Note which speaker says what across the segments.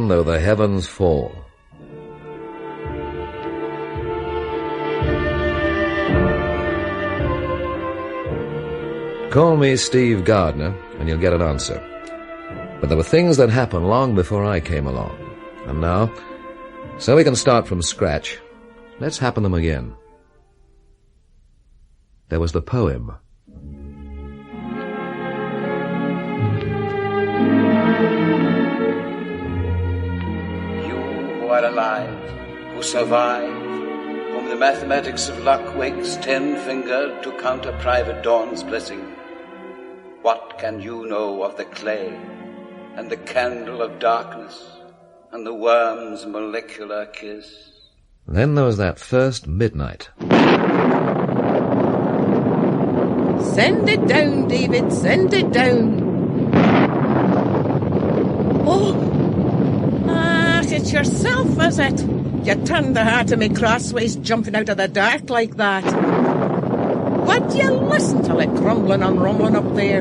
Speaker 1: even though the heavens fall. Call me Steve Gardiner, and you'll get an answer. But there were things that happened long before I came along. And now, so we can start from scratch, let's happen them again. There was the poem.
Speaker 2: You who are alive, who survive, whom the mathematics of luck wakes 10-fingered to counter Private Dawn's blessing, what can you know of the clay and the candle of darkness and the worm's molecular kiss?
Speaker 1: Then there was that first midnight.
Speaker 3: Send it down, David, send it down. Oh, it's yourself, is it? You turned the heart of me crossways, jumping out of the dark like that. What do you listen to it grumbling and rumbling up there?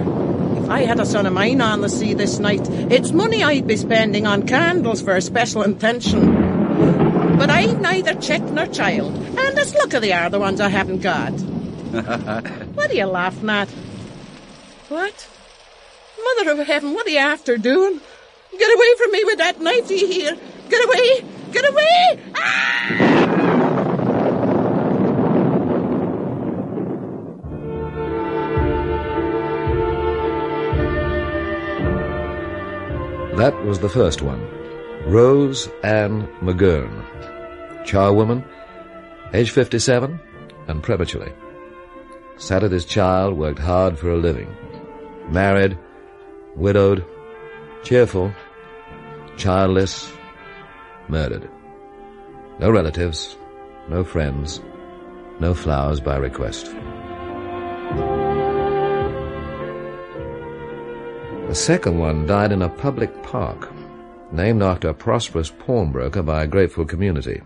Speaker 3: If I had a son of mine on the sea this night, it's money I'd be spending on candles for a special intention. But I've neither chick nor child, and it's luck they are the ones I haven't got. What are you laughing at? What? Mother of heaven, what are you after doing? Get away from me with that knife, do you hear? Get away! Get away! Ah!
Speaker 1: That was the first one. Rose Ann McGurn. Charwoman, age 57, and prematurely. Sat at his child, worked hard for a living. Married, widowed, cheerful, childless, murdered. No relatives, no friends, no flowers by request. The second one died in a public park, named after a prosperous pawnbroker by a grateful community.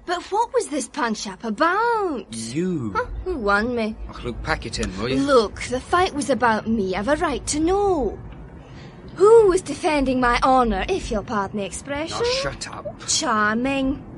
Speaker 4: But what was this punch-up about?
Speaker 5: You.
Speaker 4: Huh? Who won me?
Speaker 5: Oh, look, pack it in, will you?
Speaker 4: Look, the fight was about me. I've a right to know. Who was defending my honour, if you'll pardon the expression?
Speaker 5: Oh, shut up.
Speaker 4: Charming.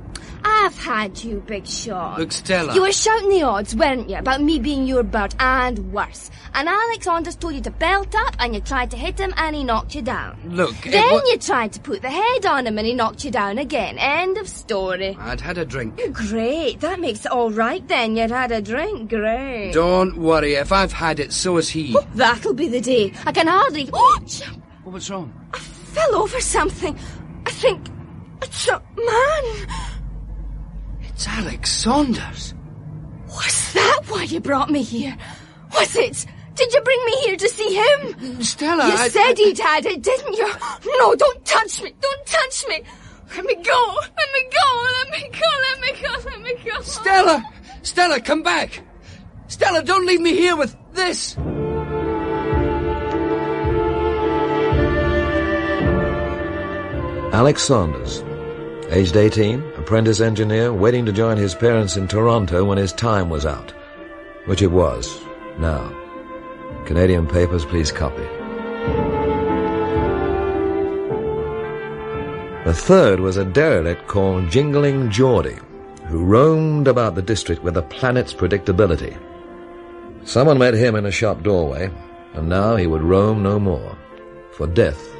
Speaker 4: I've had you, big shot.
Speaker 5: Look, Stella.
Speaker 4: You were shouting the odds, weren't you, about me being your bird, and worse. And Alex Saunders told you to belt up, and you tried to hit him, and he knocked you down.
Speaker 5: Look,
Speaker 4: Then you tried to put the head on him, and he knocked you down again. End of story.
Speaker 5: I'd had a drink.
Speaker 4: Great. That makes it all right, then. You'd had a drink. Great.
Speaker 5: Don't worry. If I've had it, so has he.
Speaker 4: Oh, that'll be the day. I can hardly... Oh,
Speaker 5: What's wrong?
Speaker 4: I fell over something. I think it's a man.
Speaker 5: It's Alex Saunders.
Speaker 4: Was that why you brought me here? Was it? Did you bring me here to see him?
Speaker 5: Stella,
Speaker 4: You said he'd had it, didn't you? No, don't touch me. Don't touch me. Let me go. Let me go. Let me go. Let me go. Let me go.
Speaker 5: Stella! Stella, come back! Stella, don't leave me here with this!
Speaker 1: Alex Saunders, aged 18, apprentice engineer, waiting to join his parents in Toronto when his time was out. Which it was, now. Canadian papers, please copy. The third was a derelict called Jingling Geordie, who roamed about the district with a planet's predictability. Someone met him in a shop doorway, and now he would roam no more, for death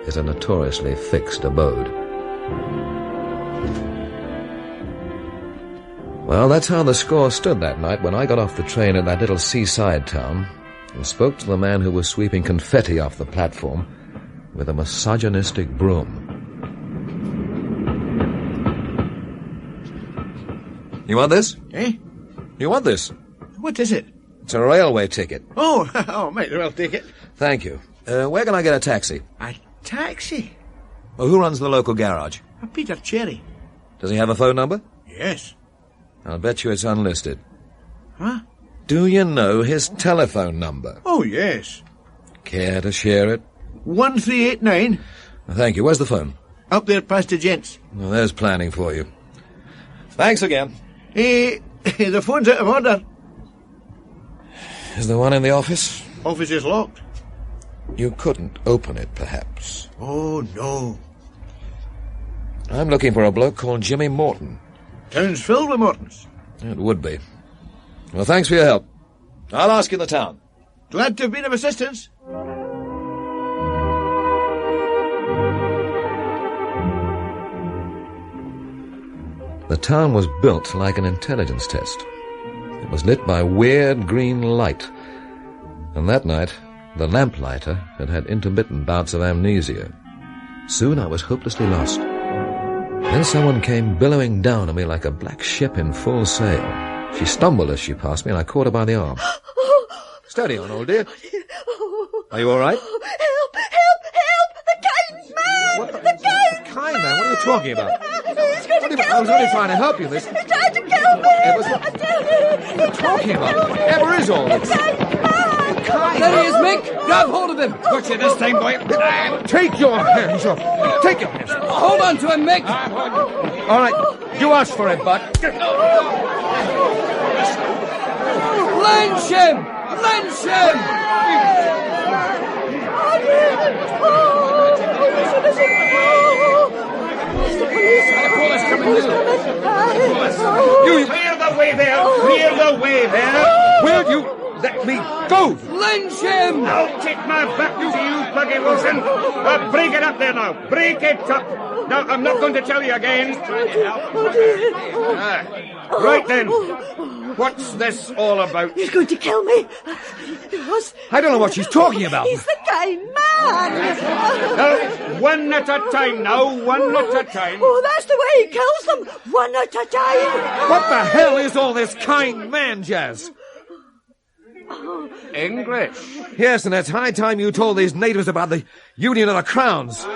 Speaker 1: is a notoriously fixed abode. Well, that's how the score stood that night when I got off the train at that little seaside town and spoke to the man who was sweeping confetti off the platform with a misogynistic broom. You want this?
Speaker 6: Eh?
Speaker 1: You want this?
Speaker 6: What is it?
Speaker 1: It's a railway ticket.
Speaker 6: Oh, might as well take it.
Speaker 1: Thank you. Where can I get a taxi?
Speaker 6: A taxi?
Speaker 1: Well, who runs the local garage?
Speaker 6: Peter Cherry.
Speaker 1: Does he have a phone number?
Speaker 6: Yes.
Speaker 1: I'll bet you it's unlisted.
Speaker 6: Huh?
Speaker 1: Do you know his telephone number?
Speaker 6: Oh, yes.
Speaker 1: Care to share it?
Speaker 6: 1389.
Speaker 1: Thank you. Where's the phone?
Speaker 6: Up there past the gents.
Speaker 1: Well, there's planning for you. Thanks again.
Speaker 6: The phone's out of order.
Speaker 1: Is there one in the office?
Speaker 6: Office is locked.
Speaker 1: You couldn't open it, perhaps.
Speaker 6: Oh, no.
Speaker 1: I'm looking for a bloke called Jimmy Morton.
Speaker 6: Town's filled with Mortons.
Speaker 1: It would be. Well, thanks for your help. I'll ask in the town.
Speaker 6: Glad to have been of assistance.
Speaker 1: The town was built like an intelligence test. It was lit by weird green light. And that night, the lamplighter had had intermittent bouts of amnesia. Soon I was hopelessly lost. Then someone came billowing down on me like a black ship in full sail. She stumbled as she passed me, and I caught her by the arm. Steady on, old dear. Are you all right?
Speaker 7: Help! Help! Help! The kind man!
Speaker 1: What the
Speaker 7: kind
Speaker 1: man? What are you talking about?
Speaker 7: He's going to kill me!
Speaker 1: I was only trying to help you.
Speaker 7: He's trying to kill me!
Speaker 1: I tell you! What are you talking about? Whatever is all this?
Speaker 7: The kind man!
Speaker 5: There he is, Mick! Grab hold of him!
Speaker 2: Got you this time, boy.
Speaker 1: Take your hands off. Take your hands off.
Speaker 5: Hold on to him, Mick!
Speaker 1: All right. You asked for it, bud.
Speaker 5: Lynch him! Lynch him!
Speaker 2: You clear the way there! Clear the way there!
Speaker 1: Will you let me go?
Speaker 5: Lynch him!
Speaker 2: I'll take my back to you, Buggy Wilson. Break it up there now. Break it up. Now, I'm not going to tell you again. Right then. What's this all about?
Speaker 7: He's going to kill me. Yes.
Speaker 1: I don't know what she's talking about.
Speaker 7: He's the kind man.
Speaker 2: Now, one at a time now. One at a time.
Speaker 7: Oh, that's the way he kills them. One at a time.
Speaker 1: What the hell is all this kind man jazz?
Speaker 2: English.
Speaker 1: Yes, and it's high time you told these natives about the Union of the Crowns.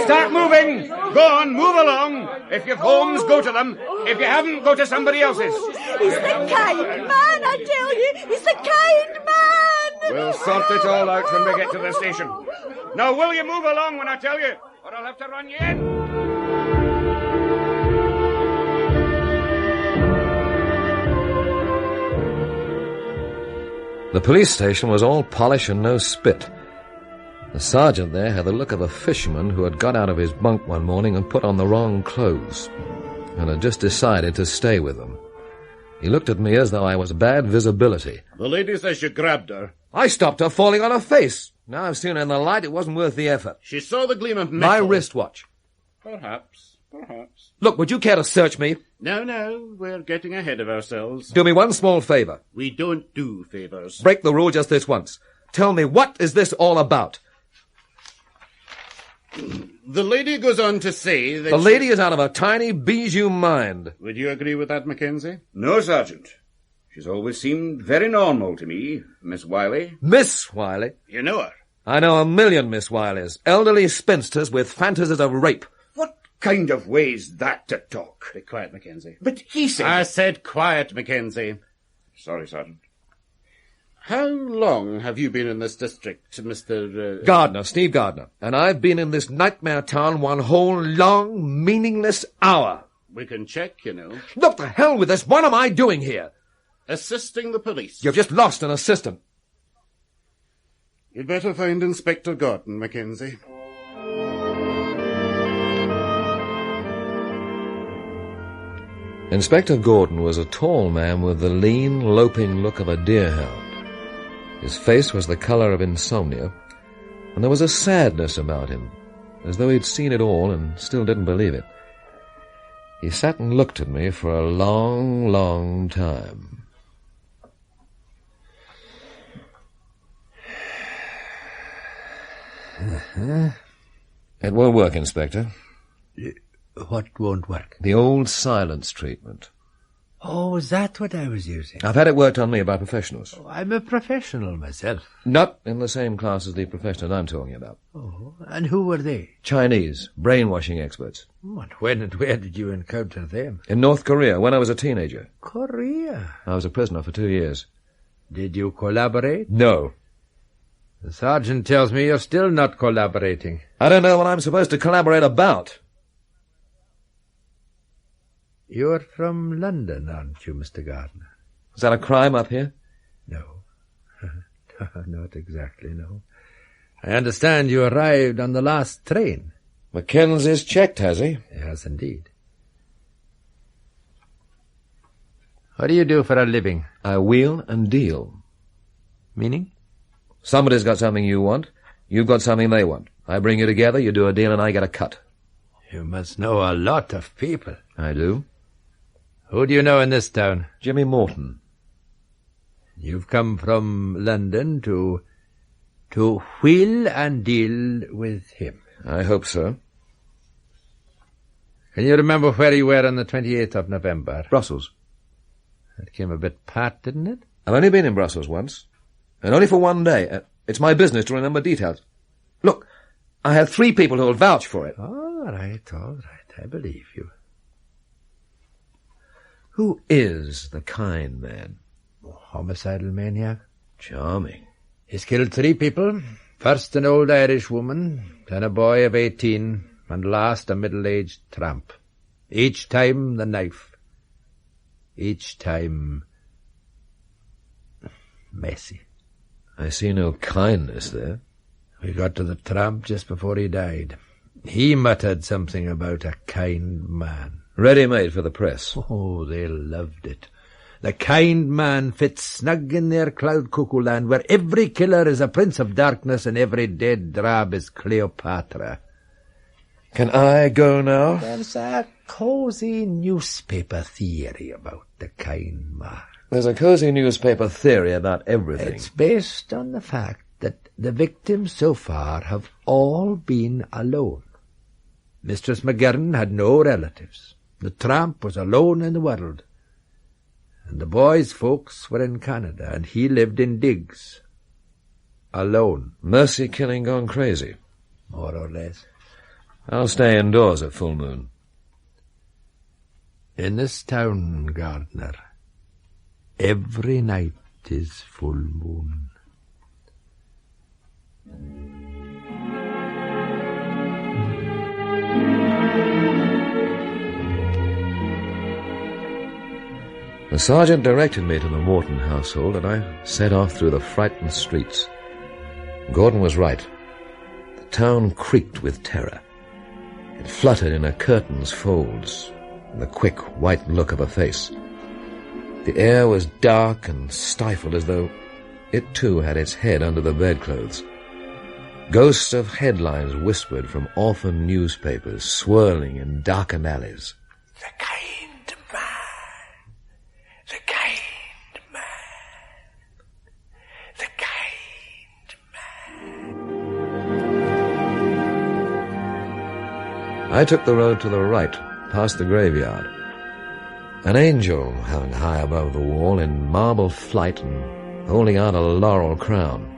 Speaker 2: Start moving. Go on, move along. If you've homes, go to them. If you haven't, go to somebody else's.
Speaker 7: He's the kind man, I tell you. He's the kind man.
Speaker 2: We'll sort it all out when we get to the station. Now, will you move along when I tell you, or I'll have to run you in?
Speaker 1: The police station was all polish and no spit. The sergeant there had the look of a fisherman who had got out of his bunk one morning and put on the wrong clothes, and had just decided to stay with them. He looked at me as though I was bad visibility.
Speaker 8: The lady says you grabbed her.
Speaker 1: I stopped her falling on her face. Now I've seen her in the light, it wasn't worth the effort.
Speaker 8: She saw the gleam of metal.
Speaker 1: My wristwatch.
Speaker 8: Perhaps.
Speaker 1: Look, would you care to search me?
Speaker 8: No, we're getting ahead of ourselves.
Speaker 1: Do me one small favor.
Speaker 8: We don't do favors.
Speaker 1: Break the rule just this once. Tell me, what is this all about?
Speaker 8: The lady goes on to say that
Speaker 1: The lady is out of her tiny bijou mind.
Speaker 8: Would you agree with that, Mackenzie?
Speaker 2: No, Sergeant. She's always seemed very normal to me, Miss Wiley.
Speaker 1: Miss Wiley?
Speaker 8: You know her?
Speaker 1: I know a million Miss Wileys. Elderly spinsters with fantasies of rape.
Speaker 2: What kind of way's that to talk?
Speaker 8: Be quiet, Mackenzie.
Speaker 2: But he said...
Speaker 8: I said quiet, Mackenzie.
Speaker 2: Sorry, Sergeant.
Speaker 8: How long have you been in this district, Mr.
Speaker 1: Gardiner, Steve Gardiner. And I've been in this nightmare town one whole long, meaningless hour.
Speaker 8: We can check, you know.
Speaker 1: Look, the hell with this. What am I doing here?
Speaker 8: Assisting the police.
Speaker 1: You've just lost an assistant.
Speaker 8: You'd better find Inspector Gordon, Mackenzie.
Speaker 1: Inspector Gordon was a tall man with the lean, loping look of a deerhound. His face was the colour of insomnia, and there was a sadness about him, as though he'd seen it all and still didn't believe it. He sat and looked at me for a long, long time. It won't work, Inspector.
Speaker 9: What won't work?
Speaker 1: The old silence treatment.
Speaker 9: Oh, is that what I was using?
Speaker 1: I've had it worked on me by professionals.
Speaker 9: Oh, I'm a professional myself.
Speaker 1: Not in the same class as the professionals I'm talking about.
Speaker 9: Oh, and who were they?
Speaker 1: Chinese, brainwashing experts.
Speaker 9: And when and where did you encounter them?
Speaker 1: In North Korea, when I was a teenager.
Speaker 9: Korea?
Speaker 1: I was a prisoner for 2 years.
Speaker 9: Did you collaborate?
Speaker 1: No.
Speaker 9: The sergeant tells me you're still not collaborating.
Speaker 1: I don't know what I'm supposed to collaborate about.
Speaker 9: You're from London, aren't you, Mr. Gardiner?
Speaker 1: Is that a crime up here?
Speaker 9: No. Not exactly, no. I understand you arrived on the last train.
Speaker 1: Mackenzie's checked, has he?
Speaker 9: He has indeed. What do you do for a living?
Speaker 1: I wheel and deal.
Speaker 9: Meaning?
Speaker 1: Somebody's got something you want. You've got something they want. I bring you together, you do a deal, and I get a cut.
Speaker 9: You must know a lot of people.
Speaker 1: I do.
Speaker 9: Who do you know in this town?
Speaker 1: Jimmy Morton.
Speaker 9: You've come from London to wheel and deal with him.
Speaker 1: I hope so.
Speaker 9: Can you remember where you were on the 28th of November?
Speaker 1: Brussels.
Speaker 9: That came a bit pat, didn't it?
Speaker 1: I've only been in Brussels once. And only for one day. It's my business to remember details. Look, I have 3 people who'll vouch for it.
Speaker 9: All right. I believe you.
Speaker 1: Who is the kind man?
Speaker 9: Homicidal maniac.
Speaker 1: Charming.
Speaker 9: He's killed 3 people. First an old Irish woman, then a boy of 18, and last a middle-aged tramp. Each time the knife. Each time messy.
Speaker 1: I see no kindness there.
Speaker 9: We got to the tramp just before he died. He muttered something about a kind man.
Speaker 1: Ready-made for the press.
Speaker 9: Oh, they loved it. The kind man fits snug in their cloud cuckoo land, where every killer is a prince of darkness and every dead drab is Cleopatra.
Speaker 1: Can I go now?
Speaker 9: There's a cozy newspaper theory about the kind man.
Speaker 1: There's a cozy newspaper theory about everything.
Speaker 9: It's based on the fact that the victims so far have all been alone. Mistress McGurn had no relatives. The tramp was alone in the world. And the boy's folks were in Canada, and he lived in digs. Alone.
Speaker 1: Mercy killing gone crazy.
Speaker 9: More or less.
Speaker 1: I'll stay indoors at full moon.
Speaker 9: In this town, Gardiner, every night is full moon.
Speaker 1: The sergeant directed me to the Morton household, and I set off through the frightened streets. Gordon was right. The town creaked with terror. It fluttered in a curtain's folds, in the quick white look of a face. The air was dark and stifled, as though it too had its head under the bedclothes. Ghosts of headlines whispered from orphan newspapers, swirling in darkened alleys.
Speaker 5: The kind man. The kind man. The kind man.
Speaker 1: I took the road to the right, past the graveyard. An angel hung high above the wall in marble flight and holding out a laurel crown.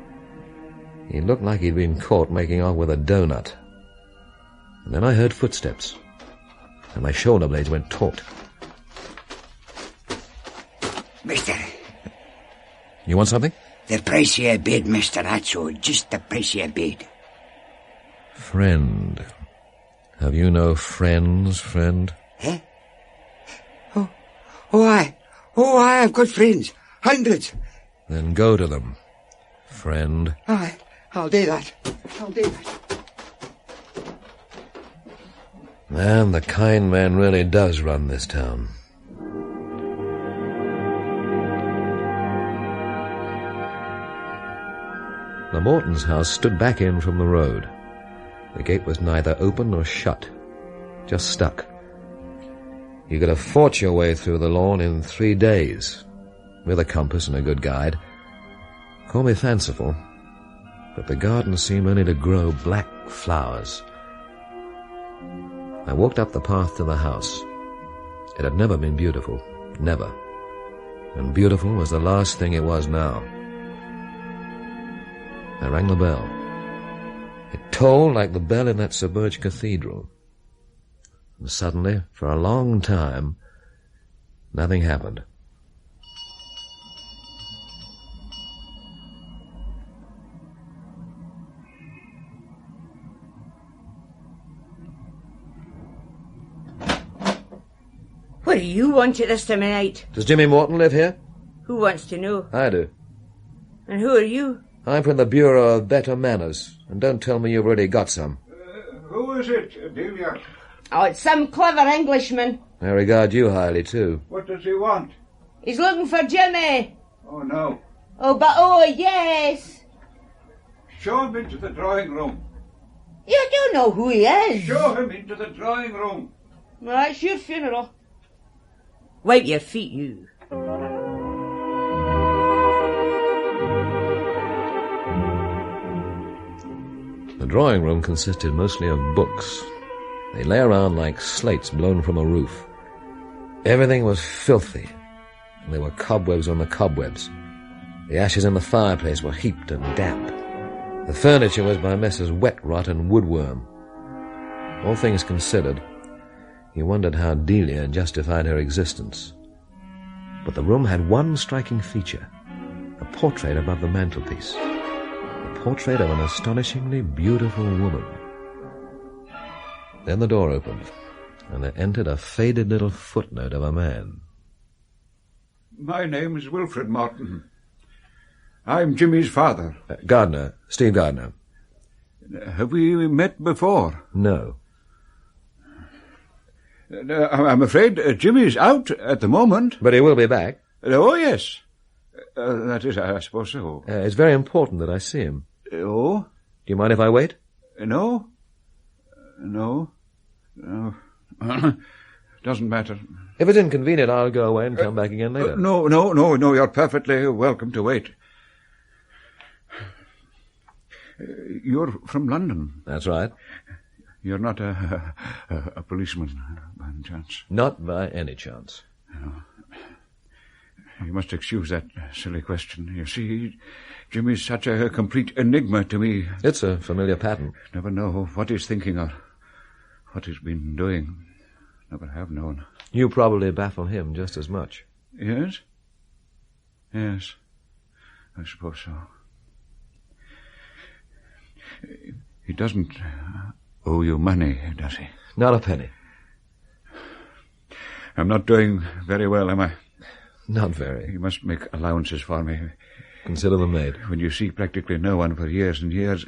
Speaker 1: He looked like he'd been caught making off with a donut. And then I heard footsteps, and my shoulder blades went taut.
Speaker 10: Mister.
Speaker 1: You want something?
Speaker 10: The price you bid, mister, that's all. Just the price you bid.
Speaker 1: Friend. Have you no friends, friend?
Speaker 10: Eh? Oh, I've got friends. Hundreds.
Speaker 1: Then go to them, friend.
Speaker 10: Aye, I'll do that.
Speaker 1: Man, the kind man really does run this town. The Mortons' house stood back in from the road. The gate was neither open nor shut, just stuck. You could have fought your way through the lawn in 3 days, with a compass and a good guide. Call me fanciful, but the garden seemed only to grow black flowers. I walked up the path to the house. It had never been beautiful, never. And beautiful was the last thing it was now. I rang the bell. It tolled like the bell in that submerged cathedral. And suddenly, for a long time, nothing happened.
Speaker 11: What do you want at this time of night?
Speaker 1: Does Jimmy Morton live here?
Speaker 11: Who wants to know?
Speaker 1: I do.
Speaker 11: And who are you?
Speaker 1: I'm from the Bureau of Better Manners, and don't tell me you've already got some.
Speaker 6: Who is it, Dilia?
Speaker 11: Oh, it's some clever Englishman.
Speaker 1: I regard you highly, too.
Speaker 6: What does he want?
Speaker 11: He's looking for Jimmy.
Speaker 6: Oh, no.
Speaker 11: Oh, yes.
Speaker 6: Show him into the drawing room.
Speaker 11: You do know who he is.
Speaker 6: Show him into the drawing room.
Speaker 11: Well, it's your funeral. Wipe your feet, you.
Speaker 1: The drawing room consisted mostly of books. They lay around like slates blown from a roof. Everything was filthy, and there were cobwebs on the cobwebs. The ashes in the fireplace were heaped and damp. The furniture was by Messrs. Wet Rot and Woodworm. All things considered, he wondered how Dilia justified her existence. But the room had one striking feature, a portrait above the mantelpiece. A portrait of an astonishingly beautiful woman. Then the door opened, and there entered a faded little footnote of a man.
Speaker 6: My name is Wilfred Morton. I'm Jimmy's father.
Speaker 1: Gardiner, Steve Gardiner.
Speaker 6: Have we met before?
Speaker 1: No.
Speaker 6: I'm afraid Jimmy's out at the moment.
Speaker 1: But he will be back.
Speaker 6: Oh, yes. That is, I suppose so.
Speaker 1: It's very important that I see him.
Speaker 6: Oh?
Speaker 1: Do you mind if I wait?
Speaker 6: No. Doesn't matter.
Speaker 1: If it's inconvenient, I'll go away and come back again later.
Speaker 6: No, you're perfectly welcome to wait. You're from London.
Speaker 1: That's right.
Speaker 6: You're not a policeman, by any chance?
Speaker 1: Not by any chance.
Speaker 6: No. You must excuse that silly question. You see, Jimmy's such a complete enigma to me.
Speaker 1: It's a familiar pattern.
Speaker 6: Never know what he's thinking or what he's been doing. Never have known.
Speaker 1: You probably baffle him just as much.
Speaker 6: Yes? Yes, I suppose so. He doesn't owe you money, does he?
Speaker 1: Not a penny.
Speaker 6: I'm not doing very well, am I?
Speaker 1: Not very.
Speaker 6: You must make allowances for me.
Speaker 1: Consider them made.
Speaker 6: When you see practically no one for years and years,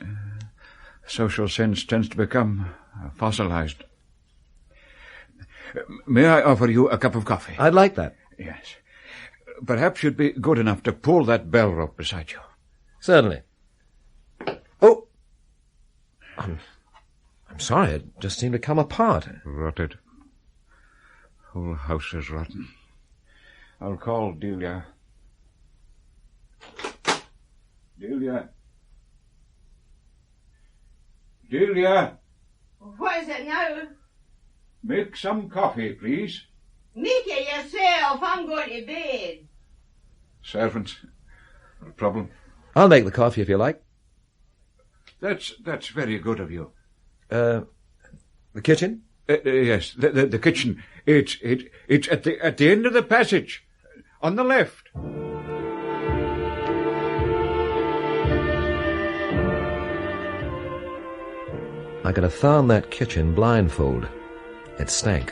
Speaker 6: social sense tends to become fossilized. May I offer you a cup of coffee?
Speaker 1: I'd like that.
Speaker 6: Yes. Perhaps you'd be good enough to pull that bell rope beside you.
Speaker 1: Certainly. Oh! I'm sorry, it just seemed to come apart.
Speaker 6: Rotted. Whole house is rotten. I'll call Dilia. Dilia?
Speaker 11: What is it now?
Speaker 6: Make some coffee, please.
Speaker 11: Make it yourself. I'm going to bed.
Speaker 6: Servants. No problem.
Speaker 1: I'll make the coffee if you like.
Speaker 6: That's very good of you.
Speaker 1: The kitchen?
Speaker 6: Yes, the kitchen. It's at the end of the passage, on the left.
Speaker 1: I could have found that kitchen blindfold. It stank.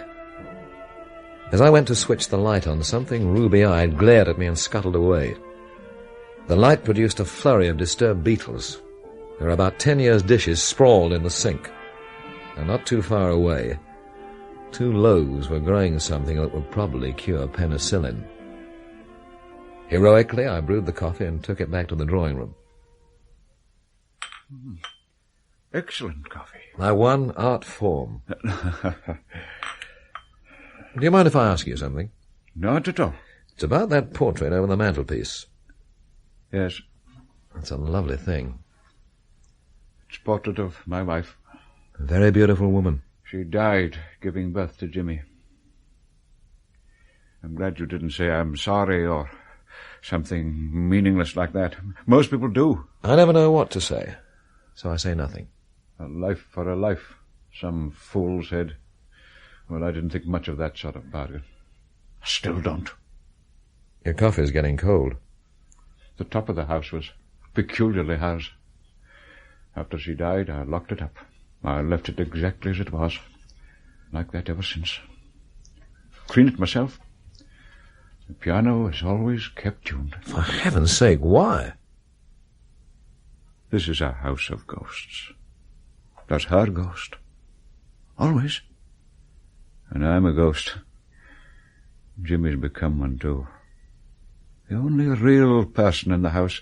Speaker 1: As I went to switch the light on, something ruby-eyed glared at me and scuttled away. The light produced a flurry of disturbed beetles. There were about 10 years' dishes sprawled in the sink. And not too far away, 2 loaves were growing something that would probably cure penicillin. Heroically, I brewed the coffee and took it back to the drawing room.
Speaker 6: Excellent coffee.
Speaker 1: My one art form. Do you mind if I ask you something?
Speaker 6: Not at all.
Speaker 1: It's about that portrait over the mantelpiece.
Speaker 6: Yes.
Speaker 1: It's a lovely thing.
Speaker 6: It's a portrait of my wife.
Speaker 1: A very beautiful woman.
Speaker 6: She died giving birth to Jimmy. I'm glad you didn't say I'm sorry or something meaningless like that. Most people do.
Speaker 1: I never know what to say, so I say nothing.
Speaker 6: A life for a life, some fool said. Well, I didn't think much of that sort of bargain. Still don't.
Speaker 1: Your coffee's getting cold.
Speaker 6: The top of the house was peculiarly hers. After she died, I locked it up. I left it exactly as it was. Like that ever since. Cleaned it myself. The piano is always kept tuned.
Speaker 1: For heaven's sake, why?
Speaker 6: This is a house of ghosts. That's her ghost. Always. And I'm a ghost. Jimmy's become one too. The only real person in the house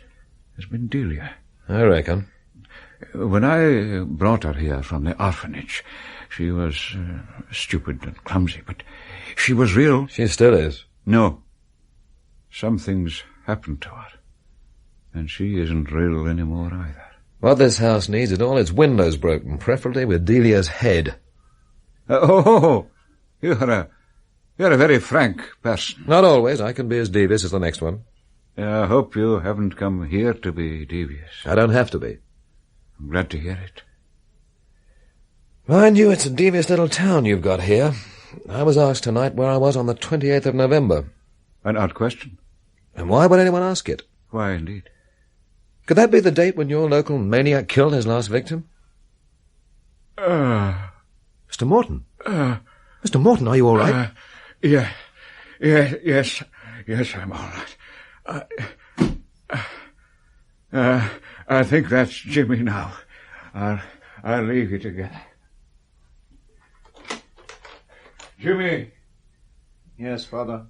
Speaker 6: has been Dilia.
Speaker 1: I reckon.
Speaker 6: When I brought her here from the orphanage, she was stupid and clumsy, but she was real.
Speaker 1: She still is.
Speaker 6: No. Something's happened to her. And she isn't real anymore either.
Speaker 1: What this house needs is all its windows broken, preferably with Delia's head.
Speaker 6: You're a very frank person.
Speaker 1: Not always. I can be as devious as the next one.
Speaker 6: I hope you haven't come here to be devious.
Speaker 1: I don't have to be.
Speaker 6: I'm glad to hear it.
Speaker 1: Mind you, it's a devious little town you've got here. I was asked tonight where I was on the 28th of November.
Speaker 6: An odd question.
Speaker 1: And why would anyone ask it?
Speaker 6: Why, indeed?
Speaker 1: Could that be the date when your local maniac killed his last victim?
Speaker 6: Mr.
Speaker 1: Morton? Mr. Morton, are you all right?
Speaker 6: Yes, I'm all right. I think that's Jimmy now. I'll leave you together. Jimmy.
Speaker 9: Yes, Father.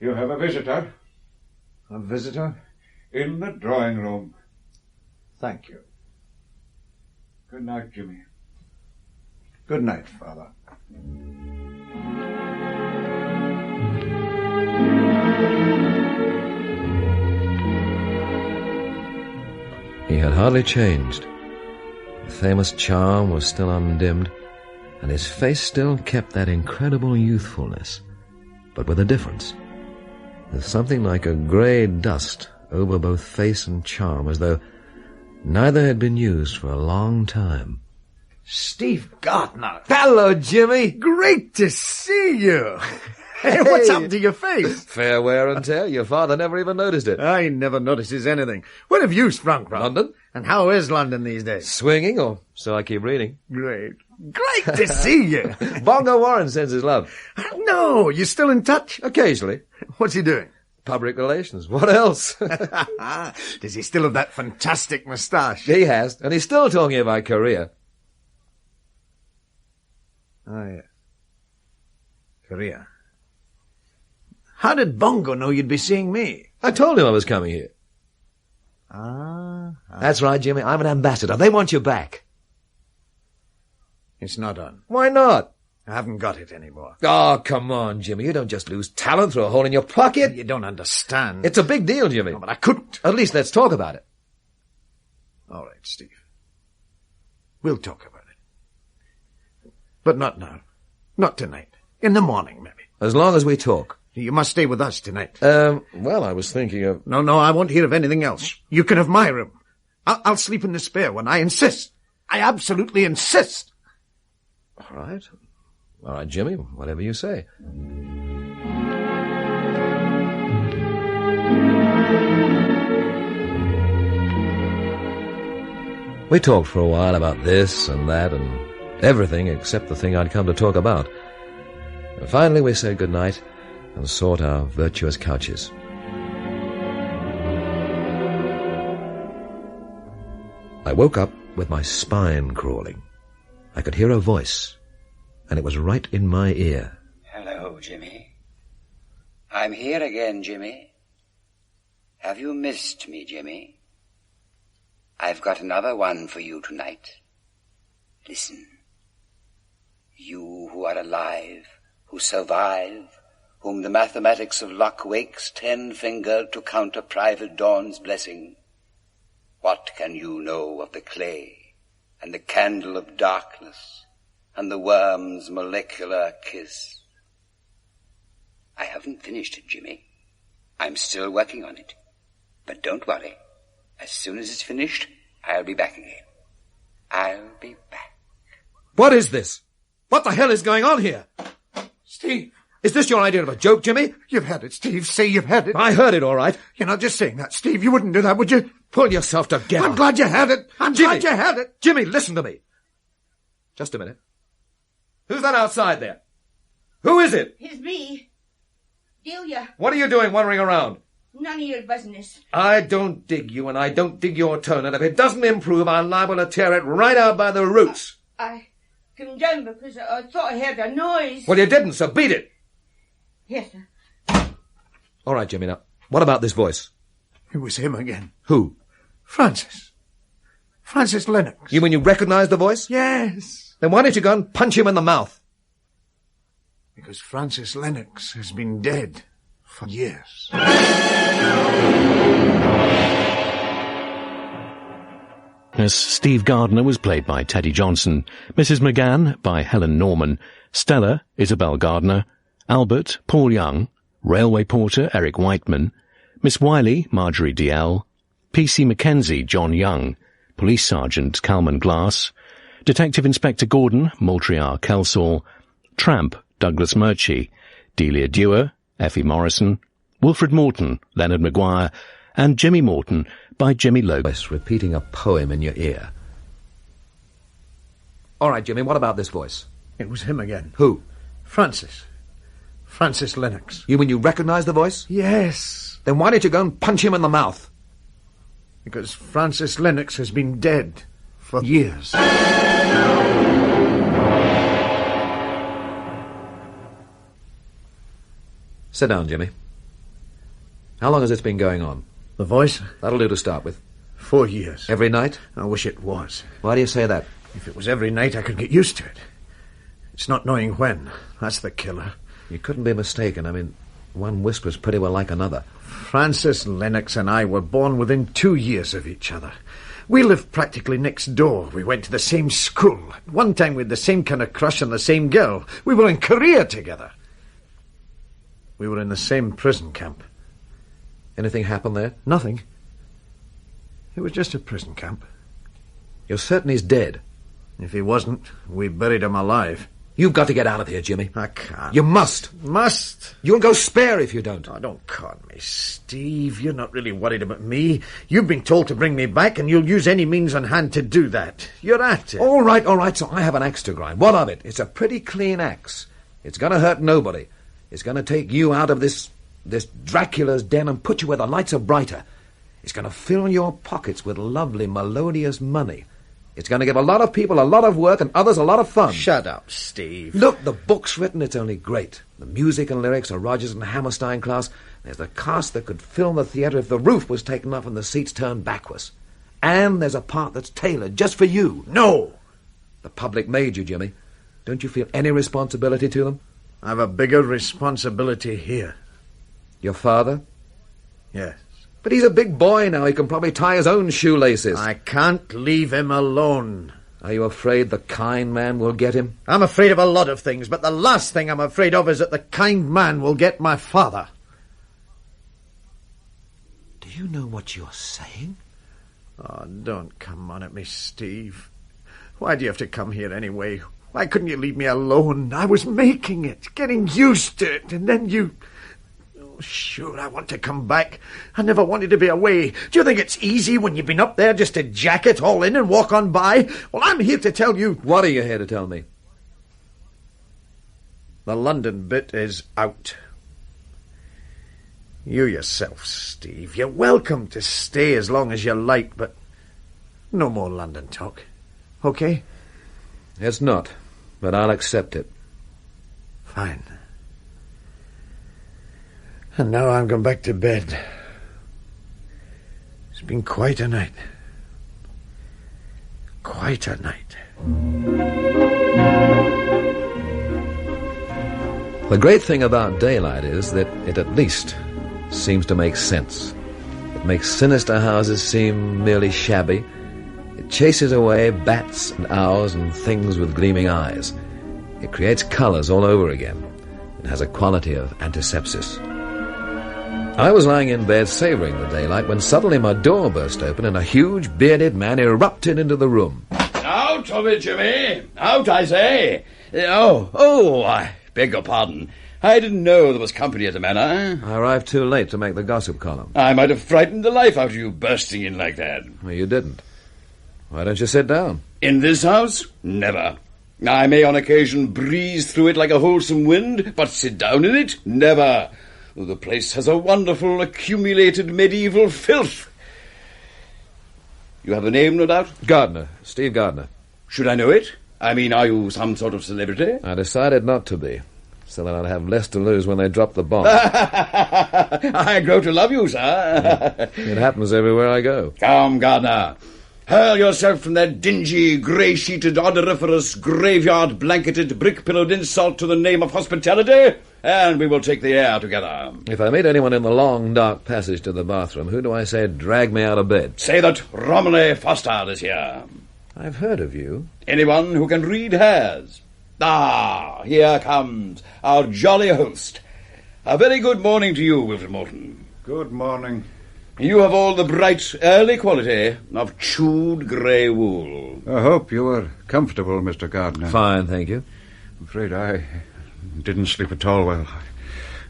Speaker 6: You have a visitor.
Speaker 9: A visitor?
Speaker 6: In the drawing room.
Speaker 9: Thank you.
Speaker 6: Good night, Jimmy.
Speaker 9: Good night, Father.
Speaker 1: He had hardly changed. The famous charm was still undimmed, and his face still kept that incredible youthfulness, but with a difference. With something like a grey dust over both face and charm, as though neither had been used for a long time.
Speaker 9: Steve Gardiner.
Speaker 1: Hello, Jimmy.
Speaker 9: Great to see you. Hey, what's happened to your face?
Speaker 1: Fair wear and tear. Your father never even noticed it.
Speaker 9: I never notices anything. Where have you sprung from?
Speaker 1: London.
Speaker 9: And how is London these days?
Speaker 1: Swinging, or so I keep reading.
Speaker 9: Great to see you.
Speaker 1: Bongo Warren sends his love.
Speaker 9: No, you still in touch?
Speaker 1: Occasionally.
Speaker 9: What's he doing?
Speaker 1: Public relations. What else?
Speaker 9: Does he still have that fantastic moustache?
Speaker 1: He has, and he's still talking about Korea.
Speaker 9: Oh, yeah. Korea. How did Bongo know you'd be seeing me?
Speaker 1: I told him I was coming here. That's right, Jimmy. I'm an ambassador. They want you back.
Speaker 9: It's not on.
Speaker 1: Why not?
Speaker 9: I haven't got it anymore.
Speaker 1: Oh, come on, Jimmy. You don't just lose talent through a hole in your pocket.
Speaker 9: You don't understand.
Speaker 1: It's a big deal, Jimmy.
Speaker 9: No, but I couldn't.
Speaker 1: At least let's talk about it.
Speaker 9: All right, Steve. We'll talk about it. But not now. Not tonight. In the morning, maybe.
Speaker 1: As long as we talk.
Speaker 9: You must stay with us tonight.
Speaker 1: Well, I was thinking of...
Speaker 9: No, I won't hear of anything else. You can have my room. I'll sleep in the spare one. I insist. I absolutely insist.
Speaker 1: All right. All right, Jimmy, whatever you say. We talked for a while about this and that and everything except the thing I'd come to talk about. And finally we said goodnight and sought our virtuous couches. I woke up with my spine crawling. I could hear a voice, and it was right in my ear.
Speaker 10: Hello, Jimmy. I'm here again, Jimmy. Have you missed me, Jimmy? I've got another one for you tonight. Listen. You who are alive, who survive, whom the mathematics of luck wakes 10-fingered to counter Private Dawn's blessing, what can you know of the clay, and the candle of darkness, and the worm's molecular kiss? I haven't finished it, Jimmy. I'm still working on it. But don't worry. As soon as it's finished, I'll be back again. I'll be back.
Speaker 1: What is this? What the hell is going on here?
Speaker 9: Steve.
Speaker 1: Is this your idea of a joke, Jimmy?
Speaker 9: You've had it, Steve. Say you've had it.
Speaker 1: I heard it, all right.
Speaker 9: You're not just saying that, Steve. You wouldn't do that, would you?
Speaker 1: Pull yourself together.
Speaker 9: I'm glad you had it.
Speaker 1: Jimmy,
Speaker 9: glad you had it.
Speaker 1: Jimmy, listen to me. Just a minute. Who's that outside there? Who is it?
Speaker 11: It's me. Dilia.
Speaker 1: What are you doing wandering around?
Speaker 11: None of your business.
Speaker 1: I don't dig you, and I don't dig your tone, and if it doesn't improve, I'm liable to tear it right out by the roots.
Speaker 11: I came down because I thought I heard a noise.
Speaker 1: Well, you didn't, so beat it.
Speaker 11: Yes, sir.
Speaker 1: All right, Jimmy, now, what about this voice?
Speaker 9: It was him again.
Speaker 1: Who?
Speaker 9: Francis Lennox.
Speaker 1: You mean you recognise the voice?
Speaker 9: Yes.
Speaker 1: Then why don't you go and punch him in the mouth?
Speaker 9: Because Francis Lennox has been dead for years.
Speaker 12: Miss Steve Gardiner was played by Teddy Johnson, Mrs. McGann by Helen Norman, Stella, Isabel Gardner, Albert, Paul Young, Railway Porter, Eric Whiteman, Miss Wiley, Marjorie DL, P.C. Mackenzie, John Young, Police Sergeant, Calman Glass, Detective Inspector Gordon, Moultrier Kelsall, Tramp, Douglas Murchie, Delia Dewar, Effie Morrison, Wilfred Morton, Leonard Maguire, and Jimmy Morton by Jimmy Lopez.
Speaker 1: Repeating a poem in your ear. All right, Jimmy, what about this voice?
Speaker 9: It was him again.
Speaker 1: Who?
Speaker 9: Francis Lennox.
Speaker 1: You mean you recognise the voice?
Speaker 9: Yes.
Speaker 1: Then why don't you go and punch him in the mouth?
Speaker 9: Because Francis Lennox has been dead for years.
Speaker 1: Sit down, Jimmy. How long has this been going on?
Speaker 9: The voice?
Speaker 1: That'll do to start with.
Speaker 9: 4 years.
Speaker 1: Every night?
Speaker 9: I wish it was.
Speaker 1: Why do you say that?
Speaker 9: If it was every night, I could get used to it. It's not knowing when. That's the killer.
Speaker 1: You couldn't be mistaken. I mean, one whisper's pretty well like another.
Speaker 9: Francis Lennox and I were born within 2 years of each other. We lived practically next door. We went to the same school. At one time we had the same kind of crush on the same girl. We were in Korea together. We were in the same prison camp.
Speaker 1: Anything happened there?
Speaker 9: Nothing. It was just a prison camp.
Speaker 1: You're certain he's dead?
Speaker 9: If he wasn't, we buried him alive.
Speaker 1: You've got to get out of here, Jimmy.
Speaker 9: I can't.
Speaker 1: You must.
Speaker 9: Must?
Speaker 1: You'll go spare if you don't.
Speaker 9: Oh, don't con me, Steve. You're not really worried about me. You've been told to bring me back, and you'll use any means on hand to do that. You're at it.
Speaker 1: All right, so I have an axe to grind. What of it? It's a pretty clean axe. It's going to hurt nobody. It's going to take you out of this Dracula's den and put you where the lights are brighter. It's going to fill your pockets with lovely, melodious money. It's going to give a lot of people a lot of work and others a lot of fun.
Speaker 9: Shut up, Steve.
Speaker 1: Look, the book's written, it's only great. The music and lyrics are Rodgers and Hammerstein class. There's a cast that could fill the theatre if the roof was taken off and the seats turned backwards. And there's a part that's tailored just for you.
Speaker 9: No!
Speaker 1: The public made you, Jimmy. Don't you feel any responsibility to them?
Speaker 9: I have a bigger responsibility here.
Speaker 1: Your father?
Speaker 9: Yes.
Speaker 1: But he's a big boy now. He can probably tie his own shoelaces.
Speaker 9: I can't leave him alone.
Speaker 1: Are you afraid the kind man will get him?
Speaker 9: I'm afraid of a lot of things, but the last thing I'm afraid of is that the kind man will get my father.
Speaker 1: Do you know what you're saying?
Speaker 9: Oh, don't come on at me, Steve. Why do you have to come here anyway? Why couldn't you leave me alone? I was making it, getting used to it, and then you... Oh, sure, I want to come back. I never wanted to be away. Do you think it's easy when you've been up there just to jack it all in and walk on by? Well, I'm here to tell you...
Speaker 1: What are you here to tell me?
Speaker 9: The London bit is out. You yourself, Steve, you're welcome to stay as long as you like, but no more London talk. Okay?
Speaker 1: It's not, but I'll accept it.
Speaker 9: Fine. And now I'm going back to bed. It's been quite a night. Quite a night.
Speaker 1: The great thing about daylight is that it at least seems to make sense. It makes sinister houses seem merely shabby. It chases away bats and owls and things with gleaming eyes. It creates colours all over again. It has a quality of antisepsis. I was lying in bed savouring the daylight when suddenly my door burst open and a huge bearded man erupted into the room.
Speaker 13: Out of it, Jimmy! Out, I say! I beg your pardon. I didn't know there was company at the manor.
Speaker 1: I arrived too late to make the gossip column.
Speaker 13: I might have frightened the life out of you bursting in like that.
Speaker 1: Well, you didn't. Why don't you sit down?
Speaker 13: In this house? Never. I may on occasion breeze through it like a wholesome wind, but sit down in it? Never. The place has a wonderful accumulated medieval filth. You have a name, no doubt?
Speaker 1: Gardiner. Steve Gardiner.
Speaker 13: Should I know it? I mean, are you some sort of celebrity?
Speaker 1: I decided not to be, so that I'd have less to lose when they drop the bomb.
Speaker 13: I grow to love you, sir.
Speaker 1: It happens everywhere I go.
Speaker 13: Come, Gardiner. Hurl yourself from that dingy, grey-sheeted, odoriferous, graveyard-blanketed, brick-pillowed insult to the name of hospitality, and we will take the air together.
Speaker 1: If I meet anyone in the long, dark passage to the bathroom, who do I say drag me out of bed?
Speaker 13: Say that Romy Foster is here.
Speaker 1: I've heard of you.
Speaker 13: Anyone who can read has. Ah, here comes our jolly host. A very good morning to you, Wilfred Morton.
Speaker 6: Good morning.
Speaker 13: You have all the bright, early quality of chewed grey wool.
Speaker 6: I hope you are comfortable, Mr. Gardiner.
Speaker 1: Fine, thank you.
Speaker 6: I'm afraid I didn't sleep at all well.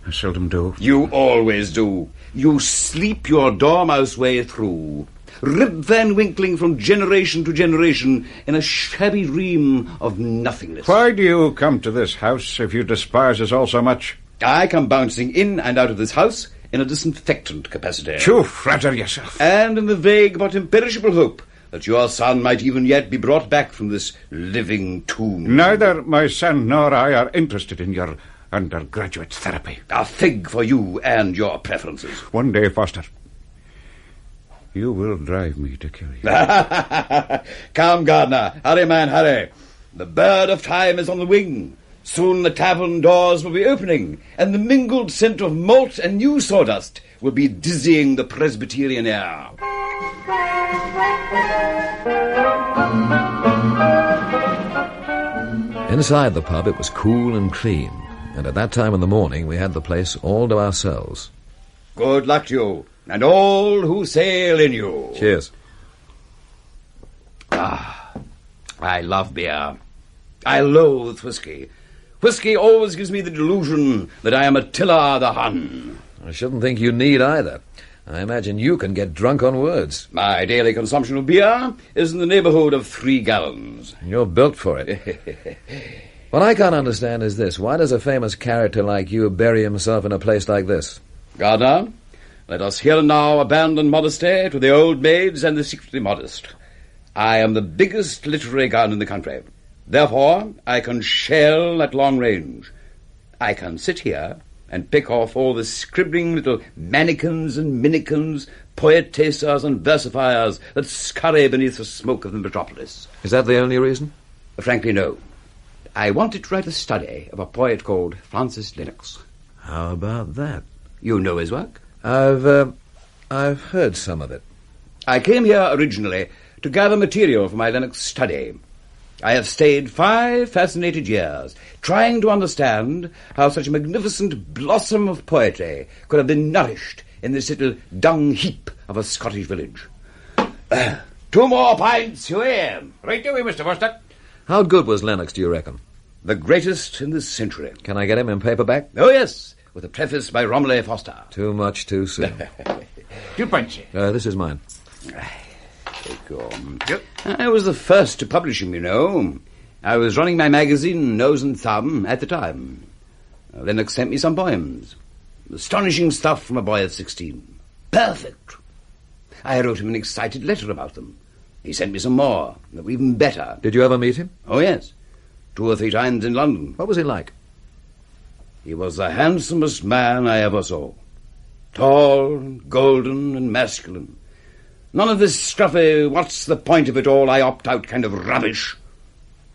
Speaker 6: I seldom do.
Speaker 13: You always do. You sleep your dormouse way through. Rip Van Winkling from generation to generation in a shabby dream of nothingness.
Speaker 6: Why do you come to this house if you despise us all so much?
Speaker 13: I come bouncing in and out of this house in a disinfectant capacity.
Speaker 6: You flatter yourself.
Speaker 13: And in the vague but imperishable hope that your son might even yet be brought back from this living tomb.
Speaker 6: Neither my son nor I are interested in your undergraduate therapy.
Speaker 13: A fig for you and your preferences.
Speaker 6: One day, Foster, you will drive me to kill you.
Speaker 13: Come, Gardiner. Hurry, man, hurry. The bird of time is on the wing. Soon the tavern doors will be opening, and the mingled scent of malt and new sawdust will be dizzying the Presbyterian air.
Speaker 1: Inside the pub it was cool and clean, and at that time in the morning we had the place all to ourselves.
Speaker 13: Good luck to you, and all who sail in you.
Speaker 1: Cheers.
Speaker 13: Ah, I love beer. I loathe whiskey. Whiskey always gives me the delusion that I am Attila the Hun.
Speaker 1: I shouldn't think you need either. I imagine you can get drunk on words.
Speaker 13: My daily consumption of beer is in the neighbourhood of 3 gallons.
Speaker 1: You're built for it. What I can't understand is this. Why does a famous character like you bury himself in a place like this?
Speaker 13: Gardiner, let us here and now abandon modesty to the old maids and the secretly modest. I am the biggest literary gun in the country. Therefore, I can shell at long range. I can sit here and pick off all the scribbling little mannikins and minikins, poetessas and versifiers that scurry beneath the smoke of the metropolis.
Speaker 1: Is that the only reason?
Speaker 13: Frankly, no. I wanted to write a study of a poet called Francis Lennox.
Speaker 1: How about that?
Speaker 13: You know his work?
Speaker 1: I've heard some of it.
Speaker 13: I came here originally to gather material for my Lennox study. I have stayed 5 fascinated years, trying to understand how such a magnificent blossom of poetry could have been nourished in this little dung heap of a Scottish village. 2 more pints, you hear?
Speaker 6: Right away, Mr. Foster.
Speaker 1: How good was Lennox, do you reckon?
Speaker 13: The greatest in this century.
Speaker 1: Can I get him in paperback?
Speaker 13: Oh, yes, with a preface by Romy Foster.
Speaker 1: Too much too soon.
Speaker 6: 2 pints.
Speaker 1: This is mine.
Speaker 13: Yep. I was the first to publish him, you know. I was running my magazine, Nose and Thumb, at the time. Lennox sent me some poems. Astonishing stuff from a boy of 16. Perfect. I wrote him an excited letter about them. He sent me some more, that were even better.
Speaker 1: Did you ever meet him?
Speaker 13: Oh, yes. 2 or 3 times in London.
Speaker 1: What was he like?
Speaker 13: He was the handsomest man I ever saw. Tall, golden, and masculine. None of this scruffy, what's the point of it all, I opt out kind of rubbish.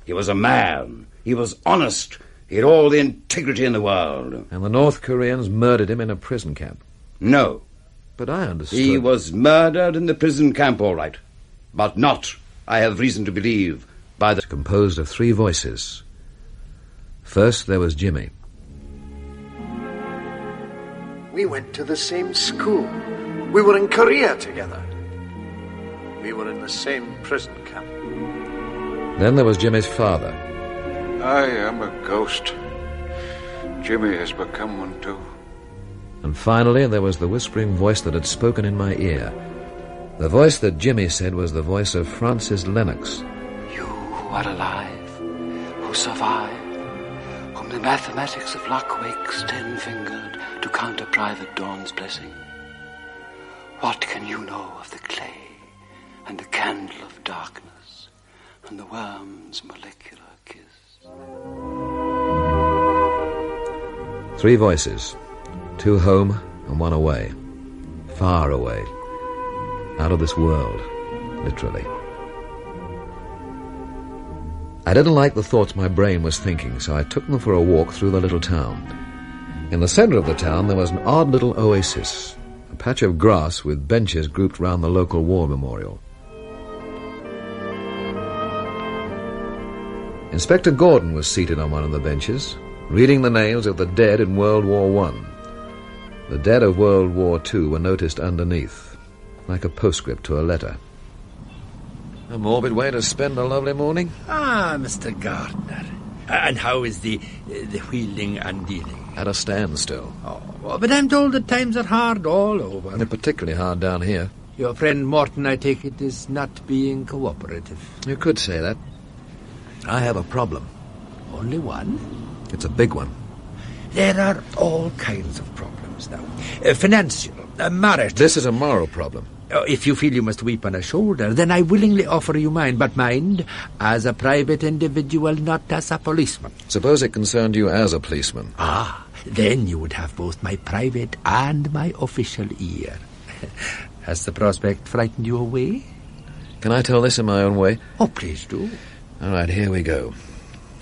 Speaker 13: He was a man. He was honest. He had all the integrity in the world.
Speaker 1: And the North Koreans murdered him in a prison camp?
Speaker 13: No.
Speaker 1: But I understood...
Speaker 13: He was murdered in the prison camp, all right. But not, I have reason to believe, by the...
Speaker 1: Composed of 3 voices. First there was Jimmy.
Speaker 14: We went to the same school. We were in Korea together. We were in the same prison camp.
Speaker 1: Then there was Jimmy's father.
Speaker 6: I am a ghost. Jimmy has become one too.
Speaker 1: And finally there was the whispering voice that had spoken in my ear. The voice that Jimmy said was the voice of Francis Lennox.
Speaker 10: You who are alive, who survive, whom
Speaker 2: Whom the mathematics of luck wakes 10-fingered to count a private dawn's blessing. What can you know of the clay and the candle of darkness and the worm's molecular kiss?
Speaker 1: 3 voices, 2 home and 1 away, far away, out of this world, literally. I didn't like the thoughts my brain was thinking, so I took them for a walk through the little town. In the center of the town there was an odd little oasis, a patch of grass with benches grouped round the local war memorial. Inspector Gordon was seated on one of the benches, reading the names of the dead in World War I. The dead of World War II were noticed underneath, like a postscript to a letter. A morbid way to spend a lovely morning.
Speaker 9: Ah, Mr. Gardiner. And how is the wheeling and dealing?
Speaker 1: At a standstill.
Speaker 9: Oh, but I'm told that times are hard all over.
Speaker 1: They're particularly hard down here.
Speaker 9: Your friend Morton, I take it, is not being cooperative.
Speaker 1: You could say that. I have a problem.
Speaker 9: Only one?
Speaker 1: It's a big one.
Speaker 9: There are all kinds of problems now. Financial, marital.
Speaker 1: This is a moral problem.
Speaker 9: If you feel you must weep on a shoulder, then I willingly offer you mine. But mind, as a private individual, not as a policeman.
Speaker 1: Suppose it concerned you as a policeman.
Speaker 9: Ah, then you would have both my private and my official ear. Has the prospect frightened you away?
Speaker 1: Can I tell this in my own way?
Speaker 9: Oh, please do.
Speaker 1: All right, here we go.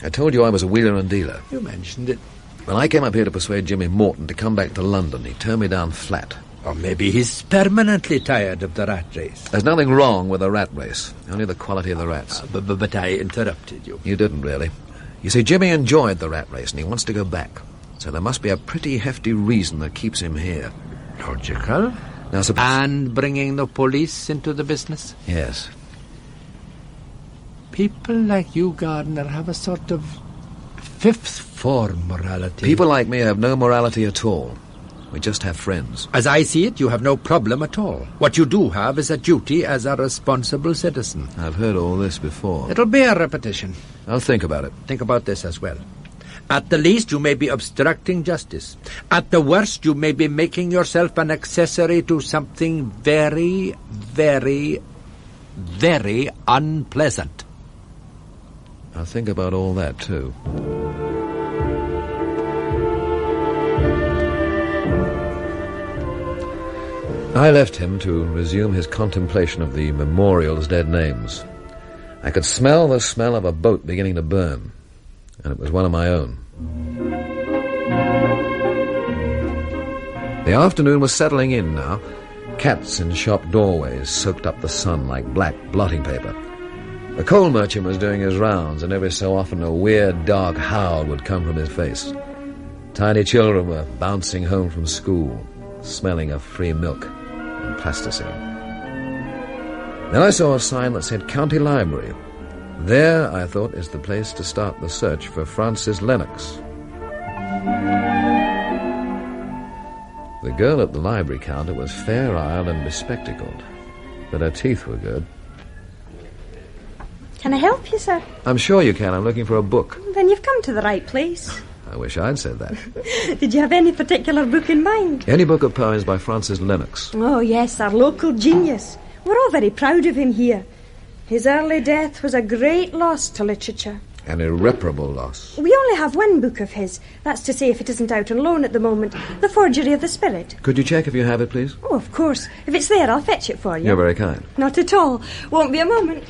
Speaker 1: I told you I was a wheeler and dealer.
Speaker 9: You mentioned it.
Speaker 1: When I came up here to persuade Jimmy Morton to come back to London, he turned me down flat.
Speaker 9: Or maybe he's permanently tired of the rat race.
Speaker 1: There's nothing wrong with a rat race, only the quality of the rats.
Speaker 9: But I interrupted you.
Speaker 1: You didn't, really. You see, Jimmy enjoyed the rat race and he wants to go back. So there must be a pretty hefty reason that keeps him here.
Speaker 9: Logical.
Speaker 1: Now,
Speaker 9: and bringing the police into the business?
Speaker 1: Yes.
Speaker 9: People like you, Gardiner, have a sort of fifth form morality.
Speaker 1: People like me have no morality at all. We just have friends.
Speaker 9: As I see it, you have no problem at all. What you do have is a duty as a responsible citizen.
Speaker 1: I've heard all this before.
Speaker 9: It'll bear repetition.
Speaker 1: I'll think about it.
Speaker 9: Think about this as well. At the least, you may be obstructing justice. At the worst, you may be making yourself an accessory to something very, very, very unpleasant.
Speaker 1: I'll think about all that, too. I left him to resume his contemplation of the memorial's dead names. I could smell the smell of a boat beginning to burn, and it was one of my own. The afternoon was settling in now. Cats in shop doorways soaked up the sun like black blotting paper. The coal merchant was doing his rounds, and every so often a weird, dark howl would come from his face. Tiny children were bouncing home from school, smelling of free milk and plasticine. Then I saw a sign that said County Library. There, I thought, is the place to start the search for Francis Lennox. The girl at the library counter was fair-eyed and bespectacled, but her teeth were good.
Speaker 7: Can I help you, sir?
Speaker 1: I'm sure you can. I'm looking for a book.
Speaker 7: Then you've come to the right place.
Speaker 1: I wish I'd said that.
Speaker 7: Did you have any particular book in mind?
Speaker 1: Any book of poems by Francis Lennox.
Speaker 7: Oh, yes, our local genius. We're all very proud of him here. His early death was a great loss to literature.
Speaker 1: An irreparable loss.
Speaker 7: We only have one book of his. That's to say, if it isn't out on loan at the moment. The Forgery of the Spirit.
Speaker 1: Could you check if you have it, please?
Speaker 7: Oh, of course. If it's there, I'll fetch it for you.
Speaker 1: You're very kind.
Speaker 7: Not at all. Won't be a moment.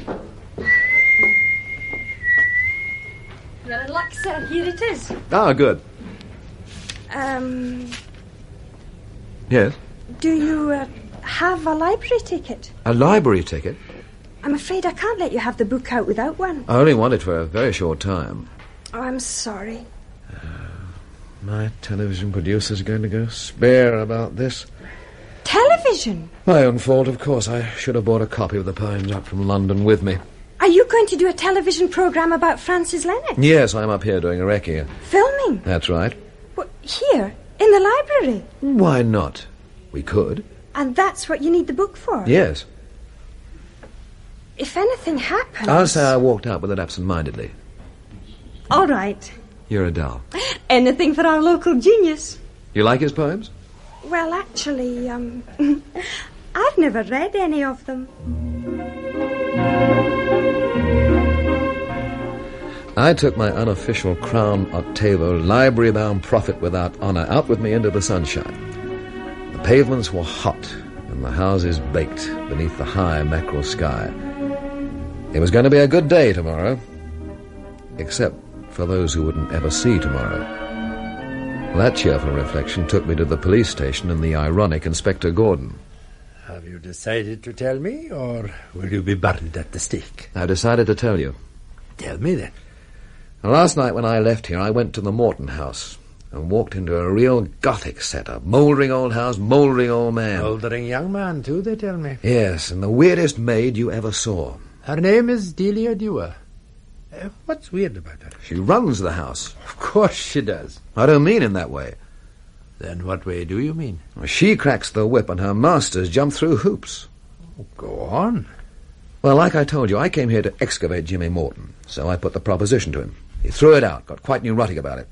Speaker 7: You're in luck, sir. Here it is.
Speaker 1: Ah, good. Yes?
Speaker 7: Do you have a library ticket?
Speaker 1: A library ticket?
Speaker 7: I'm afraid I can't let you have the book out without one.
Speaker 1: I only want it for a very short time.
Speaker 7: Oh, I'm sorry.
Speaker 1: My television producer's going to go spare about this.
Speaker 7: Television?
Speaker 1: My own fault, of course. I should have brought a copy of the poems up from London with me.
Speaker 7: Are you going to do a television programme about Francis Lennox?
Speaker 1: Yes, I'm up here doing a recce.
Speaker 7: Filming?
Speaker 1: That's right.
Speaker 7: What, here? In the library?
Speaker 1: Why not? We could.
Speaker 7: And that's what you need the book for?
Speaker 1: Yes.
Speaker 7: If anything happens...
Speaker 1: I'll say I walked out with it absent-mindedly.
Speaker 7: All right.
Speaker 1: You're a doll.
Speaker 7: Anything for our local genius.
Speaker 1: You like his poems?
Speaker 7: Well, actually, I've never read any of them.
Speaker 1: I took my unofficial Crown Octavo library-bound prophet without honour out with me into the sunshine. The pavements were hot and the houses baked beneath the high mackerel sky. It was going to be a good day tomorrow, except for those who wouldn't ever see tomorrow. That cheerful reflection took me to the police station and the ironic Inspector Gordon.
Speaker 9: Have you decided to tell me, or will you be burned at the stake?
Speaker 1: I've decided to tell you.
Speaker 9: Tell me, then.
Speaker 1: Last night when I left here, I went to the Morton house and walked into a real Gothic setup. Mouldering old house, mouldering old man.
Speaker 9: Mouldering young man, too, they tell me.
Speaker 1: Yes, and the weirdest maid you ever saw.
Speaker 9: Her name is Dilia. What's weird about her?
Speaker 1: She runs the house.
Speaker 9: Of course she does.
Speaker 1: I don't mean in that way.
Speaker 9: Then what way do you mean?
Speaker 1: She cracks the whip and her masters jump through hoops.
Speaker 9: Go on.
Speaker 1: Well, like I told you, I came here to excavate Jimmy Morton, so I put the proposition to him. He threw it out, got quite neurotic about it.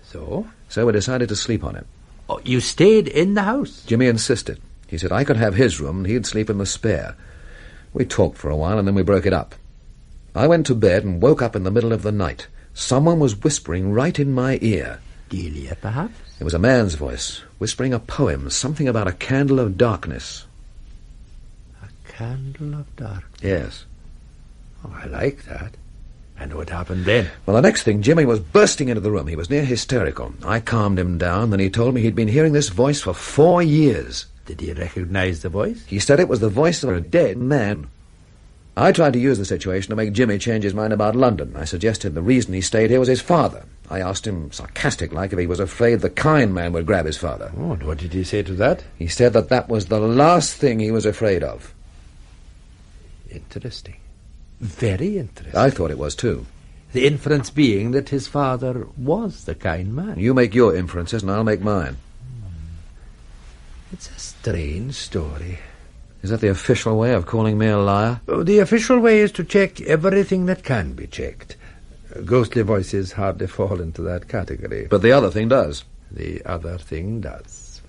Speaker 9: So?
Speaker 1: So we decided to sleep on it.
Speaker 9: Oh, you stayed in the house?
Speaker 1: Jimmy insisted. He said I could have his room and he'd sleep in the spare. We talked for a while and then we broke it up. I went to bed and woke up in the middle of the night. Someone was whispering right in my ear.
Speaker 9: Dilia, perhaps?
Speaker 1: It was a man's voice, whispering a poem, something about a candle of darkness.
Speaker 9: A candle of darkness?
Speaker 1: Yes.
Speaker 9: Oh, I like that. And what happened then?
Speaker 1: Well, the next thing, Jimmy was bursting into the room. He was near hysterical. I calmed him down, then he told me he'd been hearing this voice for 4 years.
Speaker 9: Did he recognize the voice?
Speaker 1: He said it was the voice of a dead man. I tried to use the situation to make Jimmy change his mind about London. I suggested the reason he stayed here was his father. I asked him, sarcastic-like, if he was afraid the kind man would grab his father.
Speaker 9: Oh, and what did he say to that?
Speaker 1: He said that was the last thing he was afraid of.
Speaker 9: Interesting. Very interesting.
Speaker 1: I thought it was, too.
Speaker 9: The inference being that his father was the kind man.
Speaker 1: You make your inferences, and I'll make mine.
Speaker 9: It's a strange story.
Speaker 1: Is that the official way of calling me a liar?
Speaker 9: Oh, the official way is to check everything that can be checked. Ghostly voices hardly fall into that category.
Speaker 1: But the other thing does.
Speaker 9: The other thing does.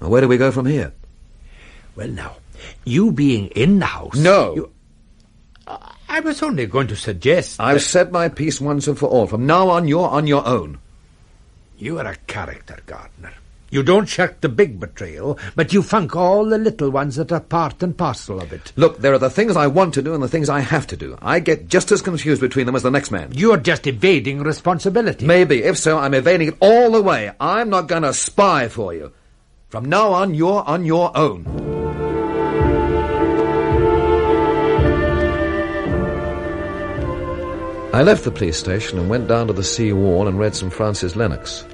Speaker 1: Well, where do we go from here?
Speaker 9: Well, now, you being in the house...
Speaker 1: No!
Speaker 9: I was only going to suggest...
Speaker 1: I've said my piece once and for all. From now on, you're on your own.
Speaker 9: You are a character, Gardiner. You don't shirk the big betrayal, but you funk all the little ones that are part and parcel of it.
Speaker 1: Look, there are the things I want to do and the things I have to do. I get just as confused between them as the next man.
Speaker 9: You're just evading responsibility.
Speaker 1: Maybe. If so, I'm evading it all the way. I'm not going to spy for you. From now on, you're on your own. I left the police station and went down to the sea wall and read some Francis Lennox.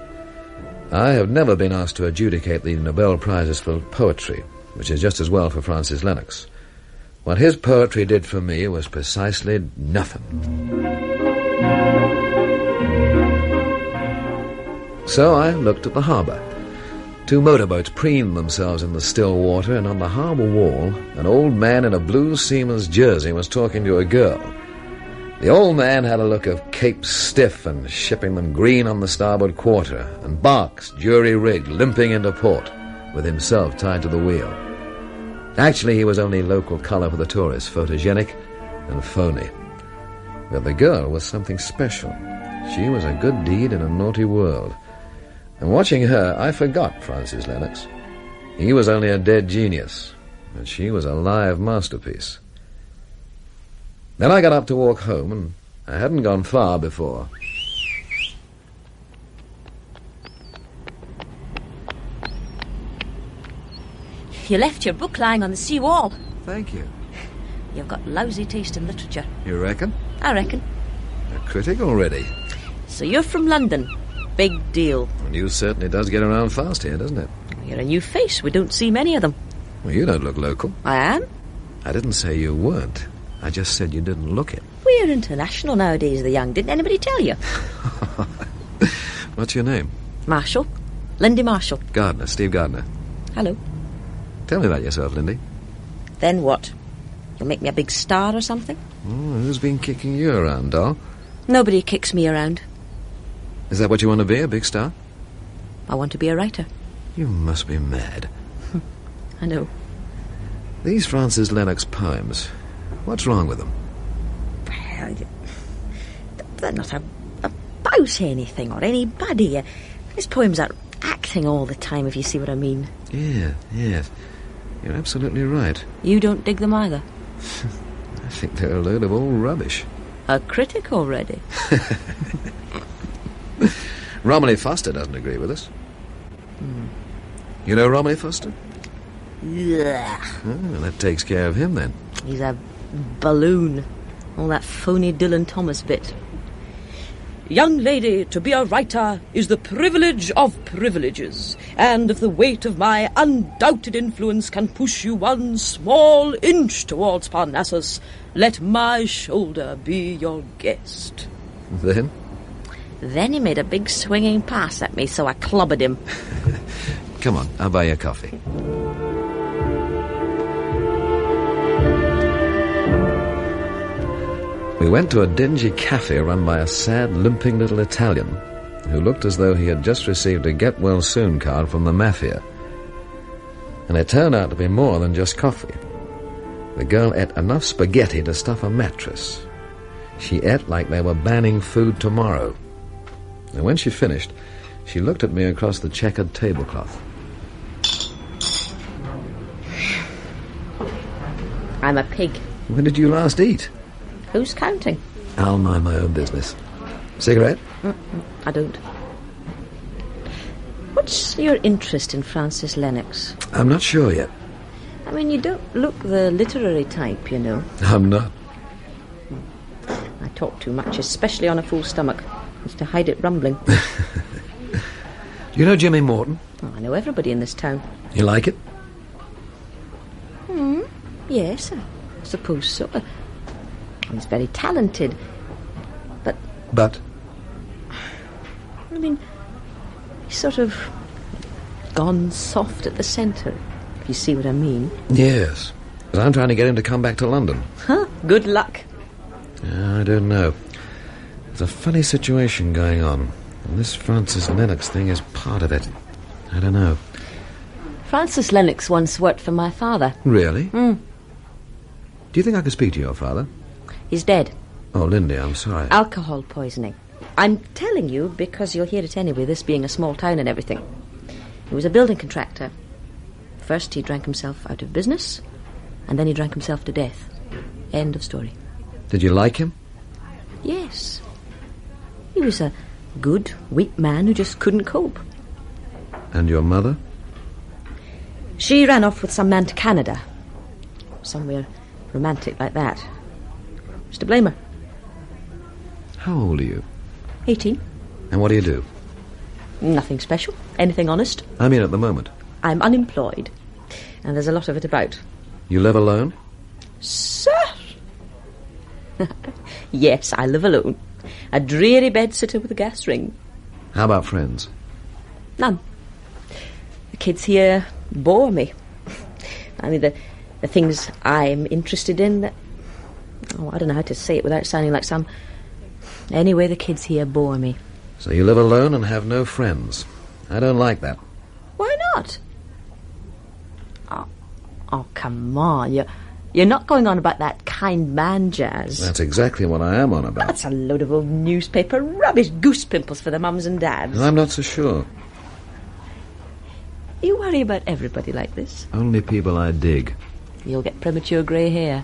Speaker 1: I have never been asked to adjudicate the Nobel Prizes for poetry, which is just as well for Francis Lennox. What his poetry did for me was precisely nothing. So I looked at the harbour. 2 motorboats preened themselves in the still water, and on the harbour wall, an old man in a blue seaman's jersey was talking to a girl. The old man had a look of Cape Stiff and shipping them green on the starboard quarter, and barks, jury-rigged, limping into port, with himself tied to the wheel. Actually, he was only local colour for the tourists, photogenic and phony. But the girl was something special. She was a good deed in a naughty world. And watching her, I forgot Francis Lennox. He was only a dead genius, but she was a live masterpiece. Then I got up to walk home, and I hadn't gone far before.
Speaker 15: You left your book lying on the sea wall.
Speaker 1: Thank you.
Speaker 15: You've got lousy taste in literature.
Speaker 1: You reckon?
Speaker 15: I reckon.
Speaker 1: A critic already.
Speaker 15: So you're from London. Big deal.
Speaker 1: The news certainly does get around fast here, doesn't it?
Speaker 15: You're a new face. We don't see many of them.
Speaker 1: Well, you don't look local.
Speaker 15: I am?
Speaker 1: I didn't say you weren't. I just said you didn't look it.
Speaker 15: We're international nowadays, the young. Didn't anybody tell you?
Speaker 1: What's your name?
Speaker 15: Marshall. Lindy Marshall.
Speaker 1: Gardiner, Steve Gardiner.
Speaker 15: Hello.
Speaker 1: Tell me about yourself, Lindy.
Speaker 15: Then what? You'll make me a big star or something?
Speaker 1: Oh, who's been kicking you around, doll?
Speaker 15: Nobody kicks me around.
Speaker 1: Is that what you want to be, a big star?
Speaker 15: I want to be a writer.
Speaker 1: You must be mad.
Speaker 15: I know.
Speaker 1: These Francis Lennox poems, what's wrong with them?
Speaker 15: They're not about anything or anybody. These poems are acting all the time, if you see what I mean.
Speaker 1: Yes. You're absolutely right.
Speaker 15: You don't dig them either?
Speaker 1: I think they're a load of old rubbish.
Speaker 15: A critic already?
Speaker 1: Romy Foster doesn't agree with us. You know Romy Foster?
Speaker 15: Yeah.
Speaker 1: Oh, that takes care of him, then.
Speaker 15: He's a balloon. All that phony Dylan Thomas bit.
Speaker 11: Young lady, to be a writer is the privilege of privileges, and if the weight of my undoubted influence can push you one small inch towards Parnassus, let my shoulder be your guest.
Speaker 1: Then?
Speaker 15: Then he made a big swinging pass at me, so I clobbered him.
Speaker 1: Come on, I'll buy you a coffee. We went to a dingy cafe run by a sad, limping little Italian who looked as though he had just received a get-well-soon card from the mafia. And it turned out to be more than just coffee. The girl ate enough spaghetti to stuff a mattress. She ate like they were banning food tomorrow. And when she finished, she looked at me across the checkered tablecloth.
Speaker 15: I'm a pig.
Speaker 1: When did you last eat?
Speaker 15: Who's counting?
Speaker 1: I'll mind my own business. Cigarette?
Speaker 15: I don't. What's your interest in Francis Lennox?
Speaker 1: I'm not sure yet.
Speaker 15: I mean, you don't look the literary type, you know.
Speaker 1: I'm not.
Speaker 15: I talk too much, especially on a full stomach. It's to hide it rumbling.
Speaker 1: Do you know Jimmy Morton?
Speaker 15: Oh, I know everybody in this town.
Speaker 1: You like it?
Speaker 15: Yes, I suppose so. He's very talented.
Speaker 1: But?
Speaker 15: I mean, he's sort of gone soft at the centre, if you see what I mean.
Speaker 1: Yes. But I'm trying to get him to come back to London.
Speaker 15: Huh? Good luck.
Speaker 1: I don't know. There's a funny situation going on, and this Francis Lennox thing is part of it. I don't know.
Speaker 15: Francis Lennox once worked for my father.
Speaker 1: Really? Do you think I could speak to your father?
Speaker 15: He's dead.
Speaker 1: Oh, Lindy, I'm sorry.
Speaker 15: Alcohol poisoning. I'm telling you because you'll hear it anyway, this being a small town and everything. He was a building contractor. First he drank himself out of business, and then he drank himself to death. End of story.
Speaker 1: Did you like him?
Speaker 15: Yes. He was a good, weak man who just couldn't cope.
Speaker 1: And your mother?
Speaker 15: She ran off with some man to Canada. Somewhere romantic like that. Who's to blame her?
Speaker 1: How old are you?
Speaker 15: 18.
Speaker 1: And what do you do?
Speaker 15: Nothing special. Anything honest.
Speaker 1: I mean at the moment.
Speaker 15: I'm unemployed. And there's a lot of it about.
Speaker 1: You live alone?
Speaker 15: Sir! Yes, I live alone. A dreary bed-sitter with a gas ring.
Speaker 1: How about friends?
Speaker 15: None. The kids here bore me. I mean, the things I'm interested in, I don't know how to say it without sounding like some... Anyway, the kids here bore me.
Speaker 1: So you live alone and have no friends. I don't like that.
Speaker 15: Why not? Oh, come on. You're not going on about that kind man jazz.
Speaker 1: That's exactly what I am on about.
Speaker 15: That's a load of old newspaper rubbish, goose pimples for the mums and dads.
Speaker 1: I'm not so sure.
Speaker 15: You worry about everybody like this?
Speaker 1: Only people I dig.
Speaker 15: You'll get premature grey hair.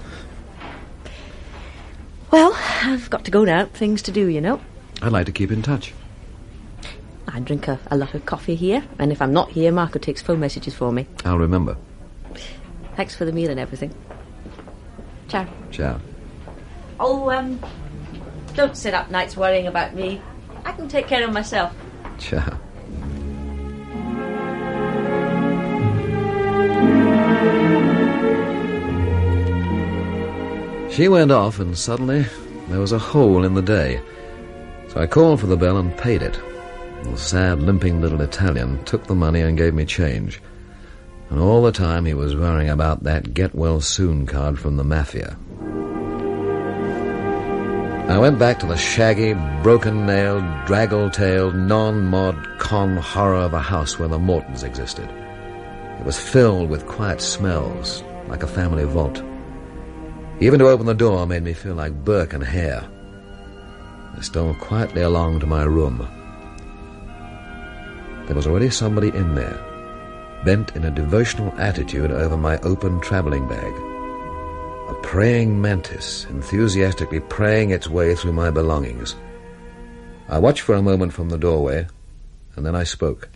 Speaker 15: Well, I've got to go now. Things to do, you know.
Speaker 1: I'd like to keep in touch.
Speaker 15: I drink a lot of coffee here, and if I'm not here, Marco takes phone messages for me.
Speaker 1: I'll remember.
Speaker 15: Thanks for the meal and everything. Ciao.
Speaker 1: Ciao.
Speaker 15: Oh, don't sit up nights worrying about me. I can take care of myself.
Speaker 1: Ciao. She went off, and suddenly there was a hole in the day. So I called for the bell and paid it. The sad, limping little Italian took the money and gave me change. And all the time he was worrying about that get-well-soon card from the mafia. I went back to the shaggy, broken-nailed, draggle-tailed, non-mod con horror of a house where the Mortons existed. It was filled with quiet smells, like a family vault. Even to open the door made me feel like Burke and Hare. I stole quietly along to my room. There was already somebody in there, bent in a devotional attitude over my open traveling bag. A praying mantis, enthusiastically praying its way through my belongings. I watched for a moment from the doorway, and then I spoke.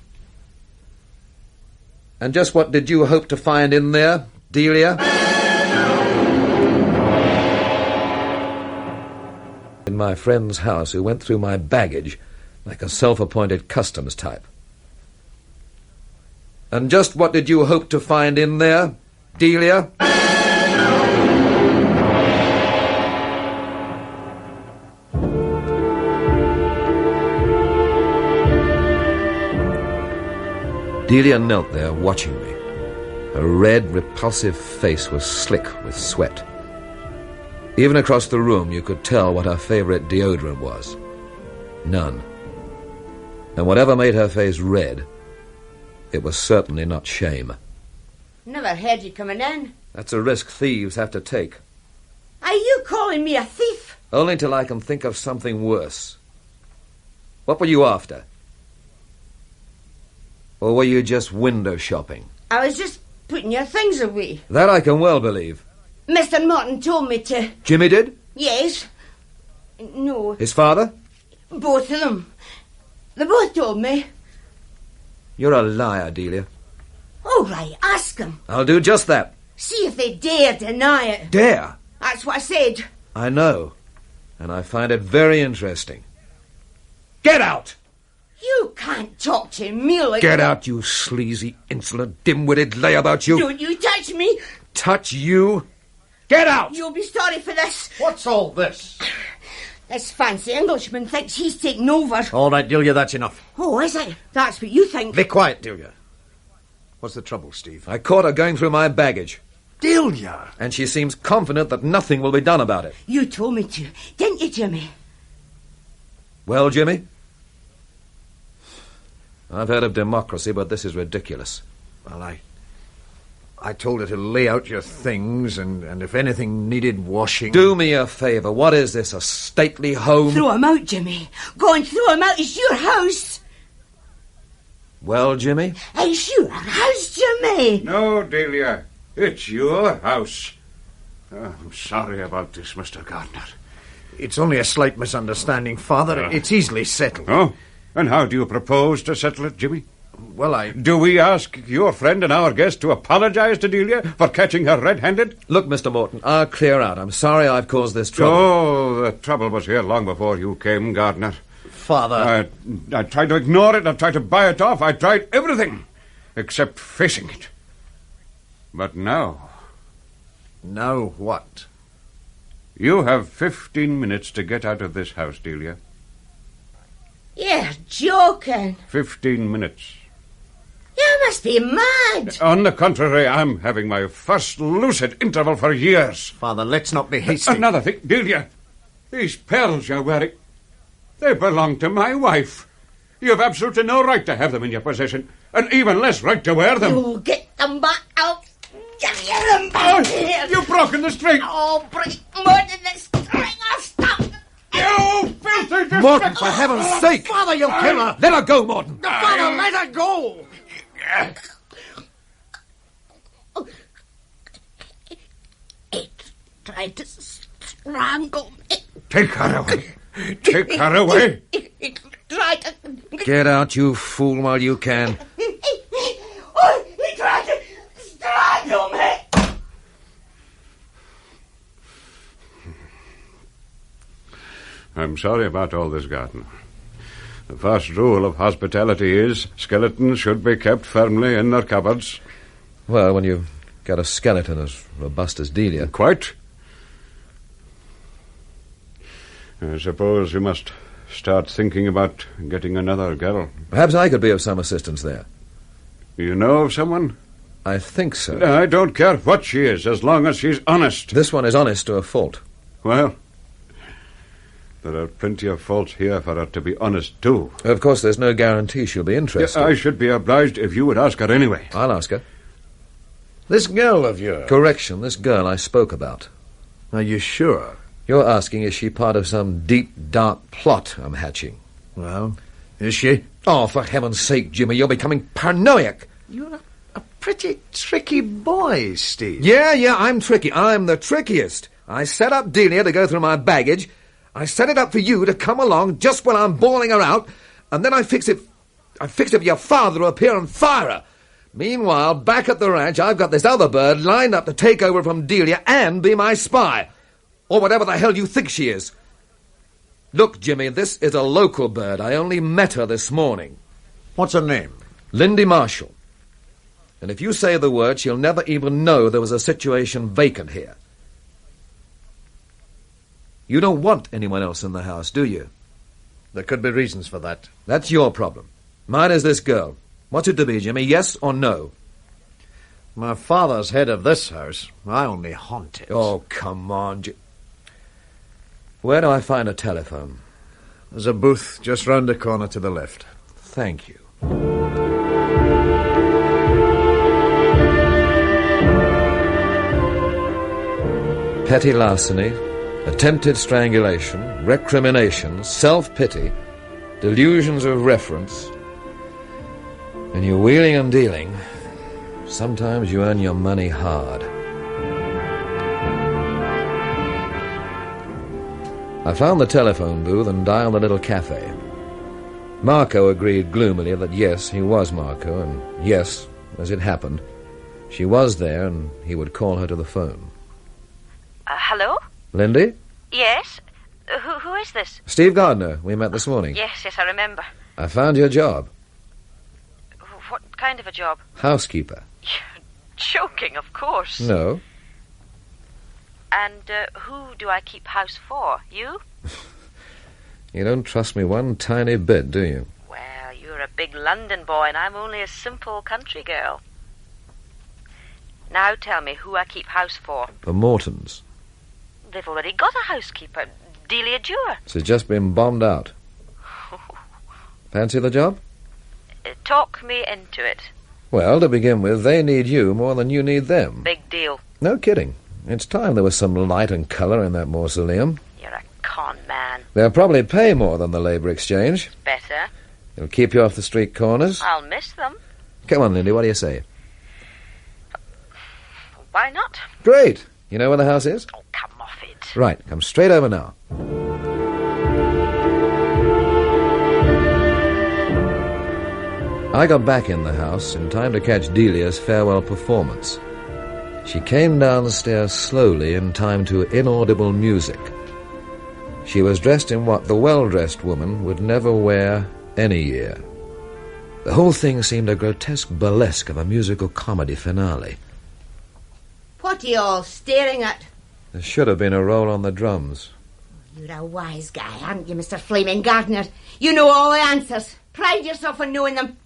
Speaker 1: "And just what did you hope to find in there, Delia?" In my friend's house, who went through my baggage like a self-appointed customs type. "And just what did you hope to find in there, Delia?" Dilia knelt there, watching me. Her red, repulsive face was slick with sweat. Even across the room, you could tell what her favorite deodorant was. None. And whatever made her face red, it was certainly not shame.
Speaker 16: Never heard you coming in.
Speaker 1: That's a risk thieves have to take.
Speaker 16: Are you calling me a thief?
Speaker 1: Only till I can think of something worse. What were you after? Or were you just window shopping?
Speaker 16: I was just putting your things away.
Speaker 1: That I can well believe.
Speaker 16: Mr. Morton told me to...
Speaker 1: Jimmy did?
Speaker 16: Yes. No.
Speaker 1: His father?
Speaker 16: Both of them. They both told me.
Speaker 1: You're a liar, Delia.
Speaker 16: All right, ask them.
Speaker 1: I'll do just that.
Speaker 16: See if they dare deny it.
Speaker 1: Dare?
Speaker 16: That's what I said.
Speaker 1: I know. And I find it very interesting. Get out!
Speaker 16: You can't talk to me like
Speaker 1: Get
Speaker 16: that.
Speaker 1: out, you sleazy, insolent, dim-witted layabout, you!
Speaker 16: Don't you touch me!
Speaker 1: Touch you? Get out!
Speaker 16: You'll be sorry for this.
Speaker 14: What's all this?
Speaker 16: This fancy Englishman thinks he's taken over.
Speaker 14: All right, Dilia, that's enough.
Speaker 16: Oh, is it? That's what you think.
Speaker 14: Be quiet, Dilia. What's the trouble, Steve?
Speaker 1: I caught her going through my baggage.
Speaker 14: Dilia!
Speaker 1: And she seems confident that nothing will be done about it.
Speaker 16: You told me to, didn't you, Jimmy?
Speaker 1: Well, Jimmy? I've heard of democracy, but this is ridiculous.
Speaker 14: Well, I told her to lay out your things, and if anything needed washing...
Speaker 1: Do me a favour. What is this, a stately home?
Speaker 16: Throw him out, Jimmy. Go and throw him out. It's your house.
Speaker 1: Well, Jimmy?
Speaker 16: It's your house, Jimmy.
Speaker 6: No, Delia. It's your house. Oh, I'm sorry about this, Mr. Gardiner.
Speaker 14: It's only a slight misunderstanding, Father. It's easily settled.
Speaker 6: Oh? And how do you propose to settle it, Jimmy?
Speaker 14: Well,
Speaker 6: Do we ask your friend and our guest to apologise to Delia for catching her red-handed?
Speaker 1: Look, Mr. Morton, I'll clear out. I'm sorry I've caused this trouble.
Speaker 6: Oh, the trouble was here long before you came, Gardiner.
Speaker 14: Father...
Speaker 6: I tried to ignore it. I tried to buy it off. I tried everything except facing it. But now...
Speaker 14: Now what?
Speaker 6: You have 15 minutes to get out of this house, Delia.
Speaker 16: You're joking.
Speaker 6: 15 minutes.
Speaker 16: You must be mad.
Speaker 6: On the contrary, I'm having my first lucid interval for years.
Speaker 14: Father, let's not be hasty.
Speaker 6: Another thing, Delia. These pearls you're wearing, they belong to my wife. You have absolutely no right to have them in your possession, and even less right to wear them.
Speaker 16: You'll get them back. I'll give you them back here.
Speaker 6: You've broken the string.
Speaker 16: Oh, break more than the string. I'll stop.
Speaker 6: You filthy...
Speaker 1: Morton, for heaven's sake!
Speaker 14: Father, you'll kill her!
Speaker 1: Let her go, Morton!
Speaker 14: Father, let her go!
Speaker 16: It tried to strangle me.
Speaker 6: Take her away. Take her away.
Speaker 16: It tried to...
Speaker 1: Get out, you fool, while you can.
Speaker 16: Oh, he tried to strangle me.
Speaker 6: I'm sorry about all this, Gardiner. The first rule of hospitality is skeletons should be kept firmly in their cupboards.
Speaker 1: Well, when you've got a skeleton as robust as Delia...
Speaker 6: Quite. I suppose you must start thinking about getting another girl.
Speaker 1: Perhaps I could be of some assistance there.
Speaker 6: You know of someone?
Speaker 1: I think so.
Speaker 6: I don't care what she is, as long as she's honest.
Speaker 1: This one is honest to a fault.
Speaker 6: Well, There are plenty of faults here for her to be honest, too.
Speaker 1: Of course, there's no guarantee she'll be interested.
Speaker 6: Yeah, I should be obliged if you would ask her anyway.
Speaker 1: I'll ask her.
Speaker 14: This girl of yours...
Speaker 1: Correction, this girl I spoke about.
Speaker 14: Are you sure?
Speaker 1: You're asking, is she part of some deep, dark plot I'm hatching?
Speaker 14: Well, is she?
Speaker 1: Oh, for heaven's sake, Jimmy, you're becoming paranoid.
Speaker 14: You're a pretty tricky boy, Steve.
Speaker 1: Yeah, I'm tricky. I'm the trickiest. I set up Dilia to go through my baggage. I set it up for you to come along just when I'm bawling her out, and then I fix it for your father to appear and fire her. Meanwhile, back at the ranch, I've got this other bird lined up to take over from Dilia and be my spy. Or whatever the hell you think she is. Look, Jimmy, this is a local bird. I only met her this morning.
Speaker 14: What's her name?
Speaker 1: Lindy Marshall. And if you say the word, she'll never even know there was a situation vacant here. You don't want anyone else in the house, do you?
Speaker 14: There could be reasons for that.
Speaker 1: That's your problem. Mine is this girl. What's it to be, Jimmy? Yes or no?
Speaker 14: My father's head of this house. I only haunt it.
Speaker 1: Oh, come on, Where do I find a telephone?
Speaker 14: There's a booth just round the corner to the left.
Speaker 1: Thank you. Petty larceny, attempted strangulation, recrimination, self-pity, delusions of reference. When you're wheeling and dealing, sometimes you earn your money hard. I found the telephone booth and dialed the little cafe. Marco agreed gloomily that yes, he was Marco, and yes, as it happened, she was there and he would call her to the phone.
Speaker 15: Hello?
Speaker 1: Lindy?
Speaker 15: Yes? Who is this?
Speaker 1: Steve Gardiner. We met this morning.
Speaker 15: Yes, I remember.
Speaker 1: I found your job.
Speaker 15: What kind of a job?
Speaker 1: Housekeeper.
Speaker 15: You're joking, of course.
Speaker 1: No.
Speaker 15: And who do I keep house for? You?
Speaker 1: You don't trust me one tiny bit, do you?
Speaker 15: Well, you're a big London boy and I'm only a simple country girl. Now tell me who I keep house for.
Speaker 1: The Mortons.
Speaker 15: They've already got a housekeeper, Dilia.
Speaker 1: She's just been bombed out. Fancy the job?
Speaker 15: Talk me into it.
Speaker 1: Well, to begin with, they need you more than you need them.
Speaker 15: Big deal.
Speaker 1: No kidding. It's time there was some light and colour in that mausoleum.
Speaker 15: You're a con man.
Speaker 1: They'll probably pay more than the labour exchange.
Speaker 15: Better.
Speaker 1: It'll keep you off the street corners.
Speaker 15: I'll miss them.
Speaker 1: Come on, Lindy, what do you say?
Speaker 15: Why not?
Speaker 1: Great. You know where the house is?
Speaker 15: Oh, come off it.
Speaker 1: Right, come straight over now. I got back in the house in time to catch Delia's farewell performance. She came down the stairs slowly in time to inaudible music. She was dressed in what the well-dressed woman would never wear any year. The whole thing seemed a grotesque burlesque of a musical comedy finale.
Speaker 17: What are you all staring at?
Speaker 1: There should have been a roll on the drums.
Speaker 17: You're a wise guy, aren't you, Mr. Flaming Gardiner? You know all the answers. Pride yourself on knowing them.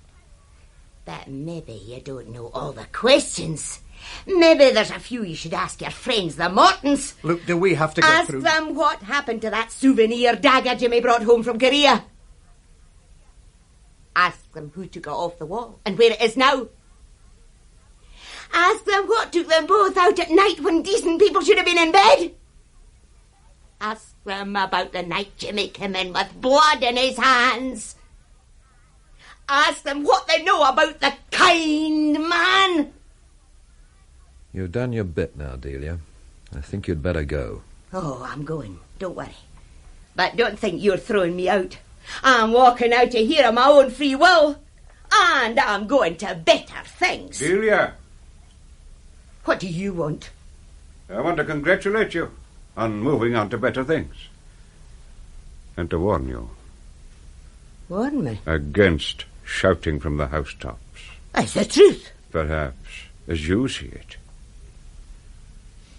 Speaker 17: But maybe you don't know all the questions. Maybe there's a few you should ask your friends, the Mortons.
Speaker 14: Look, do we have to get through?
Speaker 17: Ask them what happened to that souvenir dagger Jimmy brought home from Korea. Ask them who took it off the wall and where it is now. Ask them what took them both out at night when decent people should have been in bed. Ask them about the night Jimmy came in with blood in his hands. Ask them what they know about the kind man.
Speaker 1: You've done your bit now, Delia. I think you'd better go.
Speaker 17: Oh, I'm going. Don't worry. But don't think you're throwing me out. I'm walking out of here of my own free will. And I'm going to better things.
Speaker 6: Delia.
Speaker 17: What do you want?
Speaker 6: I want to congratulate you on moving on to better things. And to warn you.
Speaker 17: Warn me?
Speaker 6: Against shouting from the housetops.
Speaker 17: That's the truth.
Speaker 6: Perhaps, as you see it.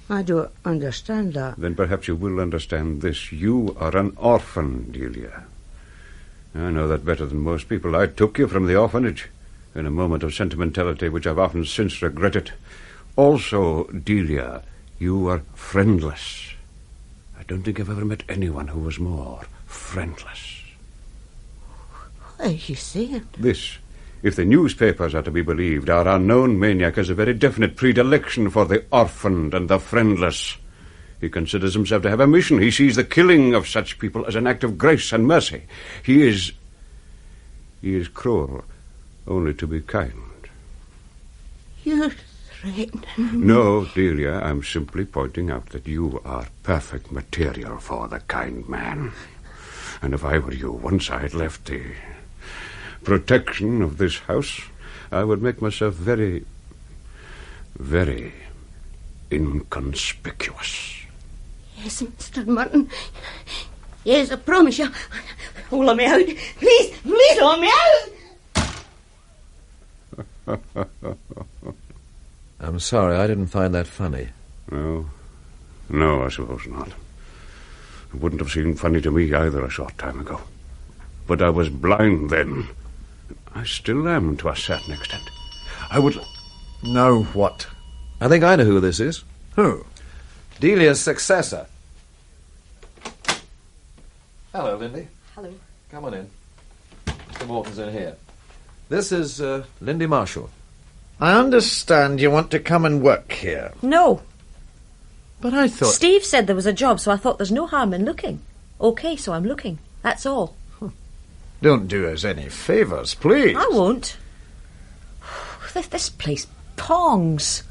Speaker 17: I don't understand that.
Speaker 6: Then perhaps you will understand this. You are an orphan, Dilia. I know that better than most people. I took you from the orphanage in a moment of sentimentality which I've often since regretted. Also, Dilia, you are friendless. I don't think I've ever met anyone who was more friendless.
Speaker 17: What are you saying?
Speaker 6: This, if the newspapers are to be believed, our unknown maniac has a very definite predilection for the orphaned and the friendless. He considers himself to have a mission. He sees the killing of such people as an act of grace and mercy. He is cruel, only to be kind.
Speaker 17: You're threatening me.
Speaker 6: No, Delia, I'm simply pointing out that you are perfect material for the kind man. And if I were you, once I had left the protection of this house, I would make myself very, very inconspicuous.
Speaker 17: Yes, Mr. Morton. Yes, I promise you. Oh, let me out. Please let me out.
Speaker 1: I'm sorry, I didn't find that funny.
Speaker 6: No, I suppose not. It wouldn't have seemed funny to me either a short time ago. But I was blind then. I still am to a certain extent. I would...
Speaker 1: Now what? I think I know who this is.
Speaker 9: Who?
Speaker 1: Delia's successor. Hello, Lindy.
Speaker 15: Hello.
Speaker 1: Come on in. Mr. Morton's in here. This is Lindy Marshall.
Speaker 14: I understand you want to come and work here.
Speaker 15: No.
Speaker 14: But I thought...
Speaker 15: Steve said there was a job, so I thought there's no harm in looking. OK, so I'm looking. That's all.
Speaker 14: Don't do us any favours, please.
Speaker 15: I won't. This place pongs.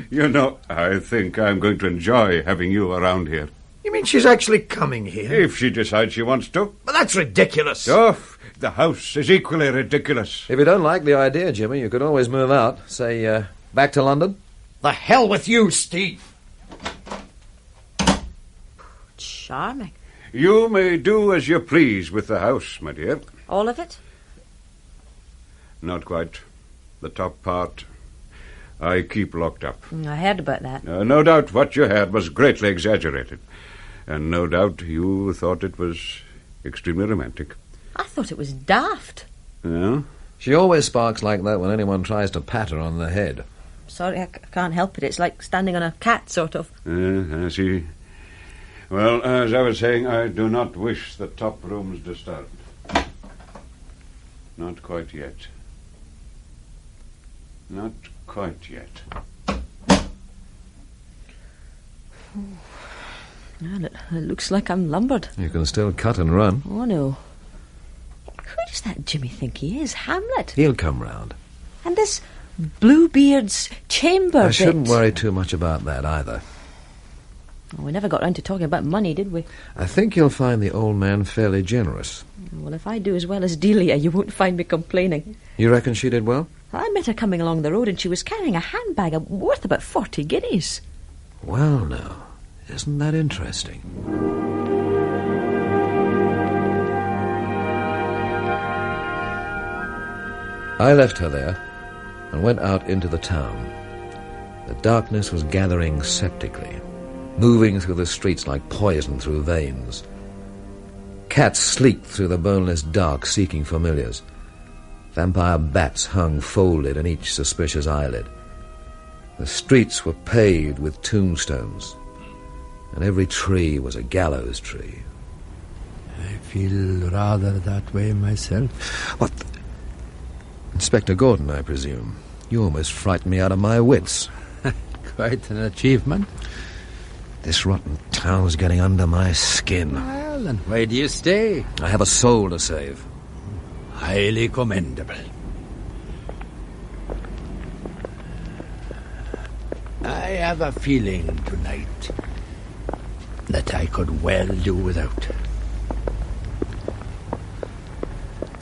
Speaker 6: You know, I think I'm going to enjoy having you around here.
Speaker 14: You mean she's actually coming here?
Speaker 6: If she decides she wants to.
Speaker 14: But that's ridiculous.
Speaker 6: Oh, the house is equally ridiculous.
Speaker 1: If you don't like the idea, Jimmy, you could always move out. Say, back to London.
Speaker 14: The hell with you, Steve.
Speaker 15: Charming.
Speaker 6: You may do as you please with the house, my dear.
Speaker 15: All of it?
Speaker 6: Not quite. The top part I keep locked up.
Speaker 15: I heard about that.
Speaker 6: No doubt what you heard was greatly exaggerated. And no doubt you thought it was extremely romantic.
Speaker 15: I thought it was daft.
Speaker 6: Yeah?
Speaker 1: She always sparks like that when anyone tries to pat her on the head.
Speaker 15: Sorry, I can't help it. It's like standing on a cat, sort of.
Speaker 6: I see. Well, as I was saying, I do not wish the top rooms disturbed. Not quite yet. Not quite yet.
Speaker 15: Well, it looks like I'm lumbered.
Speaker 1: You can still cut and run.
Speaker 15: Oh, no. Who does that Jimmy think he is? Hamlet?
Speaker 1: He'll come round.
Speaker 15: And this Bluebeard's chamber
Speaker 1: I shouldn't worry too much about that either.
Speaker 15: Oh, we never got round to talking about money, did we?
Speaker 1: I think you'll find the old man fairly generous.
Speaker 15: Well, if I do as well as Delia, you won't find me complaining.
Speaker 1: You reckon she did well?
Speaker 15: I met her coming along the road and she was carrying a handbag worth about 40 guineas.
Speaker 1: Well, now, isn't that interesting? I left her there and went out into the town. The darkness was gathering septically, moving through the streets like poison through veins. Cats sleeked through the boneless dark, seeking familiars. Vampire bats hung folded in each suspicious eyelid. The streets were paved with tombstones, and every tree was a gallows tree.
Speaker 9: I feel rather that way myself.
Speaker 1: What? Inspector Gordon, I presume. You almost frightened me out of my wits.
Speaker 9: Quite an achievement.
Speaker 1: This rotten town's getting under my skin.
Speaker 9: Well, then why do you stay?
Speaker 1: I have a soul to save.
Speaker 9: Highly commendable. I have a feeling tonight that I could well do without.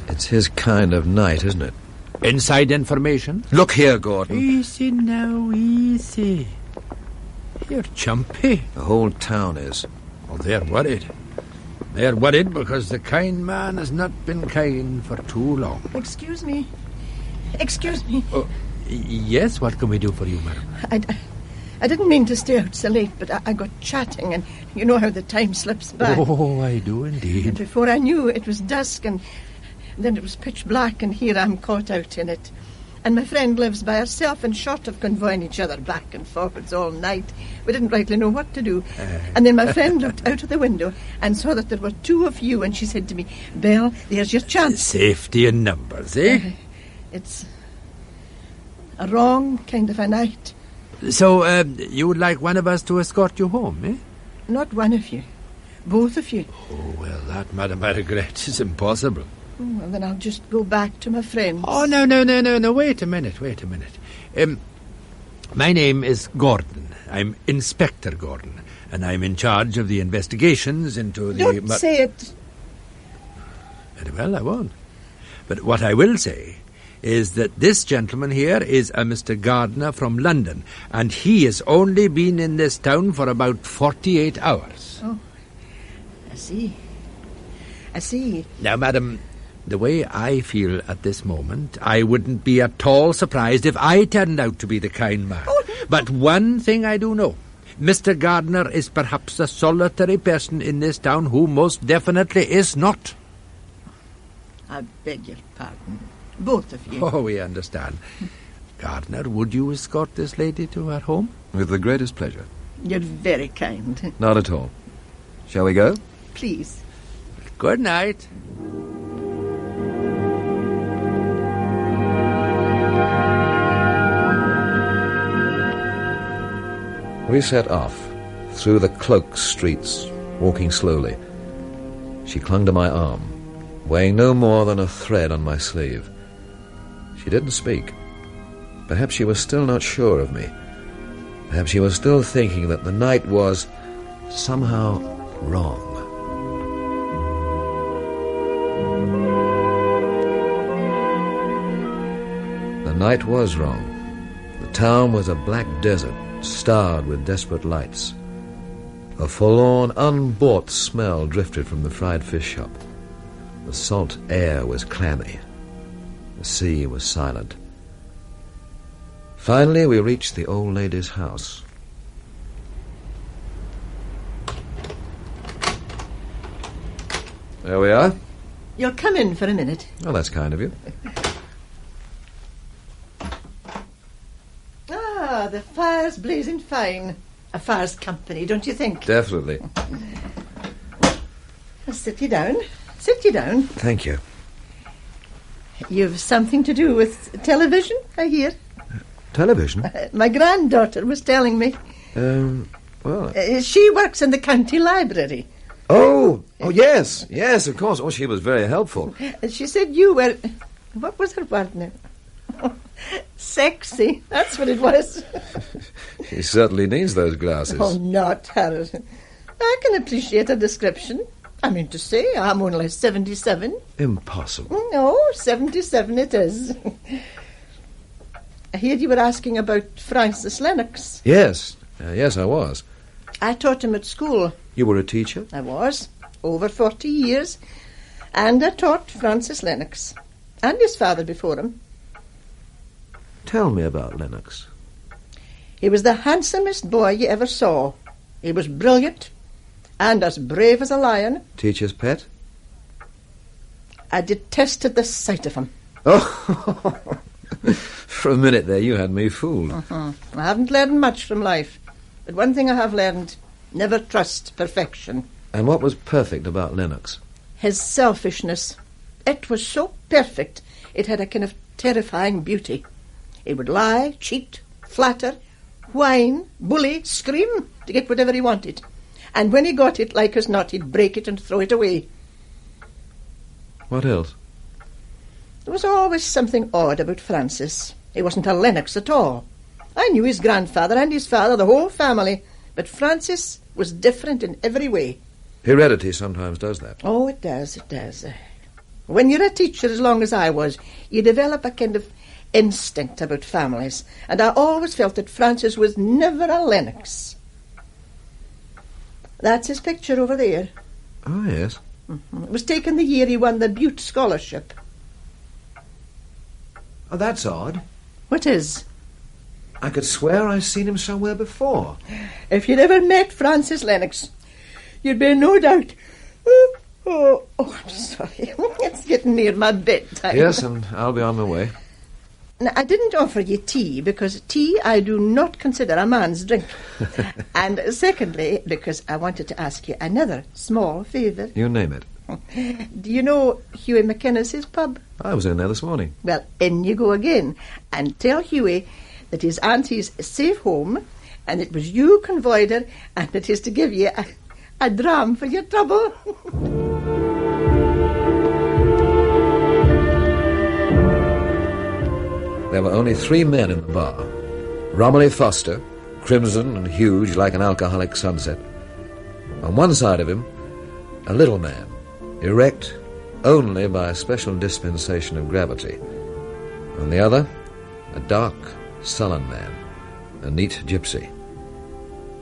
Speaker 1: It's his kind of night, isn't it?
Speaker 9: Inside information?
Speaker 1: Look here, Gordon.
Speaker 9: Easy now, easy. You're chumpy.
Speaker 1: The whole town is.
Speaker 9: Oh, they're worried. They're worried because the kind man has not been kind for too long.
Speaker 3: Excuse me. Excuse me.
Speaker 9: Oh, yes, what can we do for you, madam?
Speaker 3: I didn't mean to stay out so late, but I got chatting, and you know how the time slips by.
Speaker 9: Oh, I do indeed.
Speaker 3: And before I knew, it was dusk, and then it was pitch black, and here I'm caught out in it. And my friend lives by herself, and short of convoying each other back and forwards all night, we didn't rightly know what to do. And then my friend looked out of the window and saw that there were two of you, and she said to me, Belle, there's your chance.
Speaker 9: Safety in numbers, eh?
Speaker 3: It's a wrong kind of a night.
Speaker 9: So, you would like one of us to escort you home, eh?
Speaker 3: Not one of you. Both of you.
Speaker 9: Oh, well, that, madam, I regret, is impossible.
Speaker 3: Oh, well, then I'll just go back to my friends.
Speaker 9: Oh, no, wait a minute. My name is Gordon. I'm Inspector Gordon, and I'm in charge of the investigations into the...
Speaker 3: Don't say it.
Speaker 9: Very well, I won't. But what I will say is that this gentleman here is a Mr. Gardiner from London, and he has only been in this town for about 48 hours.
Speaker 3: Oh, I see.
Speaker 9: Now, madam, the way I feel at this moment, I wouldn't be at all surprised if I turned out to be the kind man.
Speaker 3: Oh.
Speaker 9: But one thing I do know, Mr. Gardiner is perhaps a solitary person in this town who most definitely is not.
Speaker 3: I beg your pardon. Both of you.
Speaker 9: Oh, we understand. Gardiner, would you escort this lady to her home?
Speaker 1: With the greatest pleasure.
Speaker 3: You're very kind.
Speaker 1: Not at all. Shall we go?
Speaker 3: Please.
Speaker 9: Good night.
Speaker 1: We set off, through the cloak streets, walking slowly. She clung to my arm, weighing no more than a thread on my sleeve. She didn't speak. Perhaps she was still not sure of me. Perhaps she was still thinking that the night was somehow wrong. The night was wrong. The town was a black desert, starred with desperate lights. A forlorn, unbought smell drifted from the fried fish shop. The salt air was clammy. The sea was silent. Finally, we reached the old lady's house. There we are.
Speaker 3: You'll come in for a minute.
Speaker 1: Oh, that's kind of you.
Speaker 3: Ah, the fire's blazing fine. A fire's company, don't you think?
Speaker 1: Definitely.
Speaker 3: Sit you down. Sit you down.
Speaker 1: Thank you.
Speaker 3: You've something to do with television, I hear.
Speaker 1: Television?
Speaker 3: My granddaughter was telling me.
Speaker 1: Well...
Speaker 3: she works in the county library.
Speaker 1: Oh, yes, of course. Oh, she was very helpful.
Speaker 3: She said you were... What was her word now? Sexy. That's what it was.
Speaker 1: She certainly needs those glasses.
Speaker 3: Oh, not her. I can appreciate a description. I mean to say, I'm only 77.
Speaker 1: Impossible.
Speaker 3: No, 77 it is. I heard you were asking about Francis Lennox.
Speaker 1: Yes, yes, I was.
Speaker 3: I taught him at school.
Speaker 1: You were a teacher?
Speaker 3: I was, over 40 years. And I taught Francis Lennox, and his father before him.
Speaker 1: Tell me about Lennox.
Speaker 3: He was the handsomest boy you ever saw. He was brilliant, and as brave as a lion.
Speaker 1: Teacher's pet?
Speaker 3: I detested the sight of him.
Speaker 1: Oh, for a minute there you had me fooled.
Speaker 3: I haven't learned much from life, but one thing I have learned, never trust perfection.
Speaker 1: And what was perfect about Lennox?
Speaker 3: His selfishness. It was so perfect, it had a kind of terrifying beauty. He would lie, cheat, flatter, whine, bully, scream to get whatever he wanted. And when he got it, like as not, he'd break it and throw it away.
Speaker 1: What else?
Speaker 3: There was always something odd about Francis. He wasn't a Lennox at all. I knew his grandfather and his father, the whole family, but Francis was different in every way.
Speaker 1: Heredity sometimes does that.
Speaker 3: Oh, it does, it does. When you're a teacher as long as I was, you develop a kind of instinct about families, and I always felt that Francis was never a Lennox. That's his picture over there.
Speaker 1: Oh, yes.
Speaker 3: It was taken the year he won the Butte Scholarship.
Speaker 1: Oh, that's odd.
Speaker 3: What is?
Speaker 1: I could swear I've seen him somewhere before.
Speaker 3: If you'd ever met Francis Lennox, you'd be in no doubt. Oh, I'm sorry. It's getting near my bedtime.
Speaker 1: Yes, and I'll be on my way.
Speaker 3: Now, I didn't offer you tea because tea I do not consider a man's drink. And secondly, because I wanted to ask you another small favour.
Speaker 1: You name it.
Speaker 3: Do you know Hughie McInnes's pub?
Speaker 1: I was in there this morning.
Speaker 3: Well, in you go again. And tell Hughie that his auntie's safe home, and it was you convoyed her, and it is to give you a dram for your trouble.
Speaker 1: There were only 3 men in the bar. Romy Foster, crimson and huge like an alcoholic sunset. On one side of him, a little man, erect only by a special dispensation of gravity. On the other, a dark, sullen man, a neat gypsy.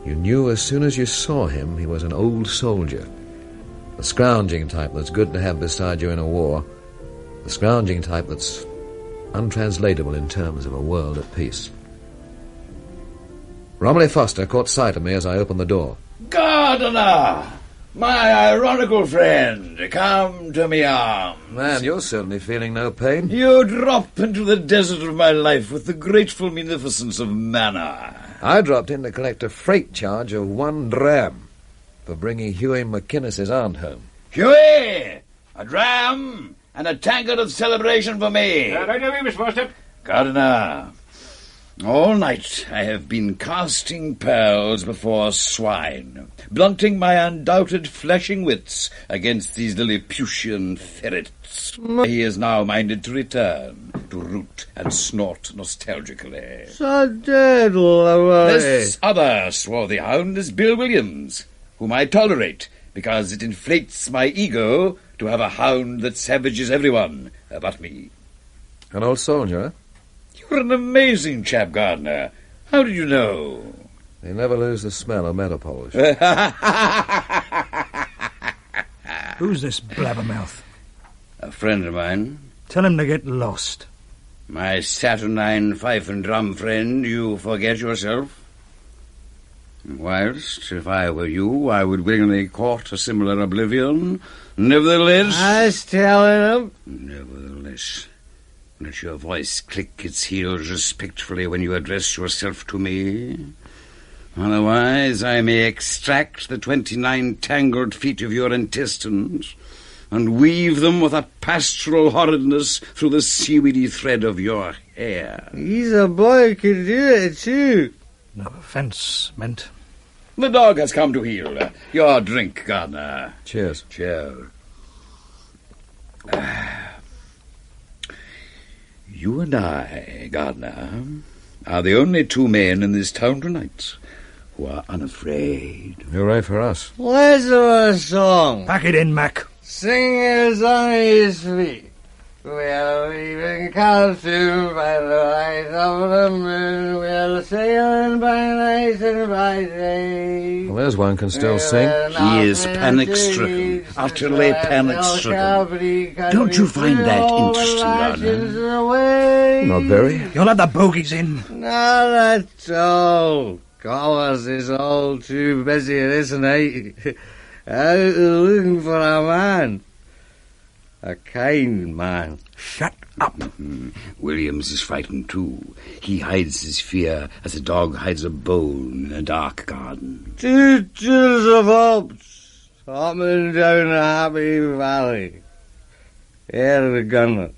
Speaker 1: You knew as soon as you saw him he was an old soldier, the scrounging type that's good to have beside you in a war, the scrounging type that's untranslatable in terms of a world at peace. Romy Foster caught sight of me as I opened the door.
Speaker 6: Gardiner! My ironical friend, come to me arms.
Speaker 1: Man, you're certainly feeling no pain.
Speaker 6: You drop into the desert of my life with the grateful munificence of manna.
Speaker 1: I dropped in to collect a freight charge of 1 dram for bringing Hughie McInnes's aunt home.
Speaker 6: Hughie! A dram and a tankard of celebration for me.
Speaker 9: Right away, Miss Foster.
Speaker 6: Gardiner, all night I have been casting pearls before swine, blunting my undoubted flashing wits against these Lilliputian ferrets. He is now minded to return, to root and snort nostalgically. This other swarthy hound is Bill Williams, whom I tolerate because it inflates my ego to have a hound that savages everyone but me.
Speaker 1: An old soldier, eh?
Speaker 6: You're an amazing chap, Gardiner. How did you know?
Speaker 1: They never lose the smell of metal polish.
Speaker 18: Who's this blabbermouth?
Speaker 6: A friend of mine.
Speaker 18: Tell him to get lost.
Speaker 6: My saturnine fife and drum friend, you forget yourself? Whilst, if I were you, I would willingly court a similar oblivion. Nevertheless...
Speaker 19: I was telling him.
Speaker 6: Nevertheless, let your voice click its heels respectfully when you address yourself to me. Otherwise, I may extract the 29 tangled feet of your intestines and weave them with a pastoral horridness through the seaweedy thread of your hair.
Speaker 19: He's a boy who can do it, too.
Speaker 18: No offence meant.
Speaker 6: The dog has come to heel. Your drink, Gardiner.
Speaker 1: Cheers.
Speaker 6: Cheers. You and I, Gardiner, are the only 2 men in this town tonight who are unafraid.
Speaker 1: Hooray for us.
Speaker 19: Let's do a song.
Speaker 18: Pack it in, Mac.
Speaker 19: Sing a song his feet. We're leaving Khartoum by the light of the moon. We're sailing by night and by day.
Speaker 1: Well, there's one can still sing.
Speaker 6: He is panic-stricken, utterly panic-stricken. Don't you find that interesting, Gardiner?
Speaker 1: Not very.
Speaker 18: You'll have the bogies in.
Speaker 19: Not at all. Collins is all too busy this night. Out looking for a man. A kind man.
Speaker 18: Shut up.
Speaker 6: Williams is frightened too. He hides his fear as a dog hides a bone in a dark garden.
Speaker 19: 2 tunes of hopes, hopping down a happy valley. Here the gunner.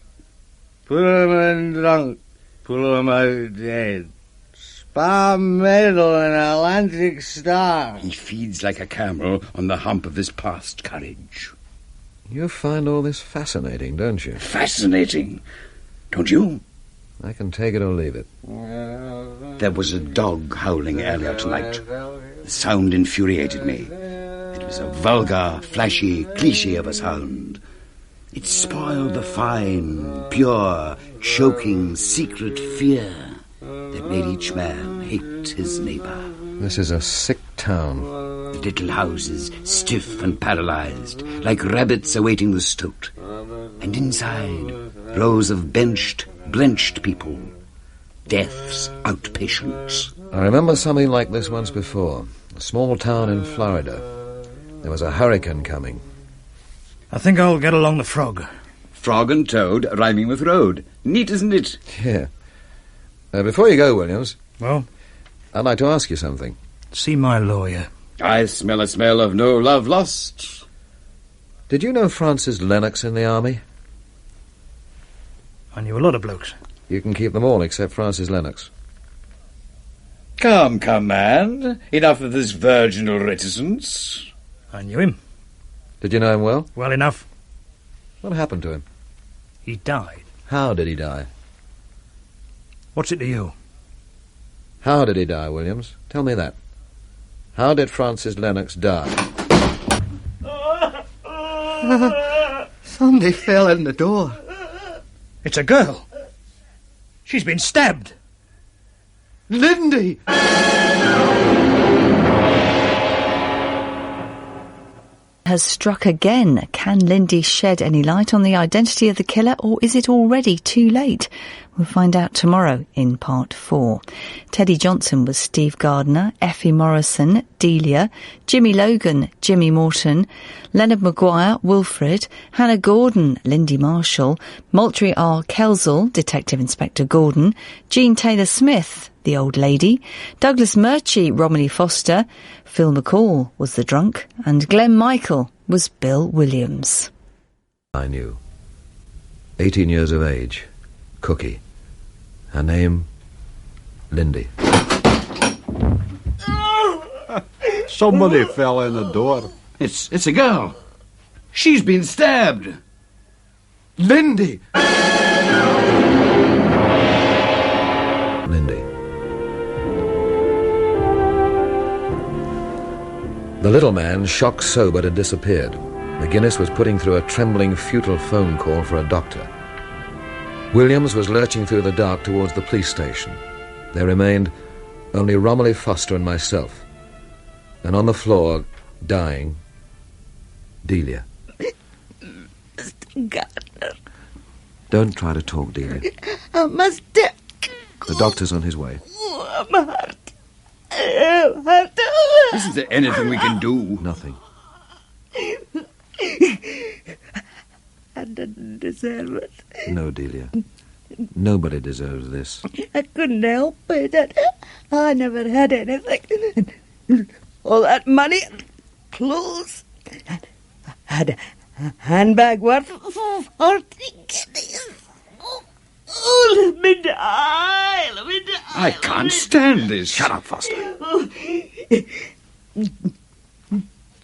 Speaker 19: Put 'em in drunk, pull 'em out dead. Spar medal in Atlantic Star.
Speaker 6: He feeds like a camel on the hump of his past courage.
Speaker 1: You find all this fascinating, don't you?
Speaker 6: Fascinating, don't you?
Speaker 1: I can take it or leave it.
Speaker 6: There was a dog howling earlier tonight. The sound infuriated me. It was a vulgar, flashy, cliché of a sound. It spoiled the fine, pure, choking, secret fear that made each man hate his neighbour.
Speaker 1: This is a sick town.
Speaker 6: The little houses, stiff and paralyzed, like rabbits awaiting the stoat. And inside, rows of benched, blenched people. Death's outpatients.
Speaker 1: I remember something like this once before. A small town in Florida. There was a hurricane coming.
Speaker 18: I think I'll get along the frog.
Speaker 6: Frog and toad rhyming with road. Neat, isn't it?
Speaker 1: Yeah. Before you go, Williams...
Speaker 18: Well?
Speaker 1: I'd like to ask you something.
Speaker 18: See my lawyer.
Speaker 13: I smell a smell of no love lost.
Speaker 1: Did you know Francis Lennox in the army?
Speaker 18: I knew a lot of blokes.
Speaker 1: You can keep them all except Francis Lennox.
Speaker 13: Come, man. Enough of this virginal reticence.
Speaker 18: I knew him.
Speaker 1: Did you know him well?
Speaker 18: Well enough.
Speaker 1: What happened to him?
Speaker 18: He died.
Speaker 1: How did he die?
Speaker 18: What's it to you?
Speaker 1: How did he die, Williams? Tell me that. How did Francis Lennox die?
Speaker 19: Somebody fell in the door.
Speaker 18: It's a girl. She's been stabbed.
Speaker 19: Lindy!
Speaker 20: Has struck again. Can Lindy shed any light on the identity of the killer, or is it already too late? We'll find out tomorrow in part 4. Teddy Johnson was Steve Gardiner, Effie Morrison, Delia, Jimmy Logan, Jimmy Morton, Leonard Maguire, Wilfred, Hannah Gordon, Lindy Marshall, Moultrie R. Kelsall, Detective Inspector Gordon, Jean Taylor-Smith, the old lady, Douglas Murchie, Romy Foster, Phil McCall was the drunk, and Glenn Michael was Bill Williams.
Speaker 1: I knew. 18 years of age. Cookie. Her name, Lindy.
Speaker 19: Somebody fell in the door.
Speaker 13: It's a girl. She's been stabbed.
Speaker 19: Lindy!
Speaker 1: Lindy. The little man, shock-sobered, had disappeared. McGuinness was putting through a trembling, futile phone call for a doctor. Williams was lurching through the dark towards the police station. There remained only Romy Foster and myself. And on the floor, dying, Delia.
Speaker 16: Gardiner.
Speaker 1: Don't try to talk, Delia.
Speaker 16: I must...
Speaker 1: The doctor's on his way.
Speaker 16: My heart.
Speaker 13: Isn't there anything we can do?
Speaker 1: Nothing.
Speaker 16: I didn't deserve it.
Speaker 1: No, Delia. Nobody deserves this.
Speaker 16: I couldn't help it. I never had anything. All that money and clothes. I had a handbag worth 40 guineas. Oh, let me die. Let me die.
Speaker 13: I can't stand this.
Speaker 18: Shut up, Foster.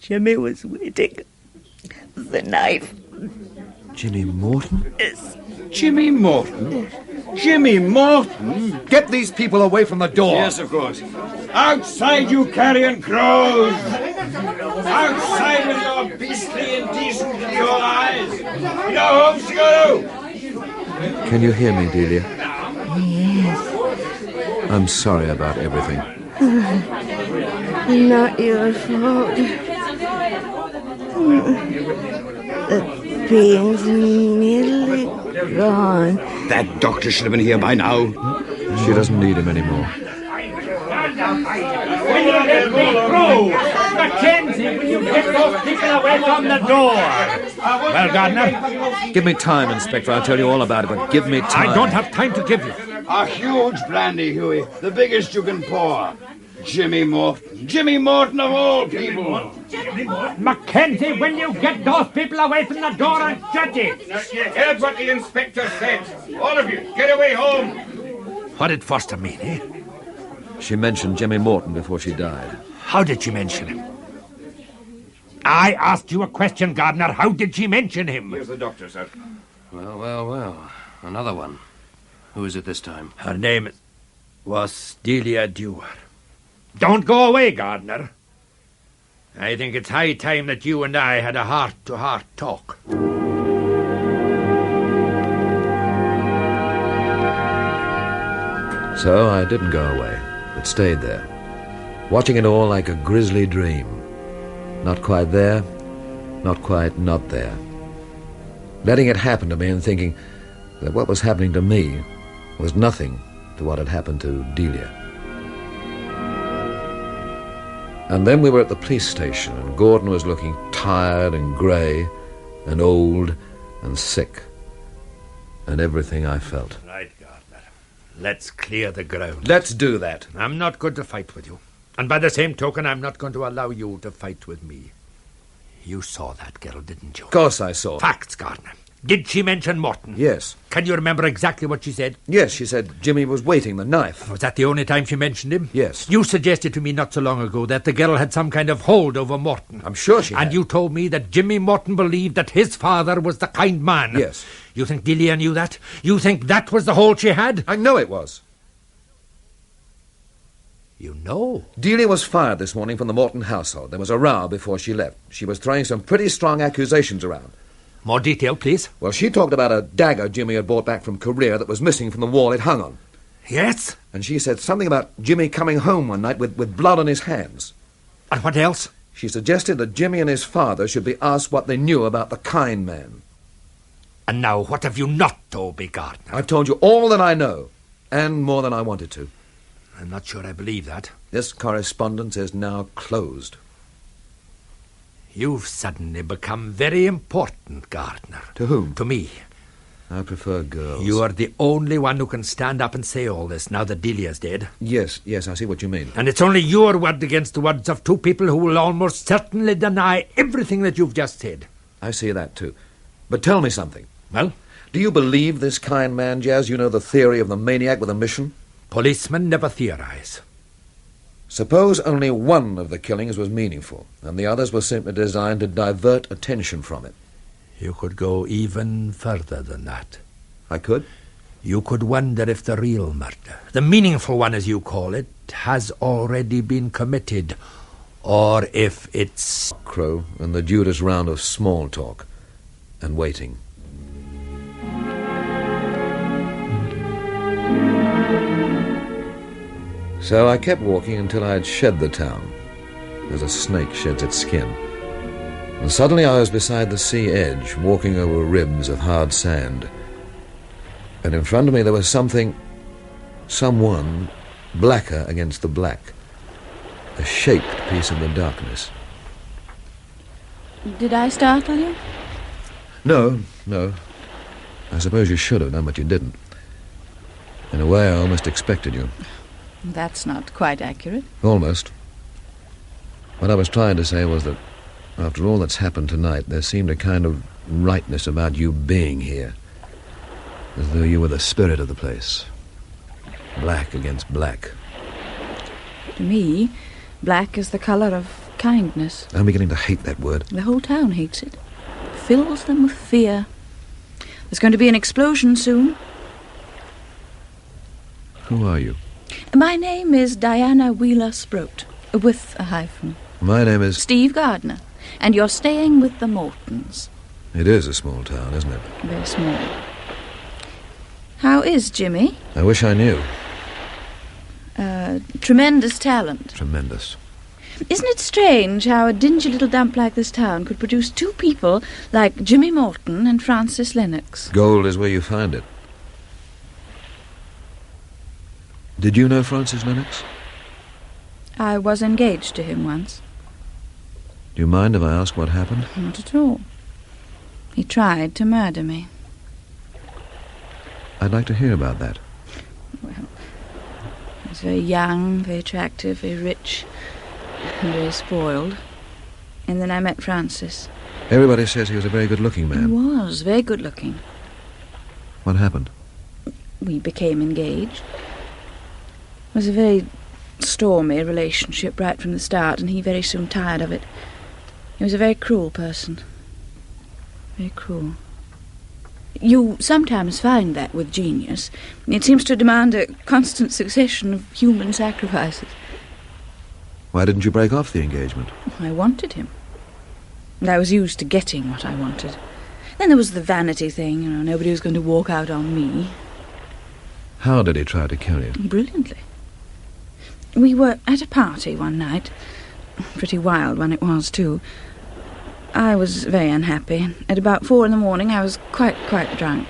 Speaker 16: Jimmy was waiting. The knife.
Speaker 1: Jimmy Morton?
Speaker 16: Yes.
Speaker 13: Jimmy Morton? Jimmy Morton?
Speaker 9: Get these people away from the door.
Speaker 13: Yes, of course. Outside, you carrion crows! Outside with your beastly indecency in your eyes! You know homes to go to!
Speaker 1: Can you hear me, Delia?
Speaker 16: Yes.
Speaker 1: I'm sorry about everything.
Speaker 16: Not your fault. The pain's nearly gone.
Speaker 13: That doctor should have been here by now.
Speaker 1: She doesn't need him anymore.
Speaker 21: Will you let me through? Mackenzie, will you get those people away from the door?
Speaker 18: Well, Gardiner?
Speaker 1: Give me time, Inspector. I'll tell you all about it, but give me time.
Speaker 18: I don't have time to give you.
Speaker 13: A huge brandy, Huey. The biggest you can pour. Jimmy Morton. Jimmy Morton of all people.
Speaker 21: Mackenzie, will you get those people away from the door and judge it?
Speaker 22: You heard what the inspector said. All of you, get away home.
Speaker 18: What did Foster mean, eh?
Speaker 1: She mentioned Jimmy Morton before she died.
Speaker 18: How did she mention him? I asked you a question, Gardiner. How did she mention him?
Speaker 22: Here's the doctor, sir.
Speaker 23: Well. Another one. Who is it this time?
Speaker 18: Her name was Delia Dewar. Don't go away, Gardiner. I think it's high time that you and I had a heart-to-heart talk.
Speaker 1: So I didn't go away, but stayed there, watching it all like a grisly dream. Not quite there, not quite not there. Letting it happen to me and thinking that what was happening to me was nothing to what had happened to Delia. And then we were at the police station, and Gordon was looking tired and grey and old and sick, and everything I felt.
Speaker 18: Right, Gardiner. Let's clear the ground.
Speaker 1: Let's do that.
Speaker 18: I'm not going to fight with you. And by the same token, I'm not going to allow you to fight with me. You saw that girl, didn't you?
Speaker 1: Of course I saw.
Speaker 18: Facts, Gardiner. Did she mention Morton?
Speaker 1: Yes.
Speaker 18: Can you remember exactly what she said?
Speaker 1: Yes, she said Jimmy was waiting the knife.
Speaker 18: Was that the only time she mentioned him?
Speaker 1: Yes.
Speaker 18: You suggested to me not so long ago that the girl had some kind of hold over Morton.
Speaker 1: I'm sure she had.
Speaker 18: And you told me that Jimmy Morton believed that his father was the kind man.
Speaker 1: Yes.
Speaker 18: You think Dilia knew that? You think that was the hold she had?
Speaker 1: I know it was.
Speaker 18: You know?
Speaker 1: Dilia was fired this morning from the Morton household. There was a row before she left. She was throwing some pretty strong accusations around.
Speaker 18: More detail, please.
Speaker 1: Well, she talked about a dagger Jimmy had brought back from Korea that was missing from the wall it hung on.
Speaker 18: Yes?
Speaker 1: And she said something about Jimmy coming home one night with blood on his hands.
Speaker 18: And what else?
Speaker 1: She suggested that Jimmy and his father should be asked what they knew about the kind man.
Speaker 18: And now, what have you not told me, Gardiner?
Speaker 1: I've told you all that I know, and more than I wanted to.
Speaker 18: I'm not sure I believe that.
Speaker 1: This correspondence is now closed.
Speaker 18: You've suddenly become very important, Gardiner.
Speaker 1: To whom?
Speaker 18: To me.
Speaker 1: I prefer girls.
Speaker 18: You are the only one who can stand up and say all this now that Delia's dead.
Speaker 1: Yes, I see what you mean.
Speaker 18: And it's only your word against the words of two people who will almost certainly deny everything that you've just said.
Speaker 1: I see that too. But tell me something.
Speaker 18: Well?
Speaker 1: Do you believe this kind man, Jazz? You know the theory of the maniac with a mission?
Speaker 18: Policemen never theorize.
Speaker 1: Suppose only one of the killings was meaningful, and the others were simply designed to divert attention from it.
Speaker 18: You could go even further than that.
Speaker 1: I could?
Speaker 18: You could wonder if the real murder, the meaningful one as you call it, has already been committed, or if it's...
Speaker 1: Crow and the Judas round of small talk and waiting. So I kept walking until I had shed the town, as a snake sheds its skin. And suddenly I was beside the sea edge, walking over ribs of hard sand. And in front of me there was someone, blacker against the black. A shaped piece of the darkness.
Speaker 4: Did I startle you?
Speaker 1: No. I suppose you should have done, but you didn't. In a way, I almost expected you.
Speaker 4: That's not quite accurate.
Speaker 1: Almost. What I was trying to say was that after all that's happened tonight, there seemed a kind of rightness about you being here. As though you were the spirit of the place. Black against black.
Speaker 4: To me, black is the colour of kindness.
Speaker 1: I'm beginning to hate that word.
Speaker 4: The whole town hates it. Fills them with fear. There's going to be an explosion soon.
Speaker 1: Who are you?
Speaker 4: My name is Diana Wheeler-Sproat, with a hyphen.
Speaker 1: My name is...
Speaker 4: Steve Gardiner, and you're staying with the Mortons.
Speaker 1: It is a small town, isn't it?
Speaker 4: Very small. How is Jimmy?
Speaker 1: I wish I knew.
Speaker 4: Tremendous talent.
Speaker 1: Tremendous.
Speaker 4: Isn't it strange how a dingy little dump like this town could produce two people like Jimmy Morton and Francis Lennox?
Speaker 1: Gold is where you find it. Did you know Francis Lennox?
Speaker 4: I was engaged to him once.
Speaker 1: Do you mind if I ask what happened?
Speaker 4: Not at all. He tried to murder me.
Speaker 1: I'd like to hear about that.
Speaker 4: Well, I was very young, very attractive, very rich, and very spoiled. And then I met Francis.
Speaker 1: Everybody says he was a very good-looking man.
Speaker 4: He was, very good-looking.
Speaker 1: What happened?
Speaker 4: We became engaged. It was a very stormy relationship right from the start, and he very soon tired of it. He was a very cruel person. Very cruel. You sometimes find that with genius. It seems to demand a constant succession of human sacrifices.
Speaker 1: Why didn't you break off the engagement?
Speaker 4: I wanted him. And I was used to getting what I wanted. Then there was the vanity thing, nobody was going to walk out on me.
Speaker 1: How did he try to kill you?
Speaker 4: Brilliantly. We were at a party one night. Pretty wild one it was, too. I was very unhappy. At about 4 a.m, I was quite drunk.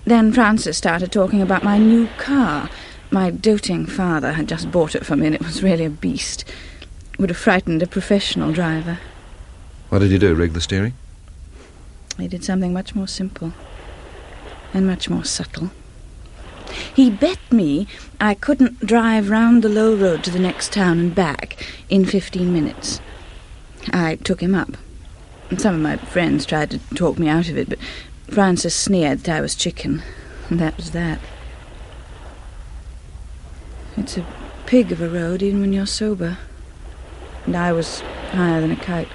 Speaker 4: Then Francis started talking about my new car. My doting father had just bought it for me, and it was really a beast. Would have frightened a professional driver.
Speaker 1: What did you do, rig the steering?
Speaker 4: He did something much more simple and much more subtle. He bet me I couldn't drive round the low road to the next town and back in 15 minutes. I took him up. Some of my friends tried to talk me out of it, but Francis sneered that I was chicken, and that was that. It's a pig of a road even when you're sober. And I was higher than a kite.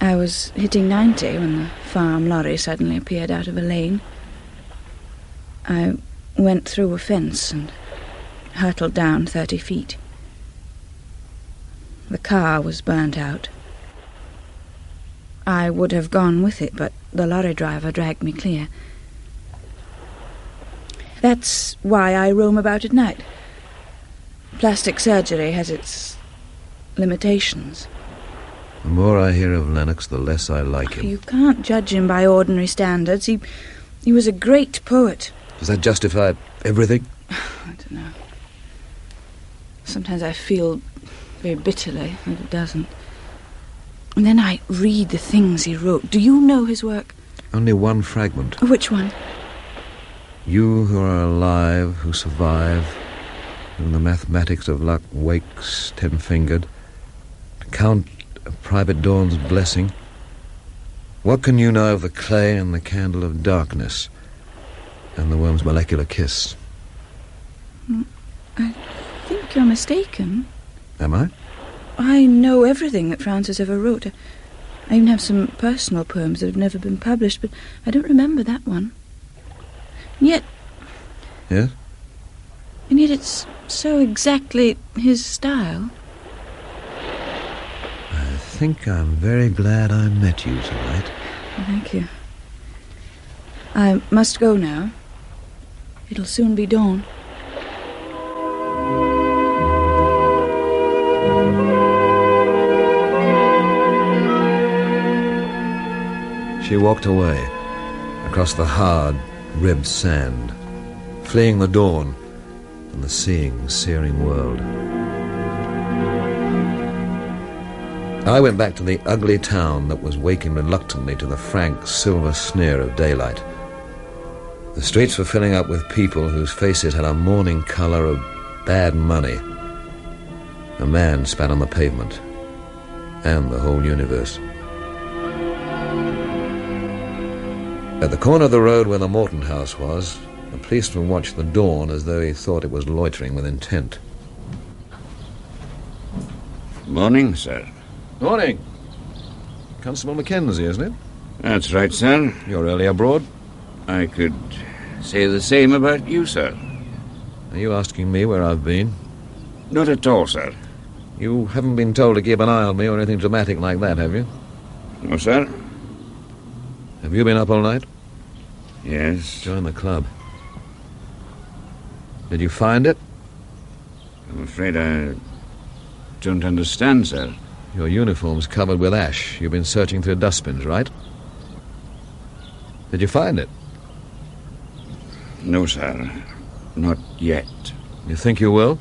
Speaker 4: I was hitting 90 when the farm lorry suddenly appeared out of a lane. I went through a fence and hurtled down 30 feet. The car was burnt out. I would have gone with it, but the lorry driver dragged me clear. That's why I roam about at night. Plastic surgery has its limitations.
Speaker 1: The more I hear of Lennox, the less I like him.
Speaker 4: You can't judge him by ordinary standards. He was a great poet.
Speaker 1: Does that justify everything?
Speaker 4: I don't know. Sometimes I feel very bitterly that it doesn't. And then I read the things he wrote. Do you know his work?
Speaker 1: Only one fragment.
Speaker 4: Which one?
Speaker 1: You who are alive, who survive, whom the mathematics of luck wakes 10-fingered, to count a private dawn's blessing. What can you know of the clay and the candle of darkness, and the worm's molecular kiss?
Speaker 4: I think you're mistaken.
Speaker 1: Am I?
Speaker 4: I know everything that Francis ever wrote. I even have some personal poems that have never been published, but I don't remember that one. And yet...
Speaker 1: Yes?
Speaker 4: And yet it's so exactly his style.
Speaker 1: I think I'm very glad I met you tonight.
Speaker 4: Thank you. I must go now. It'll soon be dawn.
Speaker 1: She walked away, across the hard, ribbed sand, fleeing the dawn and the seeing, searing world. I went back to the ugly town that was waking reluctantly to the frank, silver sneer of daylight. The streets were filling up with people whose faces had a morning colour of bad money. A man spat on the pavement, and the whole universe. At the corner of the road where the Morton house was, a policeman watched the dawn as though he thought it was loitering with intent.
Speaker 6: Morning, sir.
Speaker 1: Morning. Constable Mackenzie, isn't it?
Speaker 6: That's right, sir.
Speaker 1: You're early abroad?
Speaker 6: I could say the same about you, sir.
Speaker 1: Are you asking me where I've been?
Speaker 6: Not at all, sir.
Speaker 1: You haven't been told to keep an eye on me or anything dramatic like that, have you?
Speaker 6: No, sir.
Speaker 1: Have you been up all night?
Speaker 6: Yes.
Speaker 1: Join the club. Did you find it?
Speaker 6: I'm afraid I don't understand, sir.
Speaker 1: Your uniform's covered with ash. You've been searching through dustbins, right? Did you find it?
Speaker 6: No, sir. Not yet.
Speaker 1: You think you will?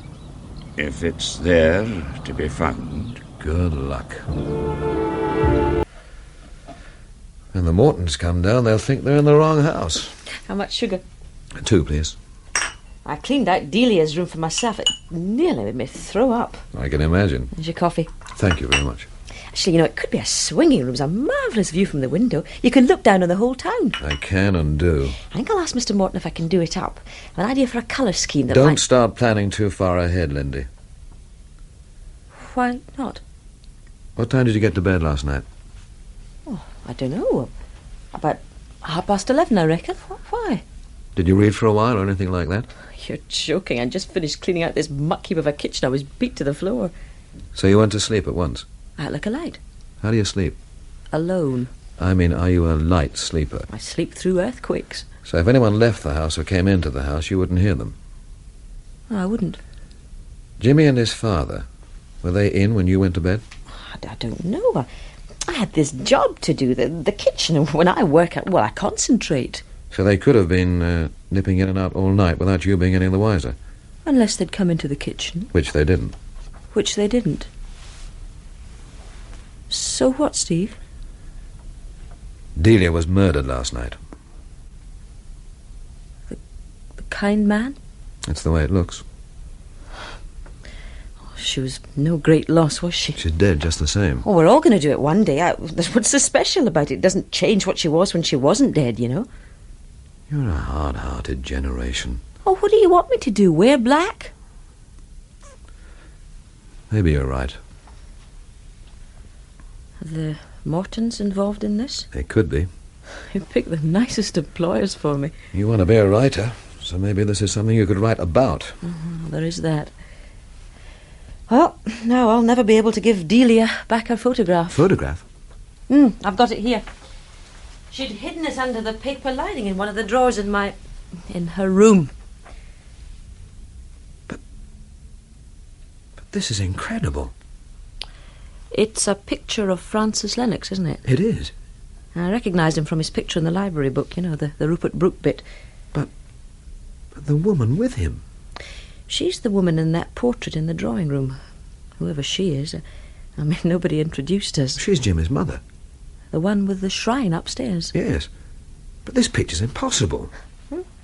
Speaker 6: If it's there to be found.
Speaker 1: Good luck. When the Mortons come down, they'll think they're in the wrong house.
Speaker 15: How much sugar?
Speaker 1: 2, please.
Speaker 15: I cleaned out Delia's room for myself. It nearly made me throw up.
Speaker 1: I can imagine.
Speaker 15: Here's your coffee.
Speaker 1: Thank you very much.
Speaker 15: Actually, it could be a swinging room. It's a marvellous view from the window. You can look down on the whole town.
Speaker 1: I can and do.
Speaker 15: I think I'll ask Mr. Morton if I can do it up. An idea for a colour scheme that
Speaker 1: Don't start planning too far ahead, Lindy.
Speaker 15: Why not?
Speaker 1: What time did you get to bed last night?
Speaker 15: Oh, I don't know. About 11:30, I reckon. Why?
Speaker 1: Did you read for a while or anything like that?
Speaker 15: You're joking. I just finished cleaning out this muck heap of a kitchen. I was beat to the floor.
Speaker 1: So you went to sleep at once?
Speaker 15: Out like a light.
Speaker 1: How do you sleep?
Speaker 15: Alone.
Speaker 1: I mean, are you a light sleeper?
Speaker 15: I sleep through earthquakes.
Speaker 1: So if anyone left the house or came into the house, you wouldn't hear them?
Speaker 15: Oh, I wouldn't.
Speaker 1: Jimmy and his father, were they in when you went to bed?
Speaker 15: I don't know. I had this job to do, the kitchen, and when I work, I concentrate.
Speaker 1: So they could have been nipping in and out all night without you being any the wiser?
Speaker 15: Unless they'd come into the kitchen.
Speaker 1: Which they didn't.
Speaker 15: Which they didn't. So what, Steve?
Speaker 1: Dilia was murdered last night.
Speaker 15: The kind man?
Speaker 1: That's the way it looks.
Speaker 15: She was no great loss, was she?
Speaker 1: She's dead just the same.
Speaker 15: Oh, we're all going to do it one day. What's so special about it? It doesn't change what she was when she wasn't dead, you know.
Speaker 1: You're a hard-hearted generation.
Speaker 15: Oh, what do you want me to do? Wear black?
Speaker 1: Maybe you're right.
Speaker 15: Are the Mortons involved in this?
Speaker 1: They could be.
Speaker 15: You picked the nicest employers for me.
Speaker 1: You want to be a writer, so maybe this is something you could write about.
Speaker 15: There is that. Well, now I'll never be able to give Dilia back her photograph.
Speaker 1: Photograph?
Speaker 15: I've got it here. She'd hidden it under the paper lining in one of the drawers in her room.
Speaker 1: But this is incredible.
Speaker 15: It's a picture of Francis Lennox, isn't it?
Speaker 1: It is.
Speaker 15: I recognised him from his picture in the library book, you know, the Rupert Brooke bit.
Speaker 1: But the woman with him.
Speaker 15: She's the woman in that portrait in the drawing room. Whoever she is. I mean, nobody introduced us.
Speaker 1: She's Jimmy's mother.
Speaker 15: The one with the shrine upstairs.
Speaker 1: Yes. But this picture's impossible.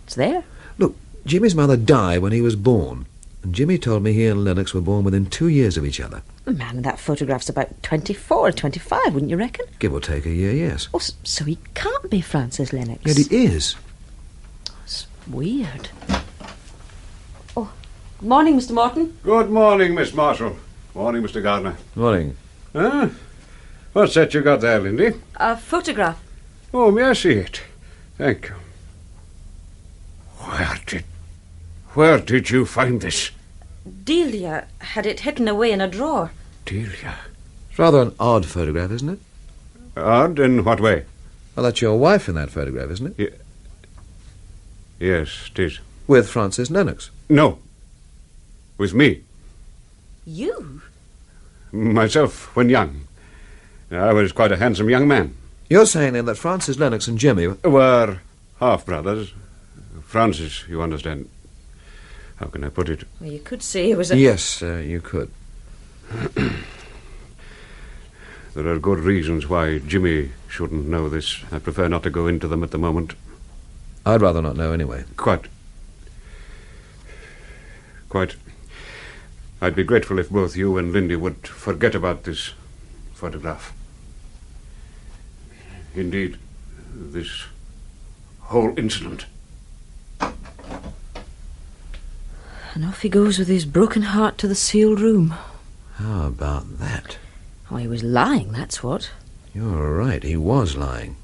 Speaker 15: It's there.
Speaker 1: Look, Jimmy's mother died when he was born. And Jimmy told me he and Lennox were born within 2 years of each other.
Speaker 15: The man in that photograph's about 24 or 25, wouldn't you reckon?
Speaker 1: Give or take a year, yes.
Speaker 15: Oh, so he can't be Francis Lennox.
Speaker 1: Yet he is.
Speaker 15: It's weird. Oh, morning, Mr. Morton.
Speaker 5: Good morning, Miss Marshall. Morning, Mr. Gardiner.
Speaker 1: Morning.
Speaker 5: Huh? What's that you got there, Lindy?
Speaker 15: A photograph.
Speaker 5: Oh, may I see it? Thank you. Where did you find this?
Speaker 15: Dilia had it hidden away in a drawer.
Speaker 5: Dilia?
Speaker 1: It's rather an odd photograph, isn't it?
Speaker 5: Odd? In what way?
Speaker 1: Well, that's your wife in that photograph, isn't it?
Speaker 5: Yes, it is.
Speaker 1: With Francis Lennox?
Speaker 5: No. With me.
Speaker 15: You?
Speaker 5: Myself, when young. I was quite a handsome young man.
Speaker 1: You're saying, then, that Francis Lennox and Jimmy
Speaker 5: were half-brothers. Francis, you understand. How can I put it?
Speaker 15: Well, you could say it was a...
Speaker 1: Yes, you could.
Speaker 5: There are good reasons why Jimmy shouldn't know this. I prefer not to go into them at the moment.
Speaker 1: I'd rather not know anyway.
Speaker 5: Quite. I'd be grateful if both you and Lindy would forget about this photograph. Indeed, this whole incident.
Speaker 15: And off he goes with his broken heart to the sealed room.
Speaker 1: How about that?
Speaker 15: Oh, he was lying, that's what.
Speaker 1: You're right, he was lying.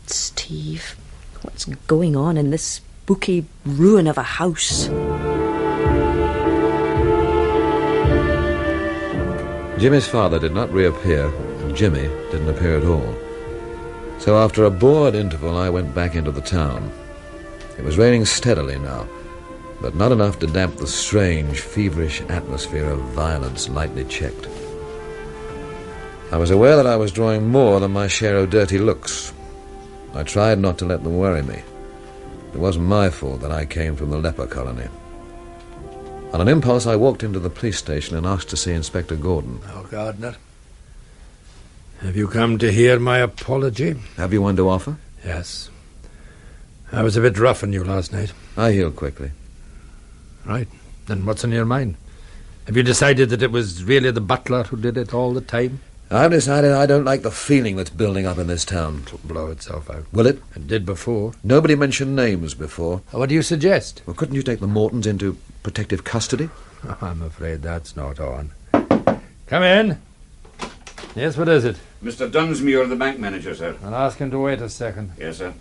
Speaker 15: Steve, what's going on in this spooky ruin of a house?
Speaker 1: Jimmy's father did not reappear, and Jimmy didn't appear at all. So after a bored interval, I went back into the town. It was raining steadily now, but not enough to damp the strange, feverish atmosphere of violence lightly checked. I was aware that I was drawing more than my share of dirty looks. I tried not to let them worry me. It wasn't my fault that I came from the leper colony. On an impulse, I walked into the police station and asked to see Inspector Gordon.
Speaker 9: Now, Gardiner, have you come to hear my apology?
Speaker 1: Have you one to offer?
Speaker 9: Yes. I was a bit rough on you last night.
Speaker 1: I healed quickly.
Speaker 9: Right. Then what's on your mind? Have you decided that it was really the butler who did it all the time?
Speaker 1: I've decided I don't like the feeling that's building up in this town.
Speaker 9: It'll blow itself out.
Speaker 1: Will it?
Speaker 9: It did before.
Speaker 1: Nobody mentioned names before.
Speaker 9: What do you suggest?
Speaker 1: Well, couldn't you take the Mortons into protective custody?
Speaker 9: Oh, I'm afraid that's not on. Come in. Yes, what is it?
Speaker 5: Mr. Dunsmuir, the bank manager, sir.
Speaker 9: I'll ask him to wait a second.
Speaker 5: Yes, sir.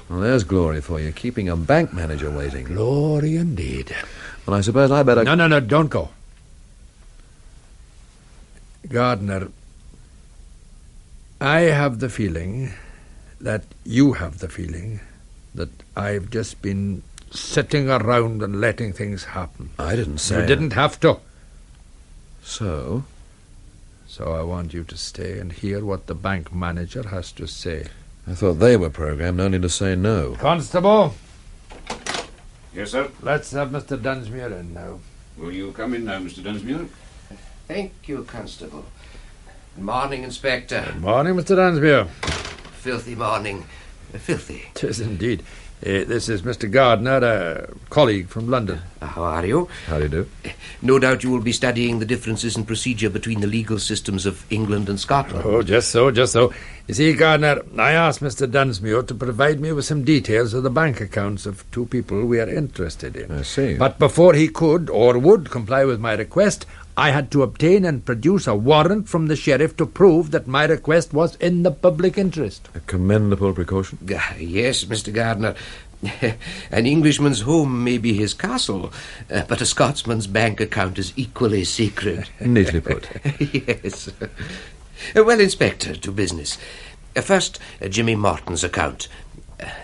Speaker 1: Well, there's glory for you, keeping a bank manager waiting.
Speaker 9: Glory indeed.
Speaker 1: Well, I suppose I better...
Speaker 9: No, don't go. Gardiner, I have the feeling that you have the feeling that I've just been sitting around and letting things happen.
Speaker 1: I didn't say...
Speaker 9: You didn't have to.
Speaker 1: So?
Speaker 9: So I want you to stay and hear what the bank manager has to say.
Speaker 1: I thought they were programmed only to say no.
Speaker 9: Constable.
Speaker 5: Yes, sir?
Speaker 9: Let's have Mr. Dunsmuir in now.
Speaker 5: Will you come in now, Mr. Dunsmuir?
Speaker 23: Thank you, Constable. Good morning, Inspector.
Speaker 9: Good morning, Mr. Dunsmuir.
Speaker 23: Filthy morning. Filthy.
Speaker 18: 'Tis indeed. This is Mr. Gardiner, a colleague from London.
Speaker 23: How are you?
Speaker 18: How do you do?
Speaker 23: No doubt you will be studying the differences in procedure between the legal systems of England and Scotland.
Speaker 18: Oh, just so. You see, Gardiner, I asked Mr. Dunsmuir to provide me with some details of the bank accounts of two people we are interested in.
Speaker 1: I see.
Speaker 18: But before he could or would comply with my request, I had to obtain and produce a warrant from the sheriff to prove that my request was in the public interest.
Speaker 1: A commendable precaution.
Speaker 23: Yes, Mr. Gardiner. An Englishman's home may be his castle, but a Scotsman's bank account is equally sacred.
Speaker 1: Neatly put.
Speaker 23: Yes. Well, Inspector, to business. First, Jimmy Morton's account.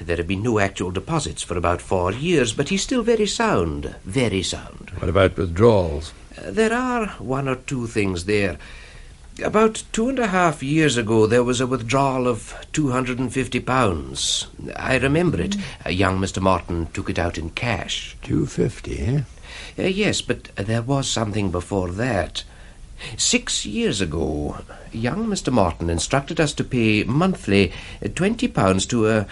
Speaker 23: There have been no actual deposits for about 4 years, but he's still very sound. Very sound.
Speaker 18: What about withdrawals?
Speaker 23: There are one or two things there. About 2.5 years ago, there was a withdrawal of £250. I remember it. Young Mr. Morton took it out in cash.
Speaker 18: 250, eh?
Speaker 23: Yes, but there was something before that. 6 years ago, young Mr. Morton instructed us to pay monthly £20 to a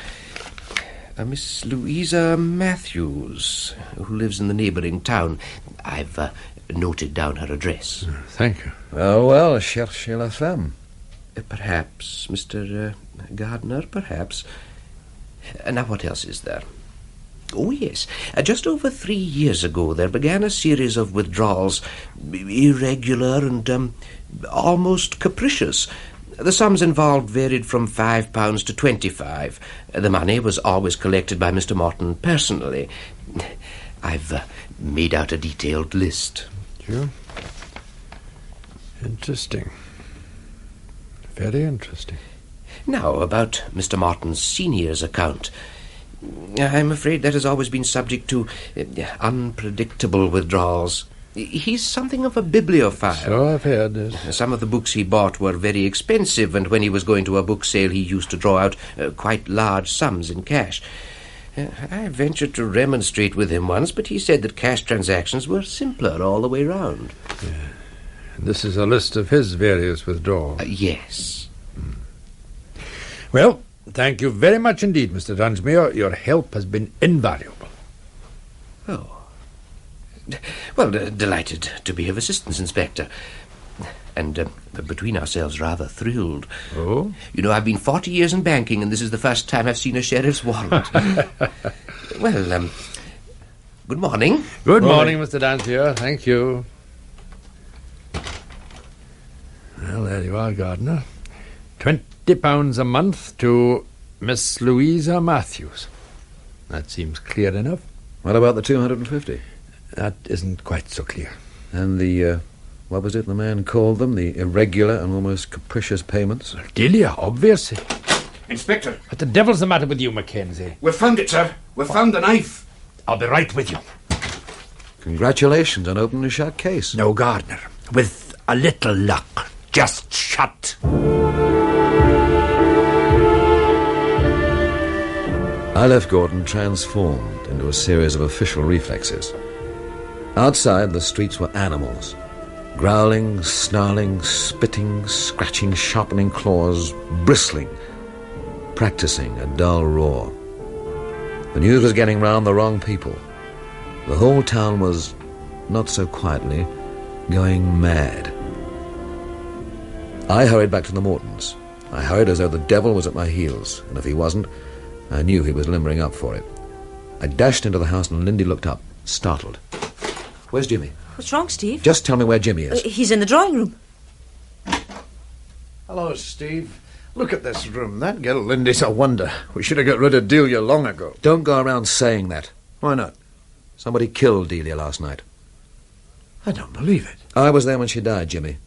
Speaker 23: Miss Louisa Matthews, who lives in the neighbouring town. I've noted down her address.
Speaker 18: Thank you.
Speaker 1: Well, cherchez la femme.
Speaker 23: Perhaps, Mr. Gardiner, perhaps. Now, what else is there? Oh, yes. Just over 3 years ago, there began a series of withdrawals, irregular and almost capricious. The sums involved varied from £5 to £25. The money was always collected by Mr. Morton personally. I've made out a detailed list.
Speaker 18: Sure. Interesting. Very interesting.
Speaker 23: Now, about Mr. Morton's senior's account. I'm afraid that has always been subject to unpredictable withdrawals. He's something of a bibliophile.
Speaker 18: So I've heard this.
Speaker 23: Some of the books he bought were very expensive, and when he was going to a book sale, he used to draw out quite large sums in cash. I ventured to remonstrate with him once, but he said that cash transactions were simpler all the way round.
Speaker 18: Yeah. And this is a list of his various withdrawals?
Speaker 23: Yes.
Speaker 18: Well, thank you very much indeed, Mr. Dunsmuir. Your help has been invaluable.
Speaker 23: Oh. Well, delighted to be of assistance, Inspector. And between ourselves, rather thrilled.
Speaker 18: Oh?
Speaker 23: You know, I've been 40 years in banking, and this is the first time I've seen a sheriff's warrant. Well, good morning.
Speaker 18: Good morning, Mr. Dunsmuir. Thank you. Well, there you are, Gardiner. £20 a month to Miss Louisa Matthews. That seems clear enough.
Speaker 1: What about the 250?
Speaker 18: That isn't quite so clear.
Speaker 1: And the, what was it the man called them? The irregular and almost capricious payments?
Speaker 18: Dilia, obviously.
Speaker 22: Inspector.
Speaker 18: What the devil's the matter with you, Mackenzie?
Speaker 22: We've found it, sir. We've found the knife.
Speaker 18: I'll be right with you.
Speaker 1: Congratulations on opening a shut case.
Speaker 18: No, Gardiner. With a little luck, just shut.
Speaker 1: I left Gordon transformed into a series of official reflexes. Outside, the streets were animals. Growling, snarling, spitting, scratching, sharpening claws, bristling, practicing a dull roar. The news was getting round the wrong people. The whole town was, not so quietly, going mad. I hurried back to the Mortons. I hurried as though the devil was at my heels, and if he wasn't, I knew he was limbering up for it. I dashed into the house and Lindy looked up, startled. Where's Jimmy?
Speaker 15: What's wrong, Steve?
Speaker 1: Just tell me where Jimmy is.
Speaker 15: He's in the drawing room.
Speaker 14: Hello, Steve. Look at this room. That girl Lindy's a wonder. We should have got rid of Delia long ago.
Speaker 1: Don't go around saying that.
Speaker 14: Why not?
Speaker 1: Somebody killed Delia last night.
Speaker 14: I don't believe it.
Speaker 1: I was there when she died, Jimmy.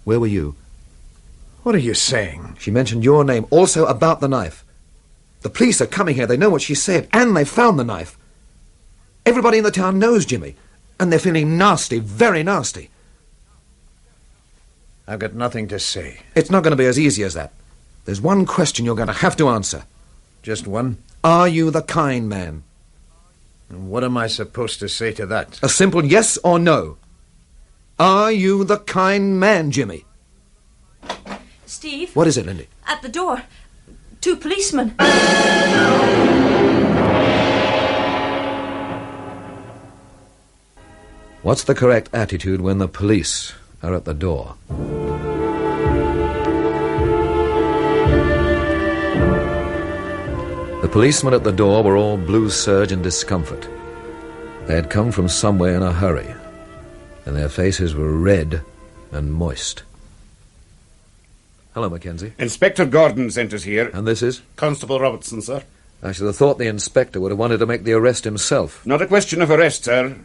Speaker 1: Where were you?
Speaker 14: What are you saying?
Speaker 1: She mentioned your name, also about the knife. The police are coming here. They know what she said, and they found the knife. Everybody in the town knows Jimmy, and they're feeling nasty, very nasty.
Speaker 14: I've got nothing to say.
Speaker 1: It's not going to be as easy as that. There's one question you're going to have to answer.
Speaker 14: Just one?
Speaker 1: Are you the kind man?
Speaker 14: And what am I supposed to say to that?
Speaker 1: A simple yes or no. Are you the kind man, Jimmy?
Speaker 15: Steve?
Speaker 1: What is it, Lindy?
Speaker 15: At the door. 2 policemen.
Speaker 1: What's the correct attitude when the police are at the door? The policemen at the door were all blue serge and discomfort. They had come from somewhere in a hurry, and their faces were red and moist. Hello, Mackenzie.
Speaker 5: Inspector Gordon sent us here.
Speaker 1: And this is?
Speaker 8: Constable Robertson, sir.
Speaker 1: I should have thought the inspector would have wanted to make the arrest himself.
Speaker 5: Not a question of arrest, sir.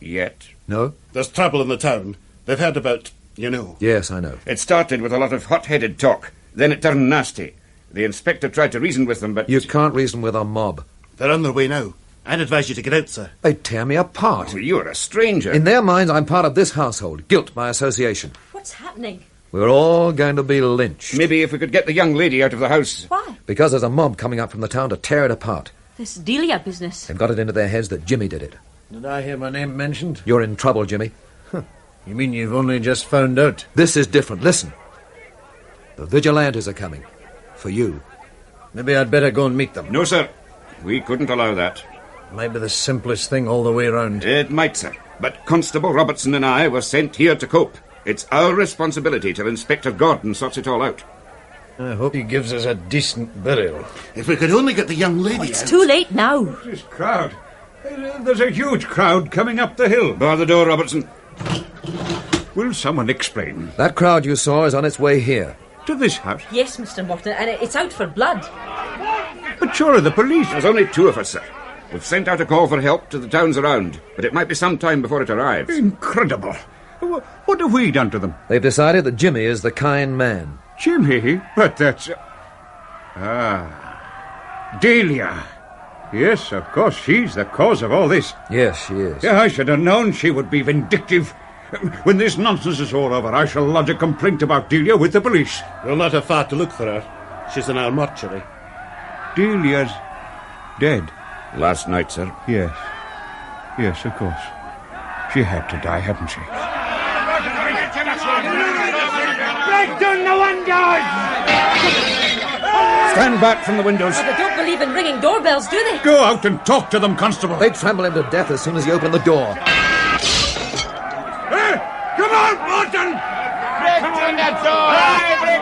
Speaker 5: Yet.
Speaker 1: No?
Speaker 8: There's trouble in the town. They've heard about, you know.
Speaker 1: Yes, I know.
Speaker 5: It started with a lot of hot-headed talk. Then it turned nasty. The inspector tried to reason with them, but...
Speaker 1: You can't reason with a mob.
Speaker 8: They're on their way now. I'd advise you to get out, sir.
Speaker 1: They'd tear me apart.
Speaker 5: Oh, you're a stranger.
Speaker 1: In their minds, I'm part of this household. Guilt by association.
Speaker 15: What's happening?
Speaker 1: We're all going to be lynched.
Speaker 5: Maybe if we could get the young lady out of the house.
Speaker 15: Why?
Speaker 1: Because there's a mob coming up from the town to tear it apart.
Speaker 15: This Dilia business.
Speaker 1: They've got it into their heads that Jimmy did it.
Speaker 9: Did I hear my name mentioned?
Speaker 1: You're in trouble, Jimmy.
Speaker 9: You mean you've only just found out?
Speaker 1: This is different. Listen. The vigilantes are coming. For you.
Speaker 9: Maybe I'd better go and meet them.
Speaker 5: No, sir. We couldn't allow that.
Speaker 9: Might be the simplest thing all the way round.
Speaker 5: It might, sir. But Constable Robertson and I were sent here to cope. It's our responsibility till Inspector Gordon sorts it all out.
Speaker 9: I hope he gives us a decent burial.
Speaker 8: If we could only get the young lady
Speaker 15: It's
Speaker 8: out.
Speaker 15: too late now.
Speaker 6: This crowd. There's a huge crowd coming up the hill.
Speaker 5: Bar the door, Robertson.
Speaker 6: Will someone explain?
Speaker 1: That crowd you saw is on its way here.
Speaker 6: To this house?
Speaker 15: Yes, Mr. Morton, and it's out for blood.
Speaker 6: But surely the police...
Speaker 5: There's only 2 of us, sir. We've sent out a call for help to the towns around, but it might be some time before it arrives.
Speaker 6: Incredible. What have we done to them?
Speaker 1: They've decided that Jimmy is the kind man.
Speaker 6: Jimmy? But that's... Dilia. Yes, of course, she's the cause of all this.
Speaker 1: Yes, she is.
Speaker 6: Yeah, I should have known she would be vindictive. When this nonsense is all over, I shall lodge a complaint about Dilia with the police.
Speaker 8: We'll not have far to look for her. She's in our mortuary.
Speaker 6: Delia's dead.
Speaker 5: Last night, sir.
Speaker 6: Yes. Yes, of course. She had to die, hadn't she?
Speaker 21: Break down the windows!
Speaker 5: Stand back from the windows.
Speaker 15: Oh, they don't believe in ringing doorbells, do they?
Speaker 6: Go out and talk to them, Constable.
Speaker 1: They'd trample him to death as soon as he opened the door.
Speaker 6: Hey, come on, Morton!
Speaker 21: Break down that door! Break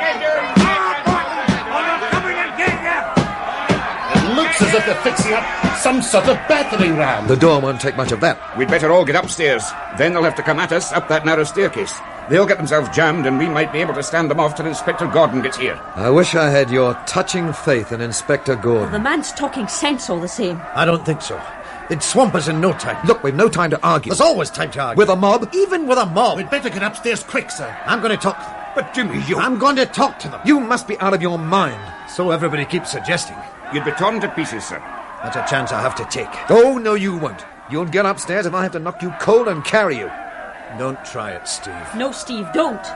Speaker 21: it down!
Speaker 8: It looks as if they're fixing up some sort of battering ram.
Speaker 1: The door won't take much of that.
Speaker 5: We'd better all get upstairs. Then they'll have to come at us up that narrow staircase. They'll get themselves jammed, and we might be able to stand them off till Inspector Gordon gets here.
Speaker 1: I wish I had your touching faith in Inspector Gordon.
Speaker 15: The man's talking sense all the same.
Speaker 9: I don't think so. It'd swamp us in no time.
Speaker 1: Look, we've no time to argue.
Speaker 9: There's always time to argue.
Speaker 1: With a mob?
Speaker 9: Even with a mob.
Speaker 8: We'd better get upstairs quick, sir.
Speaker 9: I'm going to talk.
Speaker 6: But, Jimmy, you...
Speaker 9: I'm going to talk to them.
Speaker 1: You must be out of your mind.
Speaker 9: So everybody keeps suggesting.
Speaker 5: You'd be torn to pieces, sir.
Speaker 9: That's a chance I have to take.
Speaker 1: Oh, no, you won't. You'll get upstairs and I'll have to knock you cold and carry you.
Speaker 9: Don't try it, Steve.
Speaker 15: No, Steve, don't.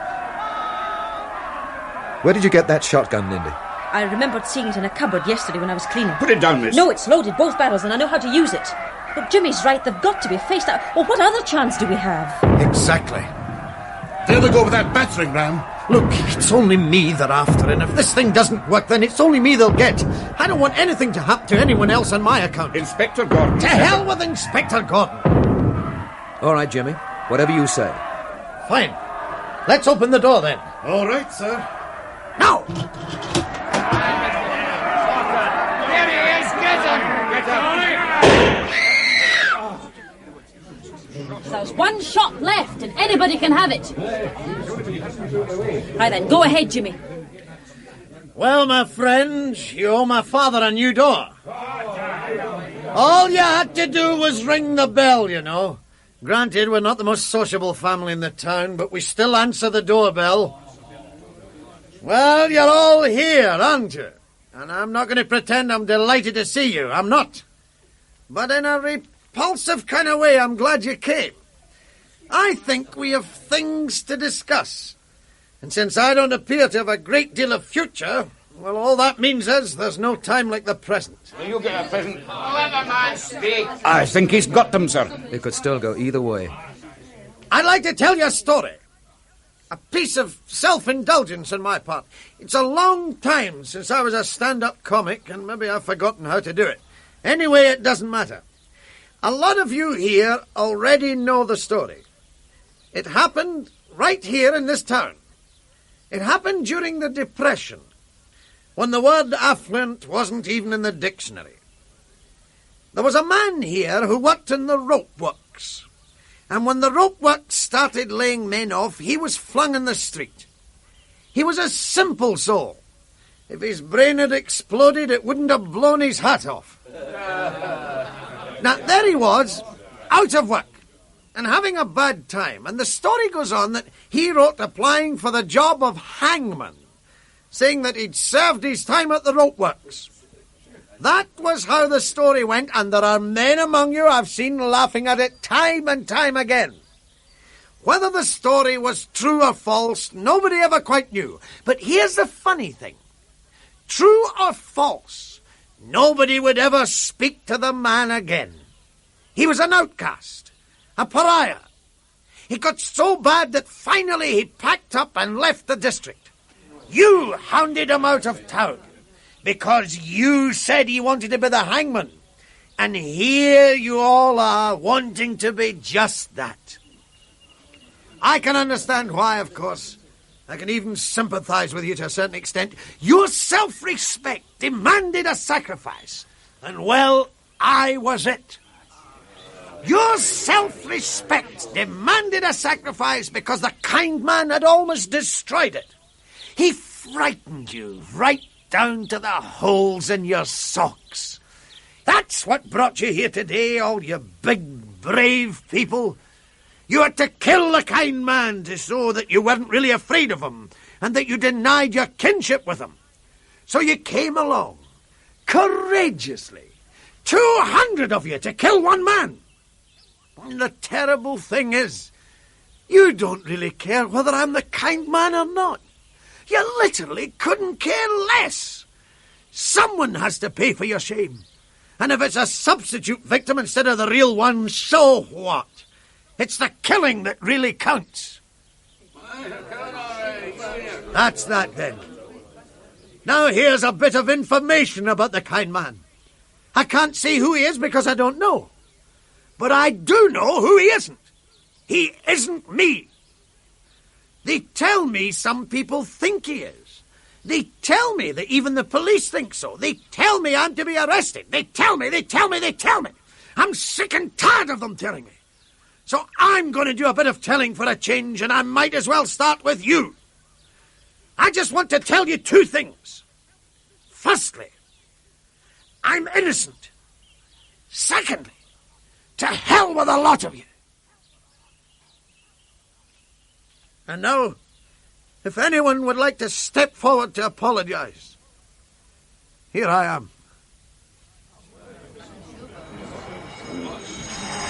Speaker 1: Where did you get that shotgun, Lindy?
Speaker 15: I remembered seeing it in a cupboard yesterday when I was cleaning.
Speaker 5: Put it down, miss.
Speaker 15: No, it's loaded, both barrels, and I know how to use it. But Jimmy's right, they've got to be faced out. Well, what other chance do we have?
Speaker 9: Exactly.
Speaker 8: There they go with that battering ram.
Speaker 9: Look, it's only me they're after, and if this thing doesn't work, then it's only me they'll get. I don't want anything to happen to anyone else on my account.
Speaker 5: Inspector Gordon.
Speaker 9: To hell with Inspector Gordon.
Speaker 1: All right, Jimmy. Whatever you say.
Speaker 9: Fine. Let's open the door, then.
Speaker 8: All right, sir.
Speaker 9: Now!
Speaker 21: There he is! Get him!
Speaker 15: There's one shot left, and anybody can have it. Right then, go ahead, Jimmy.
Speaker 9: Well, my friends, you owe my father a new door. All you had to do was ring the bell, you know. Granted, we're not the most sociable family in the town, but we still answer the doorbell. Well, you're all here, aren't you? And I'm not going to pretend I'm delighted to see you. I'm not. But in a repulsive kind of way, I'm glad you came. I think we have things to discuss. And since I don't appear to have a great deal of future, well, all that means is there's no time like the present.
Speaker 5: Will you get a present?
Speaker 21: Let the man speak.
Speaker 5: I think he's got them, sir.
Speaker 1: It could still go either way.
Speaker 9: I'd like to tell you a story.
Speaker 14: A piece of self-indulgence on my part. It's a long time since I was a stand-up comic, and maybe I've forgotten how to do it. Anyway, it doesn't matter. A lot of you here already know the story. It happened right here in this town. It happened during the Depression, when the word affluent wasn't even in the dictionary. There was a man here who worked in the rope works. And when the rope works started laying men off, he was flung in the street. He was a simple soul. If his brain had exploded, it wouldn't have blown his hat off. Now, there he was, out of work, and having a bad time. And the story goes on that he wrote applying for the job of hangman, saying that he'd served his time at the rope works. That was how the story went, and there are men among you I've seen laughing at it time and time again. Whether the story was true or false, nobody ever quite knew. But here's the funny thing. True or false, nobody would ever speak to the man again. He was an outcast, a pariah. It got so bad that finally he packed up and left the district. You hounded him out of town, because you said he wanted to be the hangman. And here you all are, wanting to be just that. I can understand why, of course. I can even sympathize with you to a certain extent. Your self-respect demanded a sacrifice. And, well, I was it. Your self-respect demanded a sacrifice because the kind man had almost destroyed it. He frightened you right down to the holes in your socks. That's what brought you here today, all you big, brave people. You had to kill the kind man to show that you weren't really afraid of him and that you denied your kinship with him. So you came along, courageously, 200 of you to kill one man. And the terrible thing is, you don't really care whether I'm the kind man or not. You literally couldn't care less. Someone has to pay for your shame. And if it's a substitute victim instead of the real one, so what? It's the killing that really counts. That's that, then. Now here's a bit of information about the kind man. I can't say who he is because I don't know. But I do know who he isn't. He isn't me. They tell me some people think he is. They tell me that even the police think so. They tell me I'm to be arrested. They tell me. I'm sick and tired of them telling me. So I'm going to do a bit of telling for a change, and I might as well start with you. I just want to tell you two things. Firstly, I'm innocent. Secondly, to hell with a lot of you. And now, if anyone would like to step forward to apologize, here I am.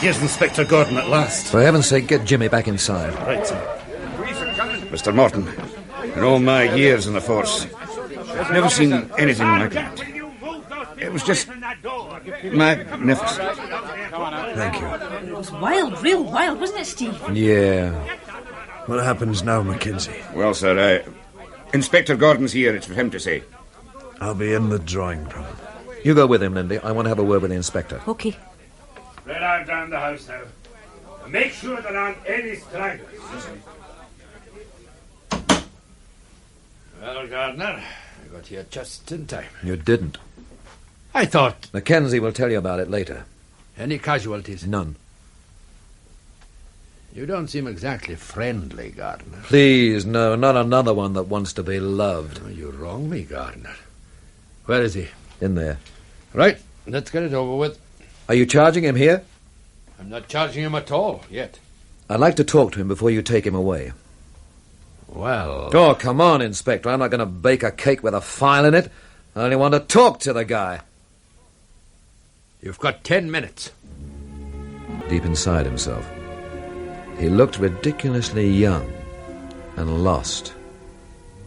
Speaker 5: Here's Inspector Gordon at last.
Speaker 1: For heaven's sake, get Jimmy back inside.
Speaker 5: Right, sir. Mr. Morton, in all my years in the force, I've never seen anything like that. It was just magnificent.
Speaker 1: Thank you.
Speaker 2: It was wild, real wild, wasn't it, Steve?
Speaker 1: Yeah.
Speaker 9: What happens now, Mackenzie?
Speaker 5: Well, sir, Inspector Gordon's here. It's for him to say.
Speaker 9: I'll be in the drawing room.
Speaker 1: You go with him, Lindy. I want to have a word with the inspector.
Speaker 2: Okay.
Speaker 21: Spread out down the house now. And make sure there aren't any stragglers.
Speaker 18: Well, Gardiner, I got here just in time.
Speaker 1: You didn't.
Speaker 18: I thought...
Speaker 1: Mackenzie will tell you about it later.
Speaker 18: Any casualties?
Speaker 1: None.
Speaker 18: You don't seem exactly friendly, Gardiner.
Speaker 1: Please, no, not another one that wants to be loved.
Speaker 18: Oh, you wrong me, Gardiner. Where is he?
Speaker 1: In there.
Speaker 18: Right, let's get it over with.
Speaker 1: Are you charging him here?
Speaker 18: I'm not charging him at all, yet.
Speaker 1: I'd like to talk to him before you take him away.
Speaker 18: Well...
Speaker 1: Oh, come on, Inspector. I'm not going to bake a cake with a file in it. I only want to talk to the guy.
Speaker 18: You've got 10 minutes.
Speaker 1: Deep inside himself, he looked ridiculously young and lost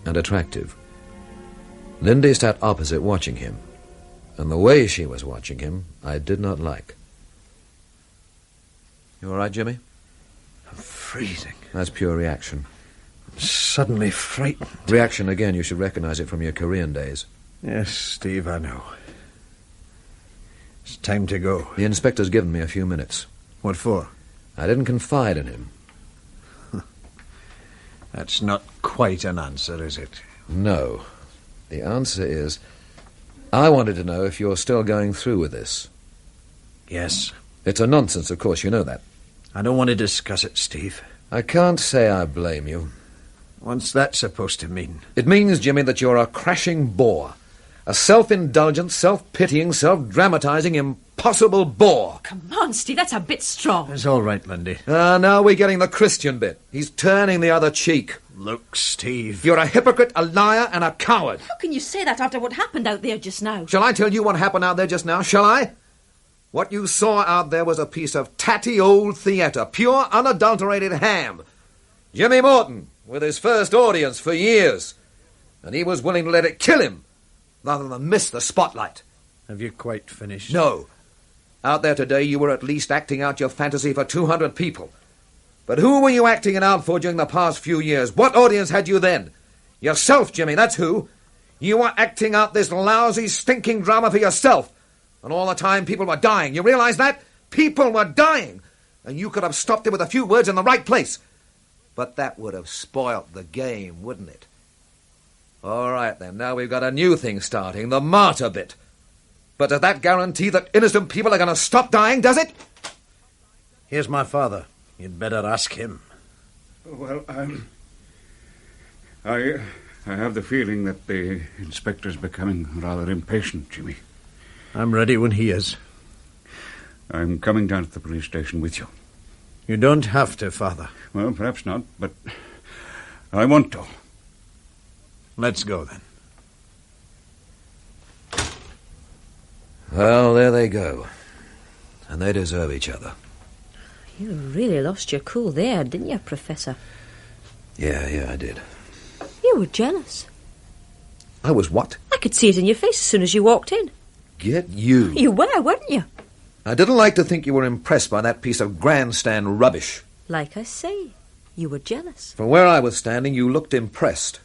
Speaker 1: and attractive. Lindy sat opposite watching him, and the way she was watching him I did not like. You all right, Jimmy?
Speaker 9: I'm freezing.
Speaker 1: That's pure reaction.
Speaker 14: suddenly frightened.
Speaker 1: Reaction again. You should recognize it from your Korean days.
Speaker 14: Yes, Steve, I know. It's time to go.
Speaker 1: The inspector's given me a few minutes.
Speaker 14: What for?
Speaker 1: I didn't confide in him.
Speaker 14: That's not quite an answer, is it?
Speaker 1: No. The answer is, I wanted to know if you're still going through with this.
Speaker 14: Yes.
Speaker 1: It's a nonsense, of course, you know that.
Speaker 14: I don't want to discuss it, Steve.
Speaker 1: I can't say I blame you.
Speaker 14: What's that supposed to mean?
Speaker 1: It means, Jimmy, that you're a crashing bore. A self-indulgent, self-pitying, self-dramatizing, impossible bore.
Speaker 2: Come on, Steve, that's a bit strong.
Speaker 14: It's all right, Lindy.
Speaker 1: Now we're getting the Christian bit. He's turning the other cheek.
Speaker 14: Look, Steve.
Speaker 1: You're a hypocrite, a liar, and a coward.
Speaker 2: How can you say that after what happened out there just now?
Speaker 1: Shall I tell you what happened out there just now, shall I? What you saw out there was a piece of tatty old theatre, pure, unadulterated ham. Jimmy Morton, with his first audience for years. And he was willing to let it kill him, rather than miss the spotlight.
Speaker 14: Have you quite finished?
Speaker 1: No. Out there today, you were at least acting out your fantasy for 200 people. But who were you acting it out for during the past few years? What audience had you then? Yourself, Jimmy, that's who. You were acting out this lousy, stinking drama for yourself. And all the time people were dying. You realize that? People were dying. And you could have stopped it with a few words in the right place. But that would have spoilt the game, wouldn't it? All right, then. Now we've got a new thing starting, the martyr bit. But does that guarantee that innocent people are going to stop dying, does it?
Speaker 14: Here's my father. You'd better ask him.
Speaker 6: Well, I have the feeling that the inspector's becoming rather impatient, Jimmy.
Speaker 14: I'm ready when he is.
Speaker 6: I'm coming down to the police station with you.
Speaker 14: You don't have to, Father.
Speaker 6: Well, perhaps not, but I want to.
Speaker 14: Let's go, then.
Speaker 1: Well, there they go. And they deserve each other.
Speaker 15: You really lost your cool there, didn't you, Professor?
Speaker 1: Yeah, I did.
Speaker 15: You were jealous.
Speaker 1: I was what?
Speaker 15: I could see it in your face as soon as you walked in.
Speaker 1: Get you.
Speaker 15: You were, weren't you?
Speaker 1: I didn't like to think you were impressed by that piece of grandstand rubbish.
Speaker 15: Like I say, you were jealous.
Speaker 1: From where I was standing, you looked impressed.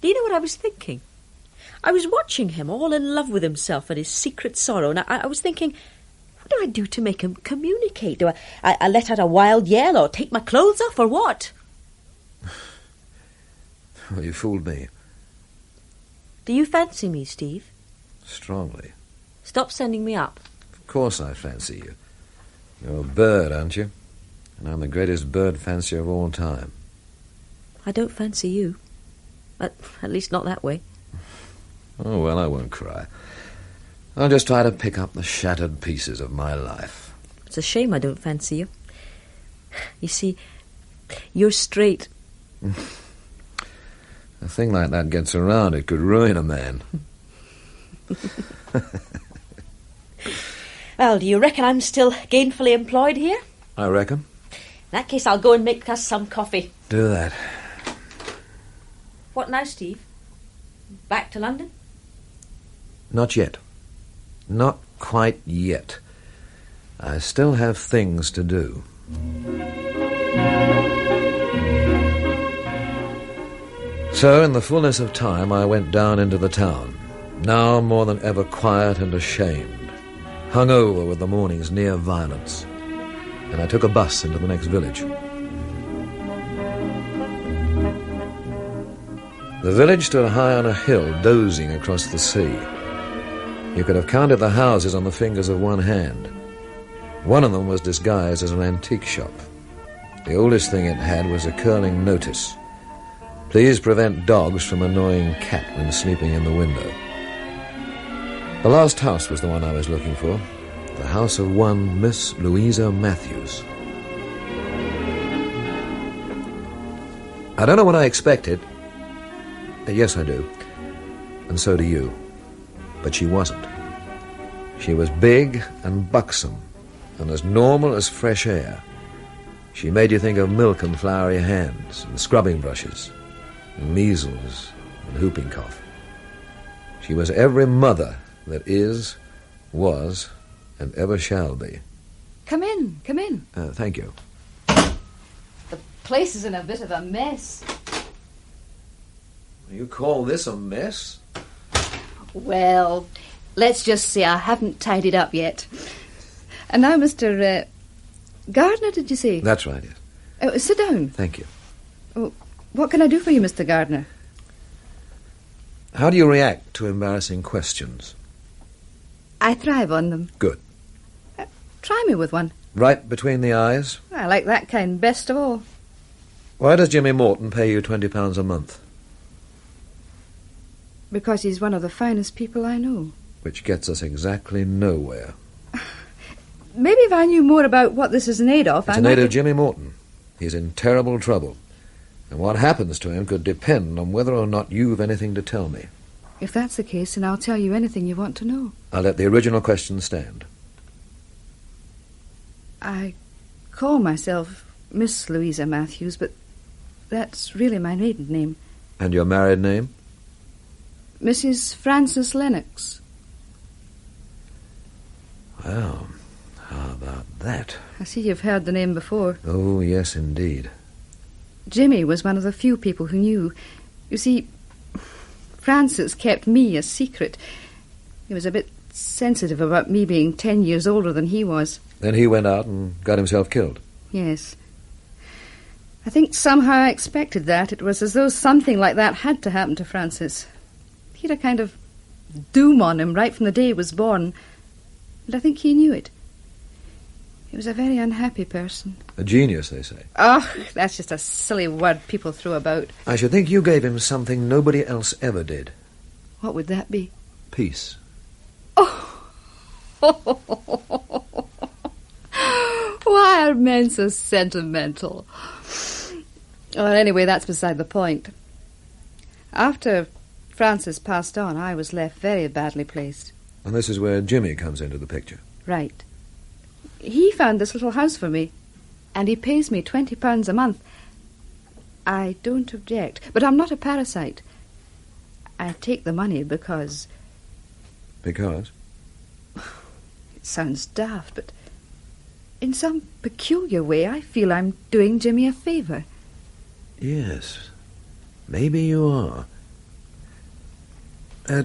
Speaker 15: Do you know what I was thinking? I was watching him, all in love with himself and his secret sorrow, and I was thinking, what do I do to make him communicate? Do I let out a wild yell or take my clothes off or what?
Speaker 1: Well, you fooled me.
Speaker 15: Do you fancy me, Steve?
Speaker 1: Strongly.
Speaker 15: Stop sending me up.
Speaker 1: Of course I fancy you. You're a bird, aren't you? And I'm the greatest bird fancier of all time.
Speaker 15: I don't fancy you. At least not that way.
Speaker 1: Oh, well, I won't cry. I'll just try to pick up the shattered pieces of my life.
Speaker 15: It's a shame I don't fancy you. You see, you're straight.
Speaker 1: A thing like that gets around, it could ruin a man.
Speaker 15: Well, do you reckon I'm still gainfully employed here?
Speaker 1: I reckon.
Speaker 15: In that case, I'll go and make us some coffee.
Speaker 1: Do that.
Speaker 15: What now, Steve? Back to London?
Speaker 1: Not yet. Not quite yet. I still have things to do. So, in the fullness of time, I went down into the town, now more than ever quiet and ashamed, hung over with the morning's near violence, and I took a bus into the next village. The village stood high on a hill, dozing across the sea. You could have counted the houses on the fingers of one hand. One of them was disguised as an antique shop. The oldest thing it had was a curling notice. Please prevent dogs from annoying cat when sleeping in the window. The last house was the one I was looking for, the house of one Miss Louisa Matthews. I don't know what I expected. Yes, I do. And so do you. But she wasn't. She was big and buxom, and as normal as fresh air. She made you think of milk and floury hands, and scrubbing brushes, and measles, and whooping cough. She was every mother that is, was, and ever shall be.
Speaker 4: Come in, come in.
Speaker 1: Thank you.
Speaker 15: The
Speaker 4: place is in a bit of a mess.
Speaker 1: You call this a mess?
Speaker 4: Well, let's just say I haven't tidied up yet. And now, Mr. Gardiner, did you say?
Speaker 1: That's right, yes.
Speaker 4: Sit down.
Speaker 1: Thank you.
Speaker 4: Oh, what can I do for you, Mr. Gardiner?
Speaker 1: How do you react to embarrassing questions?
Speaker 4: I thrive on them.
Speaker 1: Good.
Speaker 4: Try me with one.
Speaker 1: Right between the eyes?
Speaker 4: I like that kind best of all.
Speaker 1: Why does Jimmy Morton pay you £20 a month?
Speaker 4: Because he's one of the finest people I know.
Speaker 1: Which gets us exactly nowhere.
Speaker 4: Maybe if I knew more about what this is in aid of...
Speaker 1: It's in aid of Jimmy Morton. He's in terrible trouble. And what happens to him could depend on whether or not you've anything to tell me.
Speaker 4: If that's the case, then I'll tell you anything you want to know.
Speaker 1: I'll let the original question stand.
Speaker 4: I call myself Miss Louisa Matthews, but that's really my maiden name.
Speaker 1: And your married name?
Speaker 4: Mrs. Francis Lennox.
Speaker 1: Well, how about that?
Speaker 4: I see you've heard the name before.
Speaker 1: Oh, yes, indeed.
Speaker 4: Jimmy was one of the few people who knew. You see, Francis kept me a secret. He was a bit sensitive about me being 10 years older than he was.
Speaker 1: Then he went out and got himself killed.
Speaker 4: Yes. I think somehow I expected that. It was as though something like that had to happen to Francis. He had a kind of doom on him right from the day he was born. And I think he knew it. He was a very unhappy person.
Speaker 1: A genius, they say.
Speaker 4: Oh, that's just a silly word people throw about.
Speaker 1: I should think you gave him something nobody else ever did.
Speaker 4: What would that be?
Speaker 1: Peace.
Speaker 4: Why are men so sentimental? Well, anyway, that's beside the point. After Francis passed on, I was left very badly placed.
Speaker 1: And this is where Jimmy comes into the picture.
Speaker 4: Right. He found this little house for me, and he pays me £20 a month. I don't object, but I'm not a parasite. I take the money because...
Speaker 1: Because?
Speaker 4: It sounds daft, but in some peculiar way I feel I'm doing Jimmy a favour.
Speaker 1: Yes, maybe you are.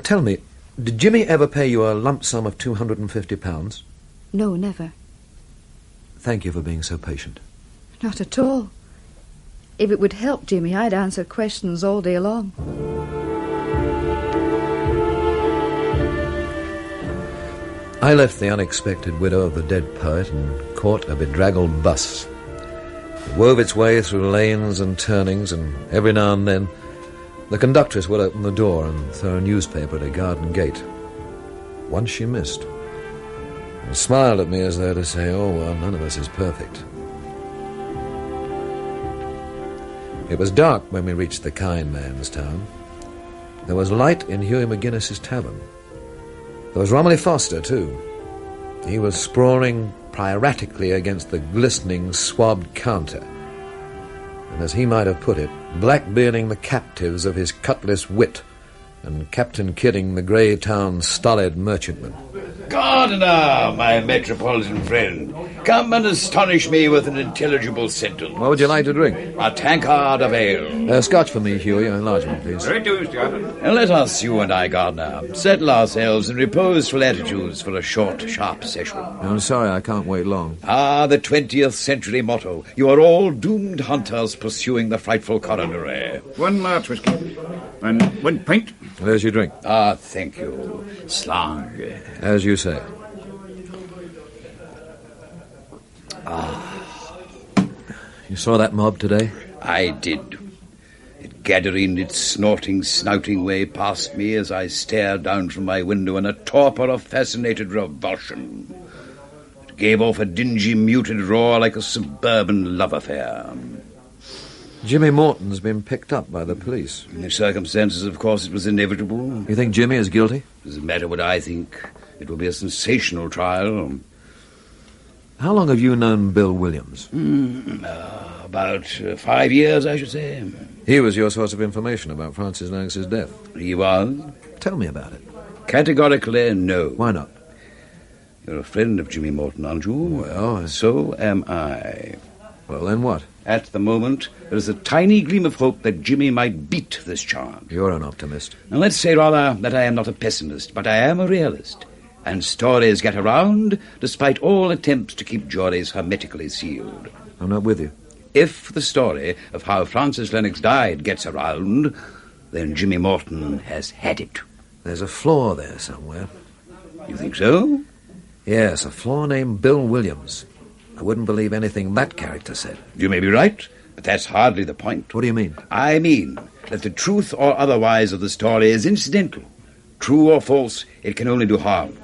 Speaker 1: Tell me, did Jimmy ever pay you a lump sum of £250?
Speaker 4: No, never.
Speaker 1: Thank you for being so patient.
Speaker 4: Not at all. If it would help Jimmy, I'd answer questions all day long.
Speaker 1: I left the unexpected widow of the dead poet and caught a bedraggled bus. It wove its way through lanes and turnings, and every now and then the conductress would open the door and throw a newspaper at a garden gate. Once she missed, and smiled at me as though to say, oh, well, none of us is perfect. It was dark when we reached the kind man's town. There was light in Hughie McGuinness's tavern. There was Romy Foster, too. He was sprawling piratically against the glistening, swabbed counter, and as he might have put it, blackbearding the captives of his cutlass wit and Captain Kidding the grey town stolid merchantman.
Speaker 13: Gardiner, my metropolitan friend, come and astonish me with an intelligible sentence.
Speaker 1: What would you like to drink?
Speaker 13: A tankard of ale.
Speaker 1: Scotch for me, Hughie, enlargement, please.
Speaker 13: Right to Mr. Gardiner. Let us, you and I, Gardiner, settle ourselves in reposeful attitudes for a short, sharp session.
Speaker 1: I'm sorry, I can't wait long.
Speaker 13: Ah, the 20th century motto. You are all doomed hunters pursuing the frightful coronary.
Speaker 6: One large whiskey. And one pint.
Speaker 1: There's your drink.
Speaker 13: Ah, thank you. Slang.
Speaker 1: As you say. You saw that mob today?
Speaker 13: I did. It gathering its snorting, snouting way past me as I stared down from my window in a torpor of fascinated revulsion. It gave off a dingy, muted roar like a suburban love affair.
Speaker 1: Jimmy Morton's been picked up by the police.
Speaker 13: In the circumstances, of course, it was inevitable.
Speaker 1: You think Jimmy is guilty?
Speaker 13: Doesn't matter what I think. It will be a sensational trial.
Speaker 1: How long have you known Bill Williams?
Speaker 13: About 5 years, I should say.
Speaker 1: He was your source of information about Francis Lennox's death?
Speaker 13: He was.
Speaker 1: Tell me about it.
Speaker 13: Categorically, no.
Speaker 1: Why not?
Speaker 13: You're a friend of Jimmy Morton, aren't you?
Speaker 1: Well,
Speaker 13: so am I.
Speaker 1: Well, then what?
Speaker 13: At the moment, there is a tiny gleam of hope that Jimmy might beat this charge.
Speaker 1: You're an optimist.
Speaker 13: And let's say rather that I am not a pessimist, but I am a realist. And stories get around, despite all attempts to keep juries hermetically sealed.
Speaker 1: I'm not with you.
Speaker 13: If the story of how Francis Lennox died gets around, then Jimmy Morton has had it.
Speaker 1: There's a flaw there somewhere.
Speaker 13: You think so?
Speaker 1: Yes, a flaw named Bill Williams. I wouldn't believe anything that character said.
Speaker 13: You may be right, but that's hardly the point.
Speaker 1: What do you mean?
Speaker 13: I mean that the truth or otherwise of the story is incidental. True or false, it can only do harm.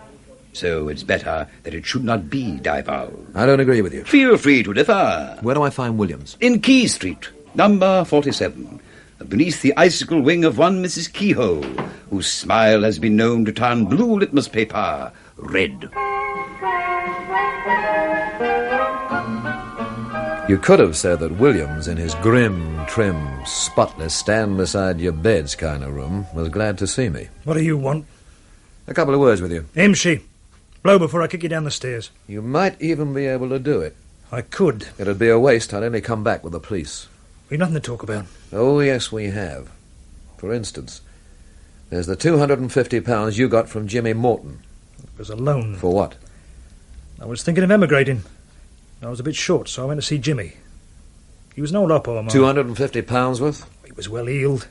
Speaker 13: So it's better that it should not be divulged.
Speaker 1: I don't agree with you.
Speaker 13: Feel free to differ.
Speaker 1: Where do I find Williams?
Speaker 13: In Key Street, number 47, beneath the icicle wing of one Mrs. Kehoe, whose smile has been known to turn blue litmus paper red.
Speaker 1: You could have said that Williams, in his grim, trim, spotless, stand-beside-your-beds kind of room, was glad to see me.
Speaker 7: What do you want?
Speaker 1: A couple of words with you.
Speaker 7: Imshi, blow before I kick you down the stairs.
Speaker 1: You might even be able to do it.
Speaker 7: I could.
Speaker 1: It'd be a waste. I'd only come back with the police.
Speaker 7: We've nothing to talk about.
Speaker 1: Oh, yes, we have. For instance, there's the £250 you got from Jimmy Morton.
Speaker 7: It was a loan.
Speaker 1: For what?
Speaker 7: I was thinking of emigrating. I was a bit short, so I went to see Jimmy. He was an old oppo of mine.
Speaker 1: £250 worth?
Speaker 7: He was well heeled.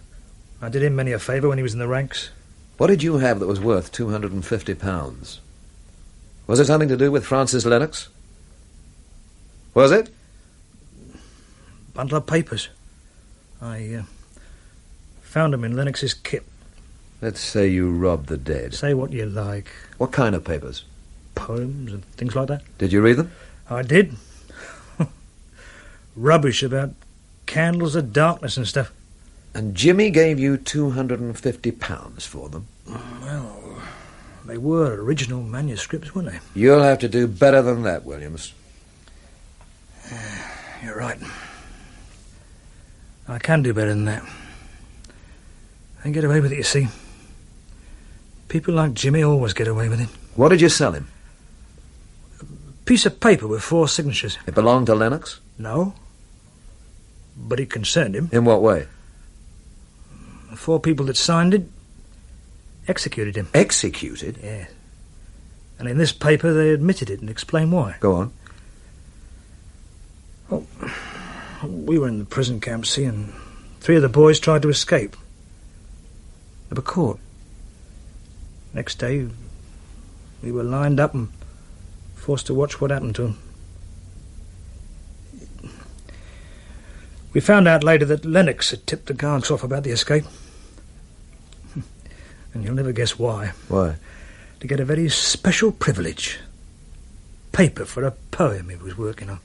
Speaker 7: I did him many a favour when he was in the ranks.
Speaker 1: What did you have that was worth £250? Was it something to do with Francis Lennox? Was it?
Speaker 7: Bundle of papers. I found them in Lennox's kit.
Speaker 1: Let's say you robbed the dead.
Speaker 7: Say what you like.
Speaker 1: What kind of papers?
Speaker 7: Poems and things like that.
Speaker 1: Did you read them?
Speaker 7: I did. Rubbish about candles of darkness and stuff.
Speaker 1: And Jimmy gave you £250 for them?
Speaker 7: Well, they were original manuscripts, weren't they?
Speaker 1: You'll have to do better than that, Williams.
Speaker 7: You're right. I can do better than that. I get away with it, you see. People like Jimmy always get away with it.
Speaker 1: What did you sell him?
Speaker 7: A piece of paper with 4 signatures.
Speaker 1: It belonged to Lennox?
Speaker 7: No. But it concerned him.
Speaker 1: In what way?
Speaker 7: The 4 people that signed it executed him.
Speaker 1: Executed?
Speaker 7: Yeah. And in this paper they admitted it and explained why.
Speaker 1: Go on.
Speaker 7: Well, we were in the prison camp, see, and 3 of the boys tried to escape. They were caught. Next day, we were lined up and forced to watch what happened to them. We found out later that Lennox had tipped the guards off about the escape. And you'll never guess why.
Speaker 1: Why?
Speaker 7: To get a very special privilege. Paper for a poem he was working on.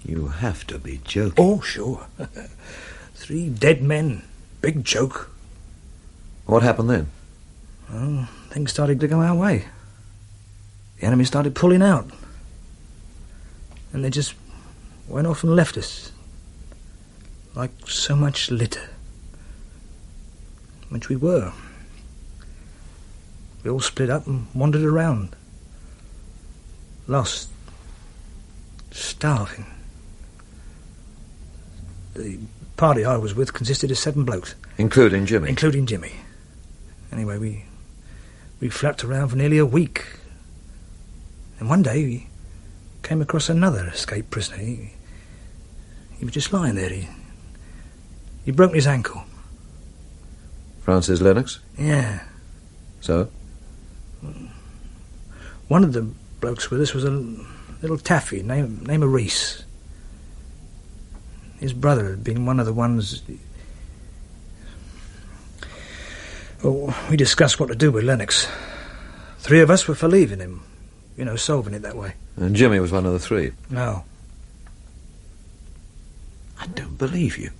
Speaker 1: You have to be joking.
Speaker 7: Oh, sure. 3 dead men. Big joke.
Speaker 1: What happened then?
Speaker 7: Well, things started to go our way. The enemy started pulling out. And they just went off and left us. Like so much litter. Which we were. We all split up and wandered around. Lost. Starving. The party I was with consisted of 7 blokes.
Speaker 1: Including Jimmy?
Speaker 7: Including Jimmy. Anyway, we flapped around for nearly a week. And one day we came across another escaped prisoner. He was just lying there. He broke his ankle.
Speaker 1: Francis Lennox?
Speaker 7: Yeah.
Speaker 1: So?
Speaker 7: One of the blokes with us was a little taffy, name of Reese. His brother had been one of the ones... Well, we discussed what to do with Lennox. 3 of us were for leaving him. You know, solving it that way.
Speaker 1: And Jimmy was one of the 3?
Speaker 7: No.
Speaker 1: I don't believe you.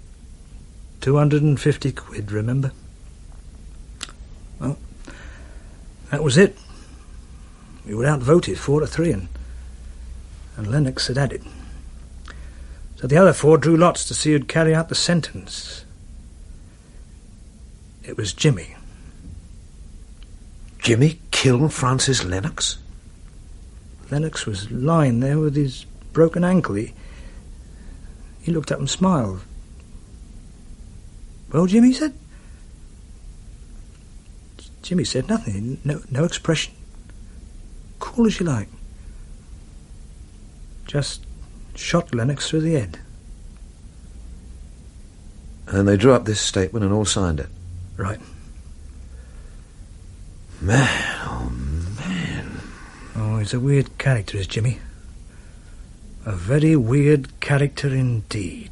Speaker 7: 250 quid, remember? Well, that was it. We were outvoted 4-3, and Lennox had it. So the other 4 drew lots to see who'd carry out the sentence. It was Jimmy.
Speaker 1: Jimmy killed Francis Lennox?
Speaker 7: Lennox was lying there with his broken ankle. He He looked up and smiled. Well, Jimmy said. Jimmy said nothing, no expression. Cool as you like. Just shot Lennox through the head.
Speaker 1: And they drew up this statement and all signed it.
Speaker 7: Right.
Speaker 1: Man, oh man.
Speaker 7: Oh, he's a weird character, is Jimmy. A very weird character indeed.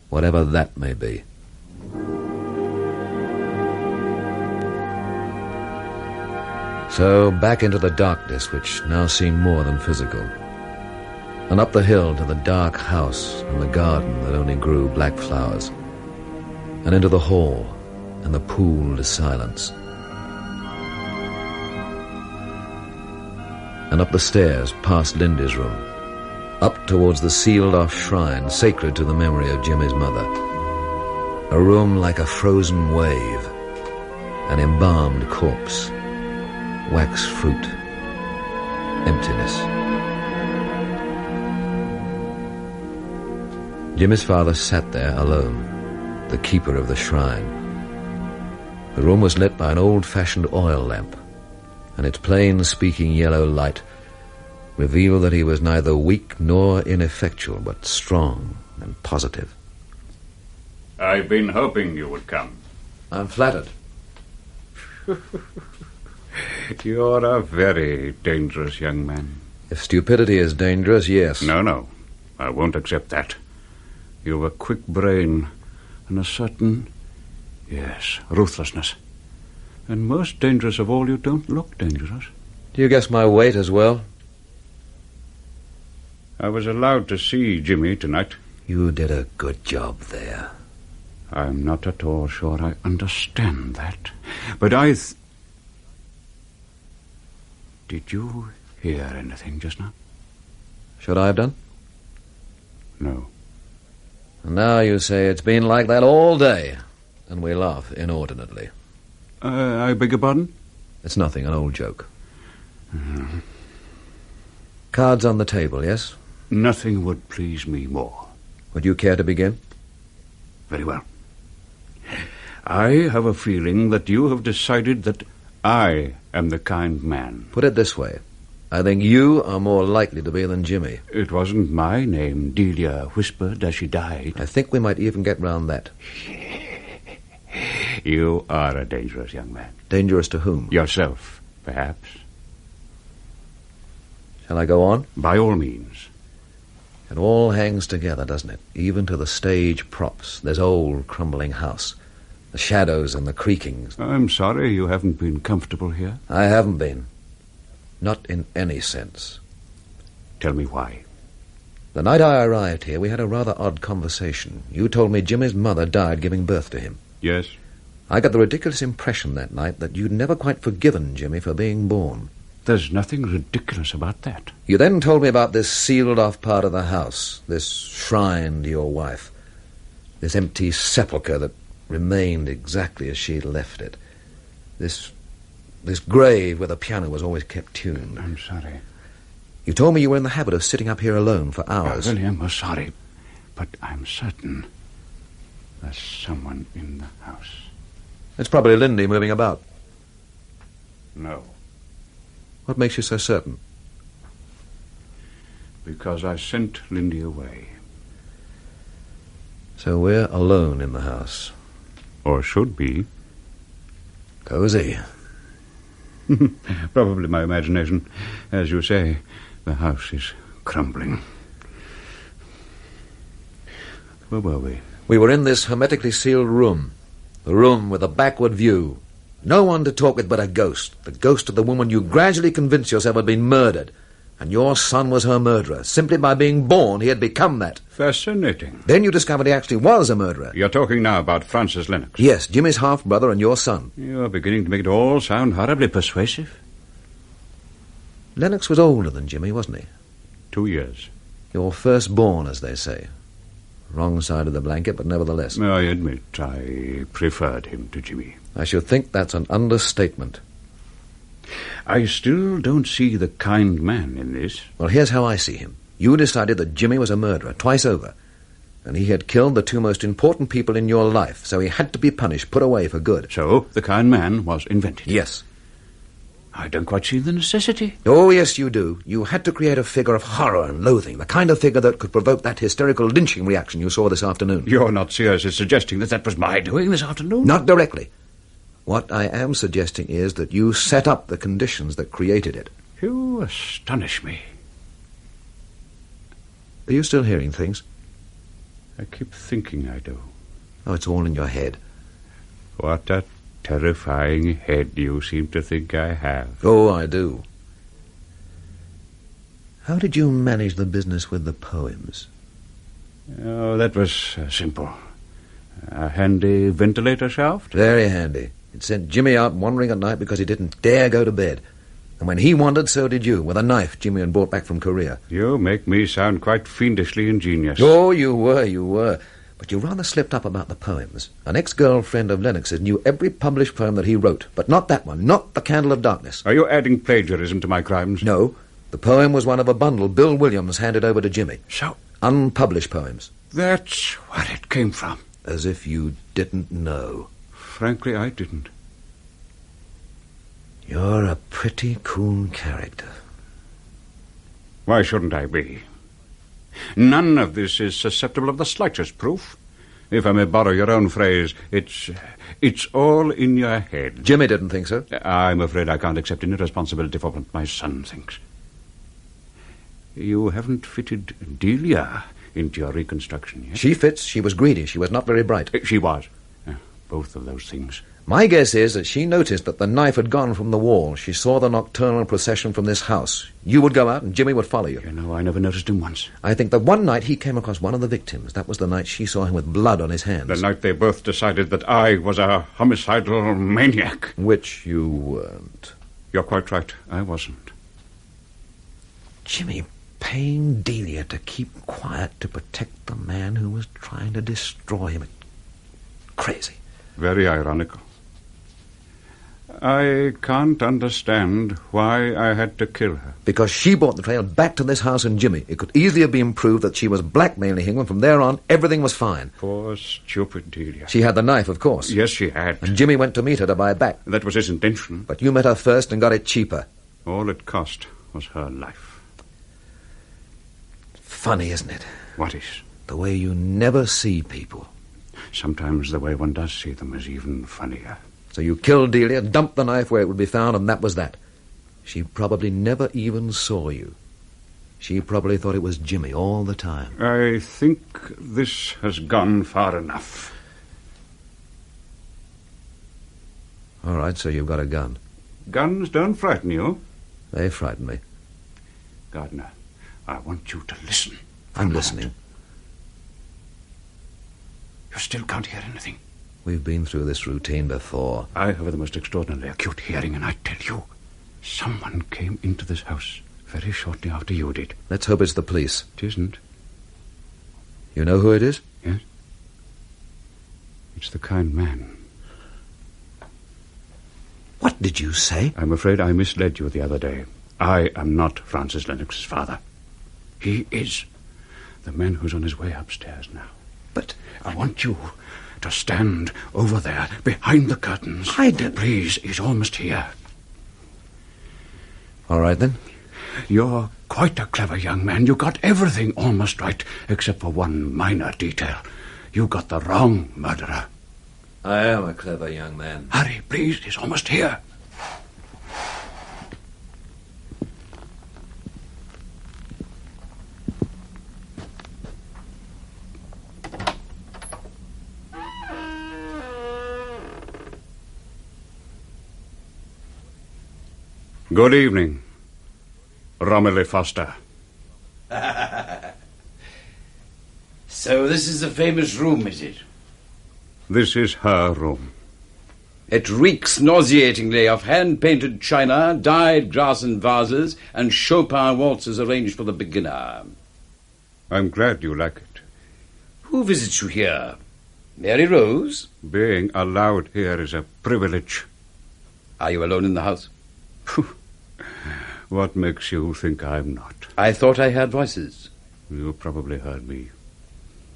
Speaker 1: Whatever that may be. So back into the darkness, which now seemed more than physical. And up the hill to the dark house and the garden that only grew black flowers. And into the hall and the pooled silence. And up the stairs past Lindy's room. Up towards the sealed-off shrine sacred to the memory of Jimmy's mother. A room like a frozen wave. An embalmed corpse. Wax fruit. Emptiness. Jimmy's father sat there alone, the keeper of the shrine. The room was lit by an old-fashioned oil lamp, and its plain-speaking yellow light revealed that he was neither weak nor ineffectual, but strong and positive.
Speaker 6: I've been hoping you would come.
Speaker 1: I'm flattered.
Speaker 6: You're a very dangerous young man.
Speaker 1: If stupidity is dangerous, yes.
Speaker 6: No. I won't accept that. You've a quick brain and a certain, ruthlessness. And most dangerous of all, you don't look dangerous.
Speaker 1: Do you guess my weight as well?
Speaker 6: I was allowed to see Jimmy tonight.
Speaker 1: You did a good job there.
Speaker 6: I'm not at all sure I understand that. But Did you hear anything just now?
Speaker 1: Should I have done?
Speaker 6: No.
Speaker 1: And now you say it's been like that all day, and we laugh inordinately.
Speaker 6: I beg your pardon?
Speaker 1: It's nothing, an old joke.
Speaker 6: Mm-hmm.
Speaker 1: Cards on the table, yes?
Speaker 6: Nothing would please me more.
Speaker 1: Would you care to begin?
Speaker 6: Very well. I have a feeling that you have decided that I am the kind man.
Speaker 1: Put it this way. I think you are more likely to be than Jimmy.
Speaker 6: It wasn't my name Delia whispered as she died.
Speaker 1: I think we might even get round that.
Speaker 6: You are a dangerous young man.
Speaker 1: Dangerous to whom?
Speaker 6: Yourself, perhaps.
Speaker 1: Shall I go on?
Speaker 6: By all means.
Speaker 1: It all hangs together, doesn't it? Even to the stage props. This old crumbling house. The shadows and the creakings.
Speaker 6: I'm sorry you haven't been comfortable here.
Speaker 1: I haven't been. Not in any sense.
Speaker 6: Tell me why.
Speaker 1: The night I arrived here, we had a rather odd conversation. You told me Jimmy's mother died giving birth to him.
Speaker 6: Yes.
Speaker 1: I got the ridiculous impression that night that you'd never quite forgiven Jimmy for being born.
Speaker 6: There's nothing ridiculous about that.
Speaker 1: You then told me about this sealed-off part of the house, this shrine to your wife, this empty sepulchre that remained exactly as she'd left it, this grave where the piano was always kept tuned.
Speaker 6: I'm sorry.
Speaker 1: You told me you were in the habit of sitting up here alone for hours.
Speaker 6: William, I'm sorry, but I'm certain there's someone in the house.
Speaker 1: It's probably Lindy moving about.
Speaker 6: No.
Speaker 1: What makes you so certain?
Speaker 6: Because I sent Lindy away.
Speaker 1: So we're alone in the house.
Speaker 6: Or should be.
Speaker 1: Cozy.
Speaker 6: Probably my imagination. As you say, the house is crumbling. Where were we?
Speaker 1: We were in this hermetically sealed room. The room with a backward view. No one to talk with but a ghost. The ghost of the woman you gradually convinced yourself had been murdered. And your son was her murderer. Simply by being born, he had become that.
Speaker 6: Fascinating.
Speaker 1: Then you discovered he actually was a murderer.
Speaker 6: You're talking now about Francis Lennox.
Speaker 1: Yes, Jimmy's half-brother and your son.
Speaker 6: You're beginning to make it all sound horribly persuasive.
Speaker 1: Lennox was older than Jimmy, wasn't he?
Speaker 6: 2 years.
Speaker 1: Your firstborn, as they say. Wrong side of the blanket, but nevertheless.
Speaker 6: I admit I preferred him to Jimmy.
Speaker 1: I should think that's an understatement.
Speaker 6: I still don't see the kind man in this.
Speaker 1: Well, here's how I see him. You decided that Jimmy was a murderer, twice over. And he had killed the two most important people in your life, so he had to be punished, put away for good.
Speaker 6: So, the kind man was invented?
Speaker 1: Yes.
Speaker 6: I don't quite see the necessity.
Speaker 1: Oh, yes, you do. You had to create a figure of horror and loathing, the kind of figure that could provoke that hysterical lynching reaction you saw this afternoon.
Speaker 6: You're not seriously suggesting that was my doing this afternoon?
Speaker 1: Not directly. What I am suggesting is that you set up the conditions that created it.
Speaker 6: You astonish me.
Speaker 1: Are you still hearing things?
Speaker 6: I keep thinking I do.
Speaker 1: Oh, it's all in your head.
Speaker 6: What a terrifying head you seem to think I have.
Speaker 1: Oh, I do. How did you manage the business with the poems?
Speaker 6: Oh, that was simple. A handy ventilator shaft?
Speaker 1: Very handy. It sent Jimmy out wandering at night because he didn't dare go to bed. And when he wandered, so did you, with a knife Jimmy had brought back from Korea.
Speaker 6: You make me sound quite fiendishly ingenious.
Speaker 1: Oh, you were. But you rather slipped up about the poems. An ex-girlfriend of Lennox's knew every published poem that he wrote, but not that one, not The Candle of Darkness.
Speaker 6: Are you adding plagiarism to my crimes?
Speaker 1: No. The poem was one of a bundle Bill Williams handed over to Jimmy.
Speaker 6: So?
Speaker 1: Unpublished poems.
Speaker 6: That's where it came from.
Speaker 1: As if you didn't know.
Speaker 6: Frankly, I didn't.
Speaker 1: You're a pretty cool character.
Speaker 6: Why shouldn't I be? None of this is susceptible of the slightest proof. If I may borrow your own phrase, it's all in your head.
Speaker 1: Jimmy didn't think so.
Speaker 6: I'm afraid I can't accept any responsibility for what my son thinks. You haven't fitted Dilia into your reconstruction yet.
Speaker 1: She fits. She was greedy. She was not very bright.
Speaker 6: She was. Both of those things.
Speaker 1: My guess is that she noticed that the knife had gone from the wall. She saw the nocturnal procession from this house. You would go out and Jimmy would follow you.
Speaker 6: You know, I never noticed him once.
Speaker 1: I think that one night he came across one of the victims. That was the night she saw him with blood on his hands.
Speaker 6: The night they both decided that I was a homicidal maniac.
Speaker 1: Which you weren't.
Speaker 6: You're quite right. I wasn't.
Speaker 1: Jimmy paying Delia to keep quiet to protect the man who was trying to destroy him. Crazy.
Speaker 6: Very ironical. I can't understand why I had to kill her.
Speaker 1: Because she brought the trail back to this house and Jimmy. It could easily have been proved that she was blackmailing him, and from there on, everything was fine.
Speaker 6: Poor, stupid Dilia.
Speaker 1: She had the knife, of course.
Speaker 6: Yes, she had.
Speaker 1: And Jimmy went to meet her to buy it back.
Speaker 6: That was his intention.
Speaker 1: But you met her first and got it cheaper.
Speaker 6: All it cost was her life.
Speaker 1: Funny, isn't it?
Speaker 6: What is?
Speaker 1: The way you never see people.
Speaker 6: Sometimes the way one does see them is even funnier.
Speaker 1: So you killed Delia, dumped the knife where it would be found, and that was that. She probably never even saw you. She probably thought it was Jimmy all the time.
Speaker 6: I think this has gone far enough.
Speaker 1: All right, so you've got a gun.
Speaker 6: Guns don't frighten you?
Speaker 1: They frighten me.
Speaker 6: Gardiner, I want you to listen.
Speaker 1: I'm listening.
Speaker 6: You still can't hear anything.
Speaker 1: We've been through this routine before.
Speaker 6: I have the most extraordinarily acute hearing, and I tell you, someone came into this house very shortly after you did.
Speaker 1: Let's hope it's the police.
Speaker 6: It isn't.
Speaker 1: You know who it is?
Speaker 6: Yes. It's the kind man.
Speaker 1: What did you say?
Speaker 6: I'm afraid I misled you the other day. I am not Francis Lennox's father. He is the man who's on his way upstairs now.
Speaker 1: But
Speaker 6: I want you to stand over there, behind the curtains. Please, he's almost here.
Speaker 1: All right, then.
Speaker 6: You're quite a clever young man. You got everything almost right, except for one minor detail. You got the wrong murderer.
Speaker 1: I am a clever young man.
Speaker 6: Hurry, please, he's almost here. Good evening, Romy Foster.
Speaker 23: So this is the famous room, is it?
Speaker 6: This is her room.
Speaker 23: It reeks nauseatingly of hand-painted china, dyed glass and vases, and Chopin waltzes arranged for the beginner.
Speaker 6: I'm glad you like it.
Speaker 23: Who visits you here? Mary Rose?
Speaker 6: Being allowed here is a privilege.
Speaker 23: Are you alone in the house?
Speaker 6: What makes you think I'm not?
Speaker 13: I thought I heard voices.
Speaker 6: You probably heard me.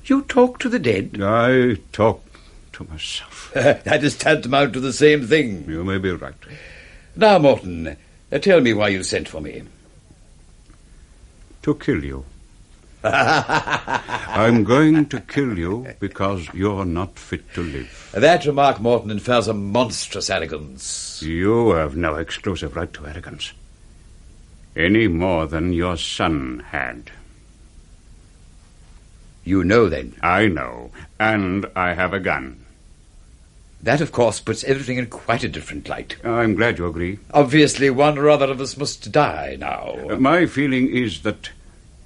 Speaker 13: You talk to the dead?
Speaker 6: I talk to myself.
Speaker 13: That is tantamount to the same thing.
Speaker 6: You may be right.
Speaker 13: Now, Morton, tell me why you sent for me.
Speaker 6: To kill you. I'm going to kill you because you're not fit to live.
Speaker 13: That remark, Morton, infers a monstrous arrogance.
Speaker 6: You have no exclusive right to arrogance. Any more than your son had.
Speaker 13: You know, then?
Speaker 6: I know, and I have a gun.
Speaker 13: That, of course, puts everything in quite a different light.
Speaker 6: I'm glad you agree.
Speaker 13: Obviously, one or other of us must die now.
Speaker 6: My feeling is that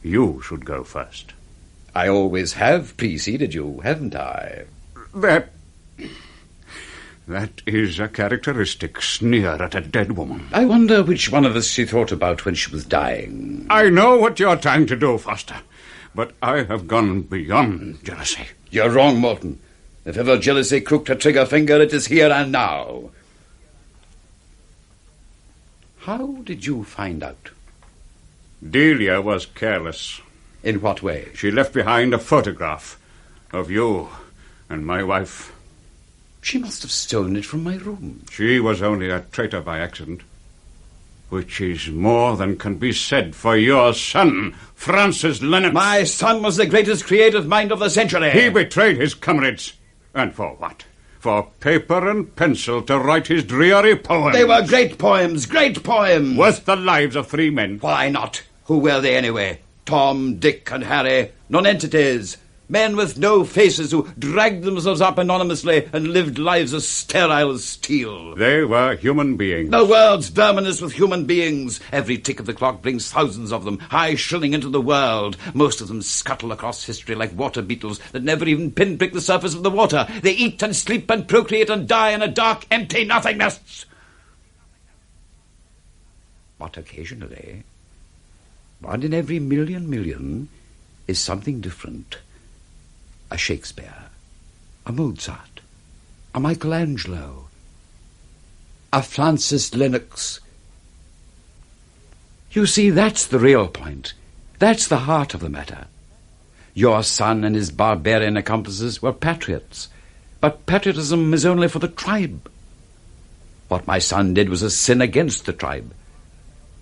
Speaker 6: you should go first.
Speaker 13: I always have preceded you, haven't I?
Speaker 6: That is a characteristic sneer at a dead woman.
Speaker 13: I wonder which one of us she thought about when she was dying.
Speaker 6: I know what you're trying to do, Foster, but I have gone beyond jealousy.
Speaker 13: You're wrong, Morton. If ever jealousy crooked a trigger finger, it is here and now. How did you find out?
Speaker 6: Dilia was careless.
Speaker 13: In what way?
Speaker 6: She left behind a photograph of you and my wife.
Speaker 13: She must have stolen it from my room.
Speaker 6: She was only a traitor by accident, which is more than can be said for your son, Francis Lennox.
Speaker 13: My son was the greatest creative mind of the century.
Speaker 6: He betrayed his comrades. And for what? For paper and pencil to write his dreary poems.
Speaker 13: They were great poems, great poems.
Speaker 6: Worth the lives of 3 men.
Speaker 13: Why not? Who were they anyway? Tom, Dick, and Harry. Non-entities. Men with no faces who dragged themselves up anonymously and lived lives as sterile as steel.
Speaker 6: They were human beings.
Speaker 13: The world's verminous with human beings. Every tick of the clock brings thousands of them, high shrilling into the world. Most of them scuttle across history like water beetles that never even pinprick the surface of the water. They eat and sleep and procreate and die in a dark, empty nothingness. But occasionally, one in every million is something different. A Shakespeare, a Mozart, a Michelangelo, a Francis Lennox. You see, that's the real point. That's the heart of the matter. Your son and his barbarian accomplices were patriots, but patriotism is only for the tribe. What my son did was a sin against the tribe.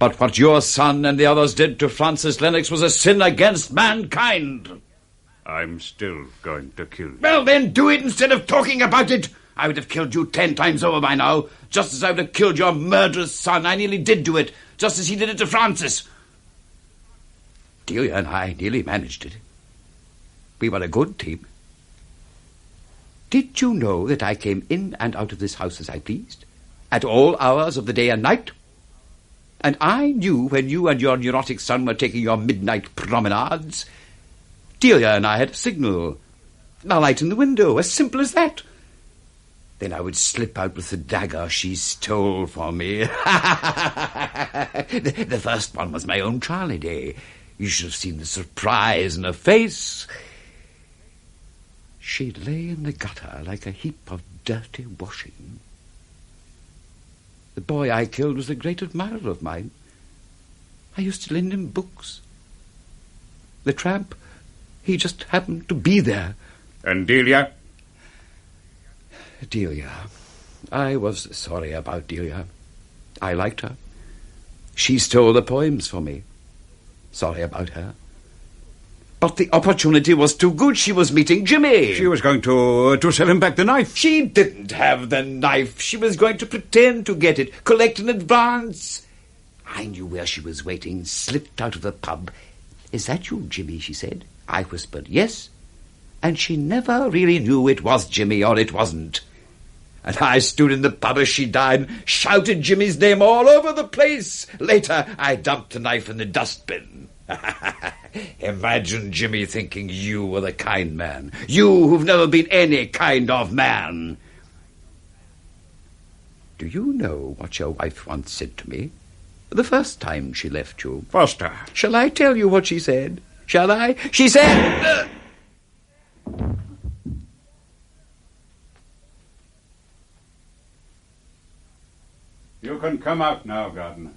Speaker 13: But what your son and the others did to Francis Lennox was a sin against mankind.
Speaker 6: I'm still going to kill you.
Speaker 13: Well, then do it instead of talking about it. I would have killed you 10 times over by now, just as I would have killed your murderous son. I nearly did do it, just as he did it to Francis. Delia and I nearly managed it. We were a good team. Did you know that I came in and out of this house as I pleased, at all hours of the day and night? And I knew when you and your neurotic son were taking your midnight promenades. Delia and I had a signal, a light in the window, as simple as that. Then I would slip out with the dagger she stole from me. The first one was my own Charlie Day. You should have seen the surprise in her face. She lay in the gutter like a heap of dirty washing. The boy I killed was a great admirer of mine. I used to lend him books. The tramp, he just happened to be there.
Speaker 6: And Delia?
Speaker 13: Delia. I was sorry about Delia. I liked her. She stole the poems for me. Sorry about her. But the opportunity was too good. She was meeting Jimmy.
Speaker 6: She was going to sell him back the knife.
Speaker 13: She didn't have the knife. She was going to pretend to get it, collect in advance. I knew where she was waiting, slipped out of the pub. Is that you, Jimmy, she said. I whispered, yes. And she never really knew it was Jimmy or it wasn't. And I stood in the pub as she died, shouted Jimmy's name all over the place. Later, I dumped the knife in the dustbin. Imagine Jimmy thinking you were the kind man. You who've never been any kind of man. Do you know what your wife once said to me? The first time she left you.
Speaker 6: Foster.
Speaker 13: Shall I tell you what she said? Shall I? She said...
Speaker 6: You can come out now, Gardiner.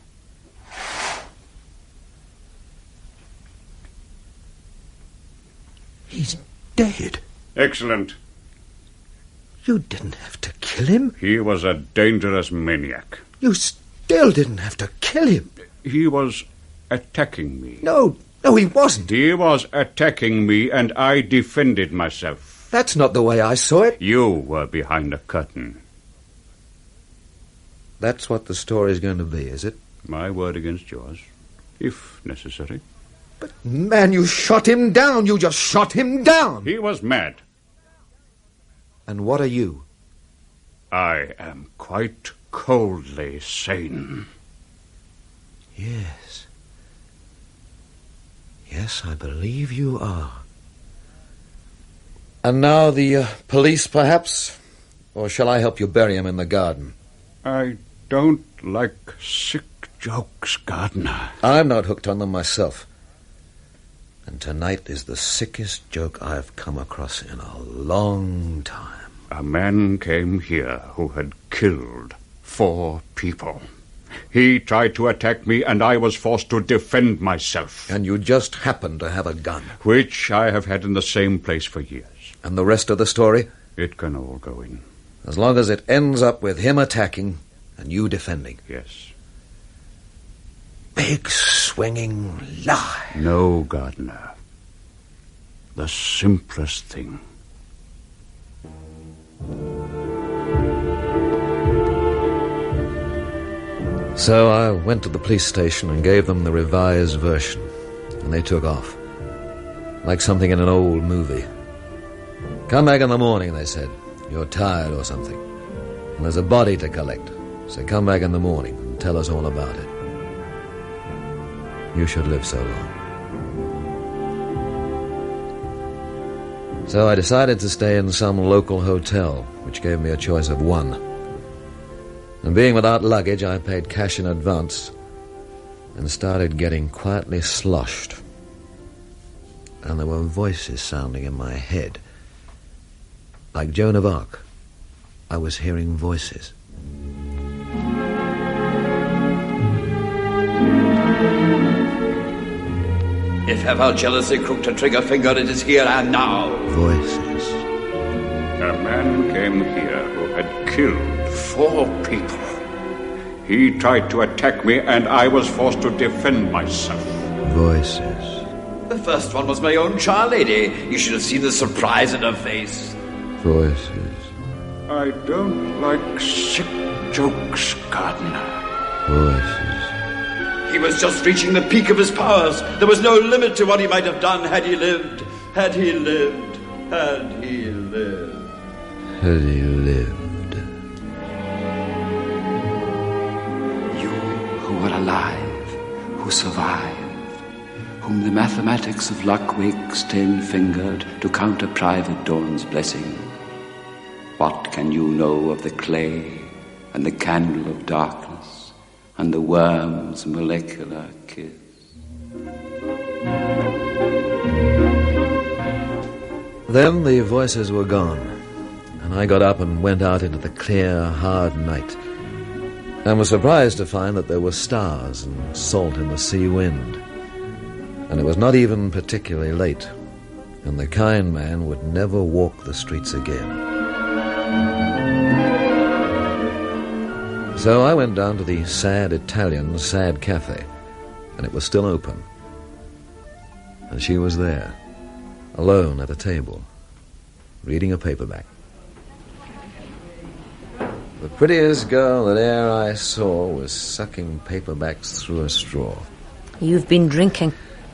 Speaker 9: He's dead.
Speaker 6: Excellent.
Speaker 9: You didn't have to kill him.
Speaker 6: He was a dangerous maniac.
Speaker 9: You still didn't have to kill him.
Speaker 6: He was attacking me.
Speaker 9: No, he wasn't.
Speaker 6: He was attacking me, and I defended myself.
Speaker 9: That's not the way I saw it.
Speaker 6: You were behind a curtain.
Speaker 1: That's what the story's going to be, is it?
Speaker 6: My word against yours, if necessary.
Speaker 9: But, man, you shot him down. You just shot him down.
Speaker 6: He was mad.
Speaker 1: And what are you?
Speaker 6: I am quite coldly sane.
Speaker 1: Yes. Yes, I believe you are. And now the police, perhaps? Or shall I help you bury him in the garden?
Speaker 6: I don't like sick jokes, Gardiner.
Speaker 1: I'm not hooked on them myself. And tonight is the sickest joke I've come across in a long time.
Speaker 6: A man came here who had killed 4 people. He tried to attack me, and I was forced to defend myself.
Speaker 1: And you just happened to have a gun.
Speaker 6: Which I have had in the same place for years.
Speaker 1: And the rest of the story?
Speaker 6: It can all go in.
Speaker 1: As long as it ends up with him attacking and you defending.
Speaker 6: Yes.
Speaker 9: Big swinging lie.
Speaker 6: No, Gardiner. The simplest thing.
Speaker 1: So I went to the police station and gave them the revised version, and they took off. Like something in an old movie. Come back in the morning, they said. You're tired or something. And there's a body to collect, so come back in the morning and tell us all about it. You should live so long. So I decided to stay in some local hotel, which gave me a choice of one. And being without luggage, I paid cash in advance and started getting quietly sloshed. And there were voices sounding in my head. Like Joan of Arc, I was hearing voices.
Speaker 13: If ever jealousy crooked a trigger finger, it is here and now.
Speaker 1: Voices.
Speaker 6: A man came here who had killed 4 people. He tried to attack me, and I was forced to defend myself.
Speaker 1: Voices.
Speaker 13: The first one was my own lady. You should have seen the surprise in her face.
Speaker 1: Voices.
Speaker 6: I don't like sick jokes, Gardiner.
Speaker 1: Voices.
Speaker 13: He was just reaching the peak of his powers. There was no limit to what he might have done had he lived. Had he lived. Had he lived.
Speaker 1: Had he lived.
Speaker 10: You who are alive, who survive, whom the mathematics of luck wakes 10-fingered to counter Private Dawn's blessing. What can you know of the clay and the candle of darkness and the worm's molecular kiss?
Speaker 1: Then the voices were gone, and I got up and went out into the clear, hard night, and was surprised to find that there were stars and salt in the sea wind. And it was not even particularly late, and the kind man would never walk the streets again. So I went down to the sad Italian Sad Cafe, and it was still open. And she was there, alone at a table, reading a paperback. The prettiest girl that e'er I saw was sucking paperbacks through a straw.
Speaker 15: You've been drinking.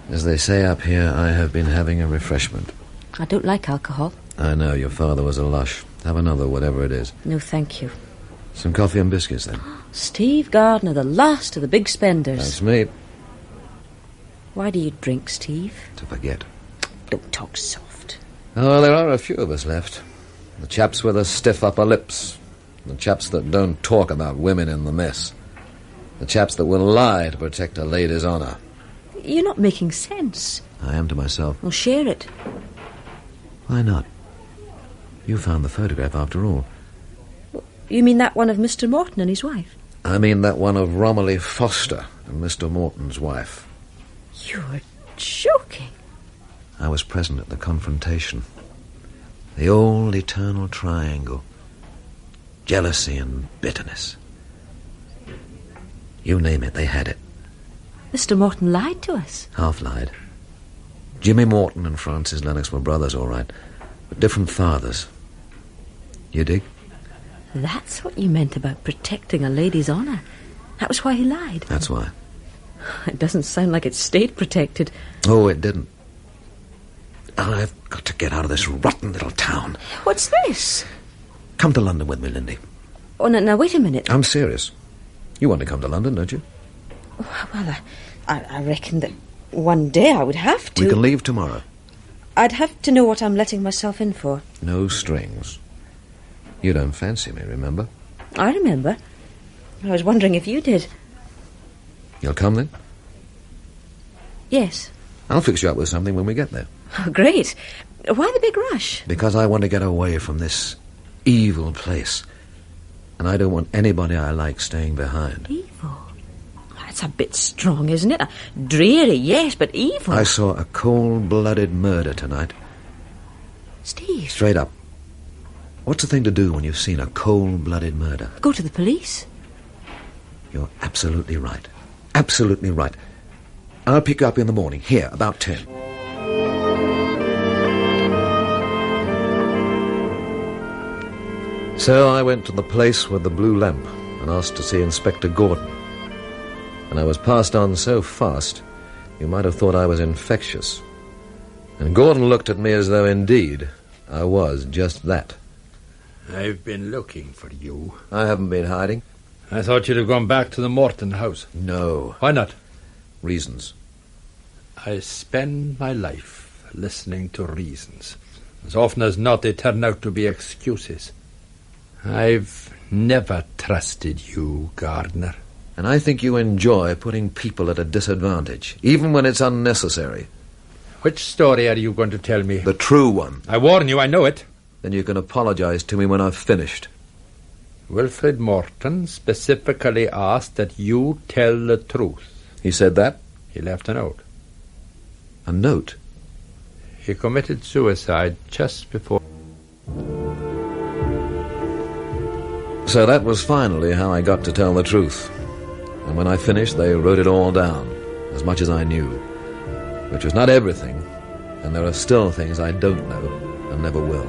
Speaker 1: As they say up here, I have been having a refreshment.
Speaker 15: I don't like alcohol.
Speaker 1: I know, your father was a lush. Have another, whatever it is.
Speaker 15: No, thank you.
Speaker 1: Some coffee and biscuits, then.
Speaker 15: Steve Gardiner, the last of the big spenders.
Speaker 1: That's me.
Speaker 15: Why do you drink, Steve?
Speaker 1: To forget.
Speaker 15: Don't talk soft.
Speaker 1: Oh, there are a few of us left. The chaps with the stiff upper lips. The chaps that don't talk about women in the mess. The chaps that will lie to protect a lady's honour.
Speaker 15: You're not making sense.
Speaker 1: I am to myself.
Speaker 15: Well, share it.
Speaker 1: Why not? You found the photograph after all.
Speaker 15: You mean that one of Mr. Morton and his wife?
Speaker 1: I mean that one of Romy Foster and Mr. Morton's wife.
Speaker 15: You're joking.
Speaker 1: I was present at the confrontation. The old eternal triangle. Jealousy and bitterness. You name it, they had it.
Speaker 15: Mr. Morton lied to us.
Speaker 1: Half lied. Jimmy Morton and Francis Lennox were brothers, all right, but different fathers. You dig?
Speaker 15: That's what you meant about protecting a lady's honour. That was why he lied.
Speaker 1: That's why.
Speaker 15: It doesn't sound like it stayed protected.
Speaker 1: Oh, it didn't. I've got to get out of this rotten little town.
Speaker 15: What's this?
Speaker 1: Come to London with me, Lindy.
Speaker 15: Oh, now, wait a minute.
Speaker 1: I'm serious. You want to come to London, don't you?
Speaker 15: Well, I reckon that one day I would have to.
Speaker 1: We can leave tomorrow.
Speaker 15: I'd have to know what I'm letting myself in for.
Speaker 1: No strings. You don't fancy me, remember?
Speaker 15: I remember. I was wondering if you did.
Speaker 1: You'll come then?
Speaker 15: Yes.
Speaker 1: I'll fix you up with something when we get there.
Speaker 15: Oh, great. Why the big rush?
Speaker 1: Because I want to get away from this evil place. And I don't want anybody I like staying behind.
Speaker 15: Evil? That's a bit strong, isn't it? Dreary, yes, but evil.
Speaker 1: I saw a cold-blooded murder tonight.
Speaker 15: Steve.
Speaker 1: Straight up. What's the thing to do when you've seen a cold-blooded murder?
Speaker 15: Go to the police.
Speaker 1: You're absolutely right. Absolutely right. I'll pick you up in the morning, here, about 10. So I went to the place with the blue lamp and asked to see Inspector Gordon. And I was passed on so fast, you might have thought I was infectious. And Gordon looked at me as though, indeed, I was just that.
Speaker 18: I've been looking for you.
Speaker 1: I haven't been hiding.
Speaker 18: I thought you'd have gone back to the Morton house.
Speaker 1: No.
Speaker 18: Why not?
Speaker 1: Reasons.
Speaker 18: I spend my life listening to reasons. As often as not, they turn out to be excuses. I've never trusted you, Gardiner.
Speaker 1: And I think you enjoy putting people at a disadvantage, even when it's unnecessary.
Speaker 18: Which story are you going to tell me?
Speaker 1: The true one.
Speaker 18: I warn you, I know it.
Speaker 1: Then you can apologize to me when I've finished.
Speaker 18: Wilfred Morton specifically asked that you tell the truth.
Speaker 1: He said that?
Speaker 18: He left a note.
Speaker 1: A note?
Speaker 18: He committed suicide just before...
Speaker 1: So that was finally how I got to tell the truth. And when I finished, they wrote it all down, as much as I knew. Which was not everything, and there are still things I don't know and never will.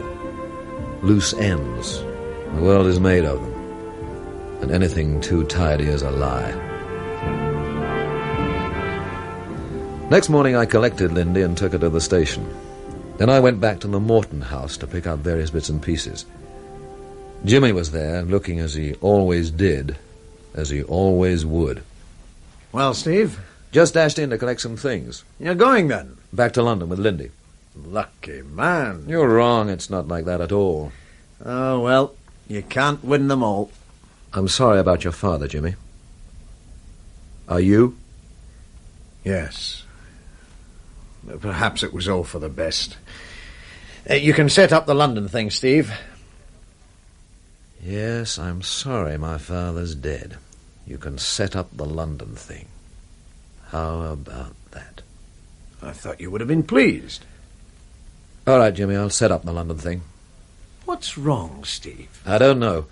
Speaker 1: Loose ends. The world is made of them. And anything too tidy is a lie. Next morning I collected Lindy and took her to the station. Then I went back to the Morton house to pick up various bits and pieces. Jimmy was there, looking as he always did, as he always would.
Speaker 14: Well, Steve?
Speaker 1: Just dashed in to collect some things.
Speaker 14: You're going, then?
Speaker 1: Back to London with Lindy.
Speaker 14: Lucky man.
Speaker 1: You're wrong, it's not like that at all.
Speaker 14: Oh, well, you can't win them all.
Speaker 1: I'm sorry about your father, Jimmy. Are you?
Speaker 14: Yes. Perhaps it was all for the best. You can set up the London thing, Steve.
Speaker 1: Yes, I'm sorry my father's dead. You can set up the London thing. How about that?
Speaker 14: I thought you would have been pleased.
Speaker 1: All right, Jimmy, I'll set up the London thing.
Speaker 14: What's wrong, Steve?
Speaker 1: I don't know.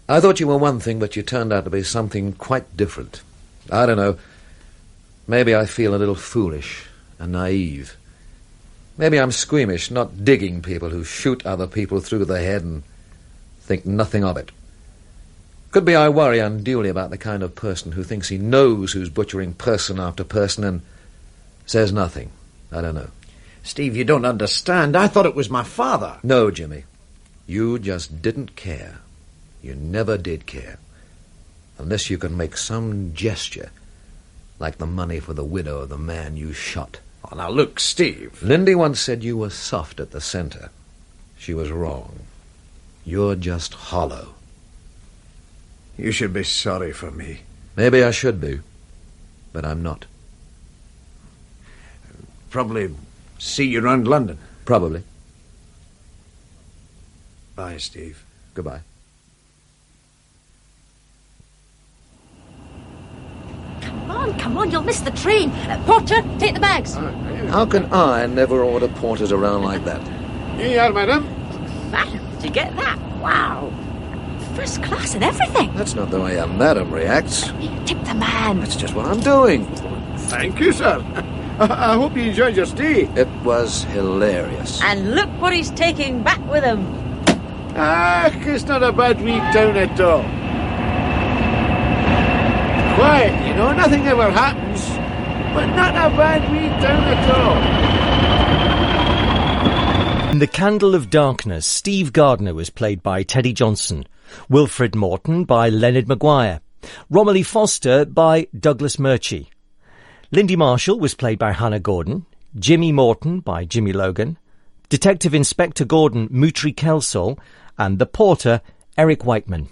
Speaker 1: I thought you were one thing, but you turned out to be something quite different. I don't know. Maybe I feel a little foolish and naive. Maybe I'm squeamish, not digging people who shoot other people through the head and think nothing of it. Could be I worry unduly about the kind of person who thinks he knows who's butchering person after person and says nothing. I don't know.
Speaker 14: Steve, you don't understand. I thought it was my father.
Speaker 1: No, Jimmy. You just didn't care. You never did care. Unless you can make some gesture, like the money for the widow of the man you shot.
Speaker 14: Oh, now look, Steve.
Speaker 1: Lindy once said you were soft at the center. She was wrong. You're just hollow.
Speaker 14: You should be sorry for me.
Speaker 1: Maybe I should be, but I'm not.
Speaker 14: Probably see you around London.
Speaker 1: Probably.
Speaker 14: Bye, Steve.
Speaker 1: Goodbye.
Speaker 2: Come on, you'll miss the train. Porter, take the bags.
Speaker 1: How can I never order porters around like that?
Speaker 14: Here you are, madam.
Speaker 2: Madam, did you get that? Wow. First class and everything.
Speaker 1: That's not the way a madam reacts.
Speaker 2: Tip the man.
Speaker 1: That's just what I'm doing.
Speaker 14: Thank you, sir. I hope you enjoyed your stay.
Speaker 1: It was hilarious.
Speaker 15: And look what he's taking back with him.
Speaker 14: It's not a bad week down at all. Quiet, you know, nothing ever happens. But not a bad week down at all.
Speaker 11: In The Candle of Darkness, Steve Gardiner was played by Teddy Johnson, Wilfred Morton by Leonard Maguire, Romy Foster by Douglas Murchie. Lindy Marshall was played by Hannah Gordon, Jimmy Morton by Jimmy Logan, Detective Inspector Gordon Mutri Kelsall, and the porter Eric Whiteman.